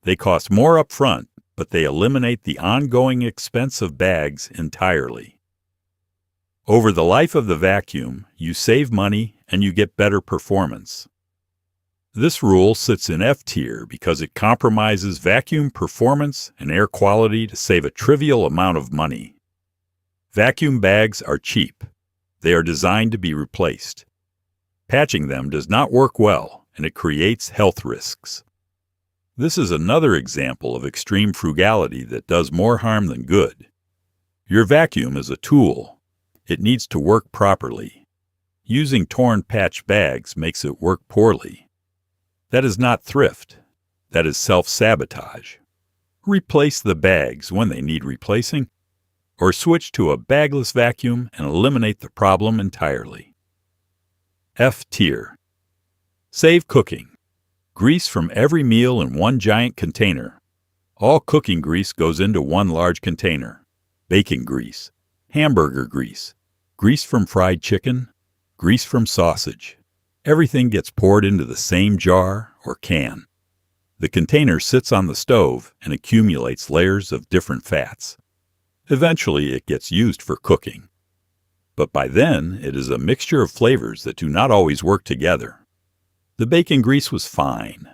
They cost more up front, but they eliminate the ongoing expense of bags entirely. Over the life of the vacuum, you save money and you get better performance. This rule sits in F tier because it compromises vacuum performance and air quality to save a trivial amount of money. Vacuum bags are cheap. They are designed to be replaced. Patching them does not work well, and it creates health risks. This is another example of extreme frugality that does more harm than good. Your vacuum is a tool. It needs to work properly. Using torn patch bags makes it work poorly. That is not thrift. That is self-sabotage. Replace the bags when they need replacing, or switch to a bagless vacuum and eliminate the problem entirely. F tier. Save cooking. Grease from every meal in one giant container. All cooking grease goes into one large container. Bacon grease, hamburger grease, grease from fried chicken, grease from sausage. Everything gets poured into the same jar or can. The container sits on the stove and accumulates layers of different fats. Eventually, it gets used for cooking. But by then, it is a mixture of flavors that do not always work together. The bacon grease was fine.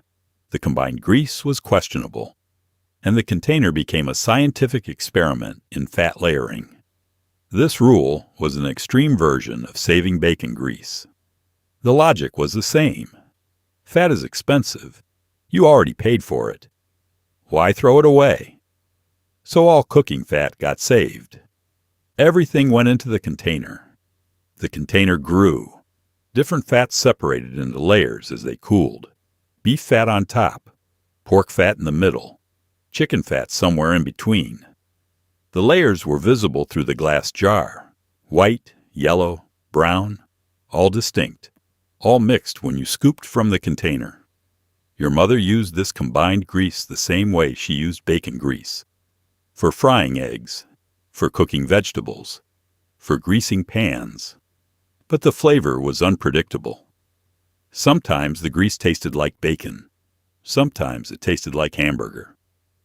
The combined grease was questionable. And the container became a scientific experiment in fat layering. This rule was an extreme version of saving bacon grease. The logic was the same. Fat is expensive. You already paid for it. Why throw it away? So all cooking fat got saved. Everything went into the container. The container grew. Different fats separated into layers as they cooled. Beef fat on top, pork fat in the middle, chicken fat somewhere in between. The layers were visible through the glass jar. White, yellow, brown, all distinct, all mixed when you scooped from the container. Your mother used this combined grease the same way she used bacon grease. For frying eggs, for cooking vegetables, for greasing pans. But the flavor was unpredictable. Sometimes the grease tasted like bacon. Sometimes it tasted like hamburger.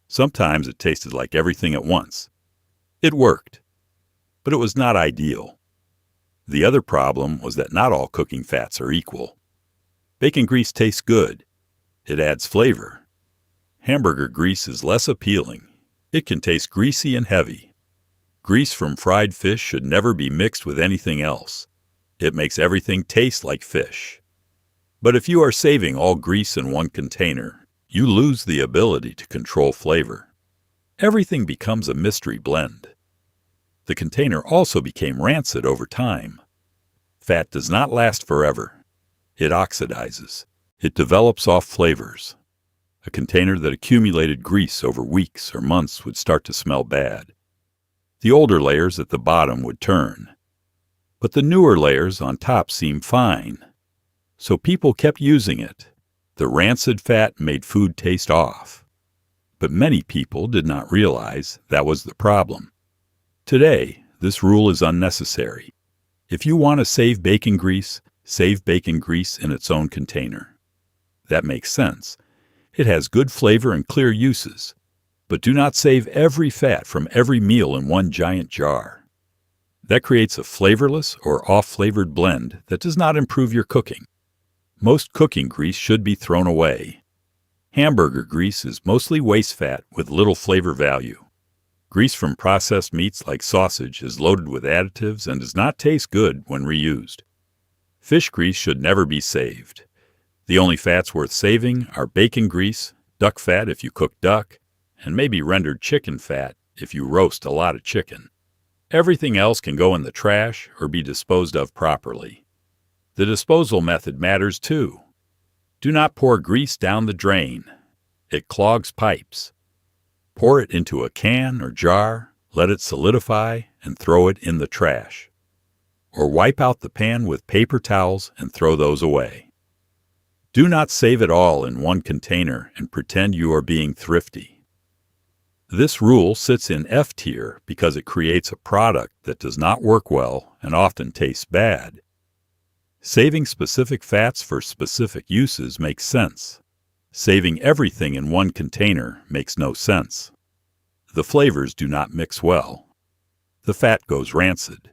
Sometimes it tasted like everything at once. It worked, but it was not ideal. The other problem was that not all cooking fats are equal. Bacon grease tastes good. It adds flavor. Hamburger grease is less appealing. It can taste greasy and heavy. Grease from fried fish should never be mixed with anything else. It makes everything taste like fish. But if you are saving all grease in one container, you lose the ability to control flavor. Everything becomes a mystery blend. The container also became rancid over time. Fat does not last forever. It oxidizes. It develops off flavors. A container that accumulated grease over weeks or months would start to smell bad. The older layers at the bottom would turn. But the newer layers on top seemed fine. So people kept using it. The rancid fat made food taste off. But many people did not realize that was the problem. Today, this rule is unnecessary. If you want to save bacon grease in its own container. That makes sense. It has good flavor and clear uses. But do not save every fat from every meal in one giant jar. That creates a flavorless or off-flavored blend that does not improve your cooking. Most cooking grease should be thrown away. Hamburger grease is mostly waste fat with little flavor value. Grease from processed meats like sausage is loaded with additives and does not taste good when reused. Fish grease should never be saved. The only fats worth saving are bacon grease, duck fat if you cook duck, and maybe rendered chicken fat if you roast a lot of chicken. Everything else can go in the trash or be disposed of properly. The disposal method matters too. Do not pour grease down the drain. It clogs pipes. Pour it into a can or jar, let it solidify, and throw it in the trash. Or wipe out the pan with paper towels and throw those away. Do not save it all in one container and pretend you are being thrifty. This rule sits in F tier because it creates a product that does not work well and often tastes bad. Saving specific fats for specific uses makes sense. Saving everything in one container makes no sense. The flavors do not mix well. The fat goes rancid.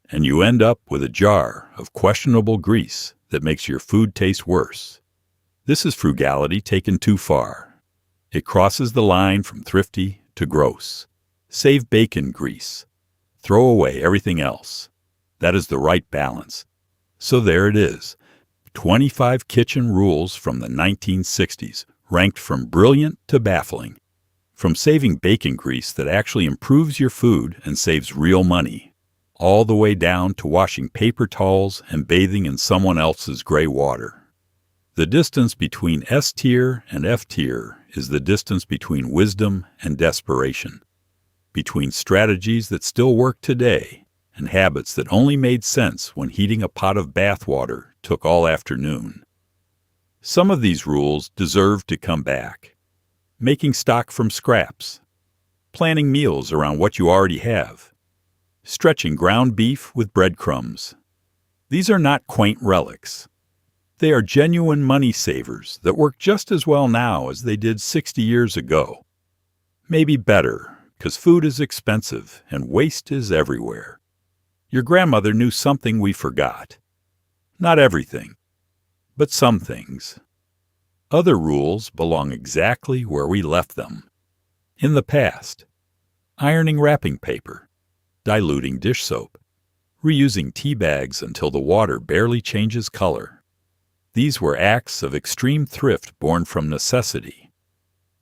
And you end up with a jar of questionable grease that makes your food taste worse. This is frugality taken too far. It crosses the line from thrifty to gross. Save bacon grease. Throw away everything else. That is the right balance. So there it is. 25 kitchen rules from the 1960s, ranked from brilliant to baffling. From saving bacon grease that actually improves your food and saves real money, all the way down to washing paper towels and bathing in someone else's gray water. The distance between S tier and F tier is the distance between wisdom and desperation, between strategies that still work today and habits that only made sense when heating a pot of bath water took all afternoon. Some of these rules deserve to come back. Making stock from scraps. Planning meals around what you already have. Stretching ground beef with breadcrumbs. These are not quaint relics. They are genuine money savers that work just as well now as they did 60 years ago. Maybe better, because food is expensive and waste is everywhere. Your grandmother knew something we forgot. Not everything, but some things. Other rules belong exactly where we left them. In the past, ironing wrapping paper, diluting dish soap, reusing tea bags until the water barely changes color. These were acts of extreme thrift born from necessity,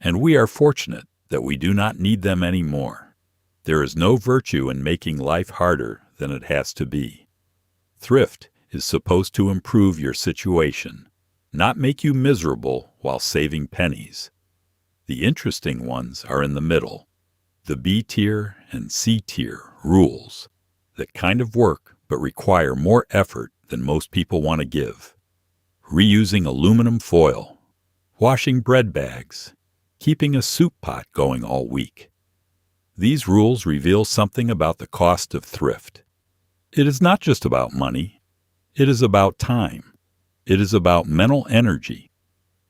and we are fortunate that we do not need them anymore. There is no virtue in making life harder than it has to be. Thrift is supposed to improve your situation, not make you miserable while saving pennies. The interesting ones are in the middle, the B tier and C tier rules that kind of work but require more effort than most people want to give. Reusing aluminum foil, washing bread bags, keeping a soup pot going all week. These rules reveal something about the cost of thrift. It is not just about money. It is about time. It is about mental energy.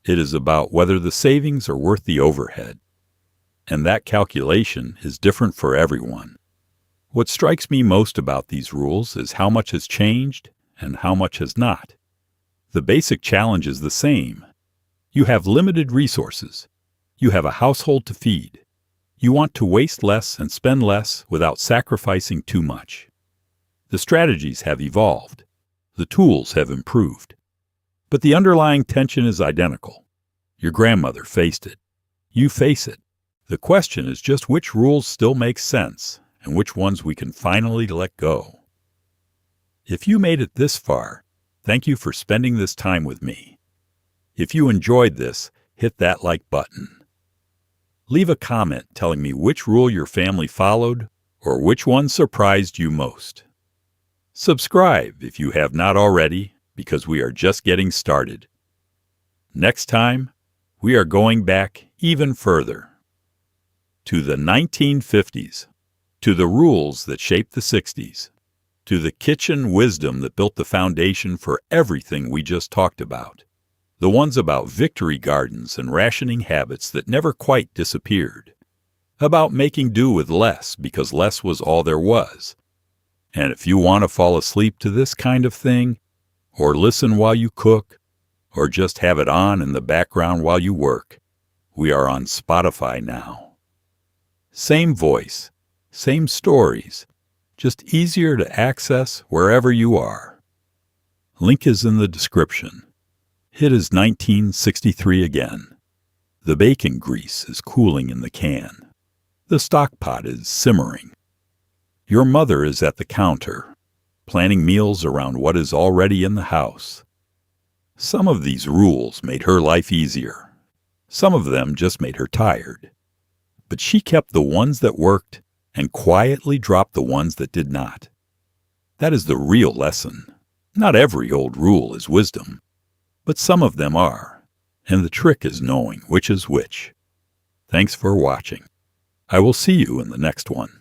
It is about whether the savings are worth the overhead. And that calculation is different for everyone. What strikes me most about these rules is how much has changed and how much has not. The basic challenge is the same. You have limited resources. You have a household to feed. You want to waste less and spend less without sacrificing too much. The strategies have evolved. The tools have improved. But the underlying tension is identical. Your grandmother faced it. You face it. The question is just which rules still make sense and which ones we can finally let go. If you made it this far, thank you for spending this time with me. If you enjoyed this, hit that like button. Leave a comment telling me which rule your family followed or which one surprised you most. Subscribe if you have not already, because we are just getting started. Next time, we are going back even further. To the 1950s, to the rules that shaped the 60s, to the kitchen wisdom that built the foundation for everything we just talked about, the ones about victory gardens and rationing habits that never quite disappeared, about making do with less because less was all there was. And if you want to fall asleep to this kind of thing, or listen while you cook, or just have it on in the background while you work, we are on Spotify now. Same voice, same stories, just easier to access wherever you are. Link is in the description. It is 1963 again. The bacon grease is cooling in the can. The stock pot is simmering. Your mother is at the counter, planning meals around what is already in the house. Some of these rules made her life easier. Some of them just made her tired. But she kept the ones that worked and quietly dropped the ones that did not. That is the real lesson. Not every old rule is wisdom, but some of them are, and the trick is knowing which is which. Thanks for watching. I will see you in the next one.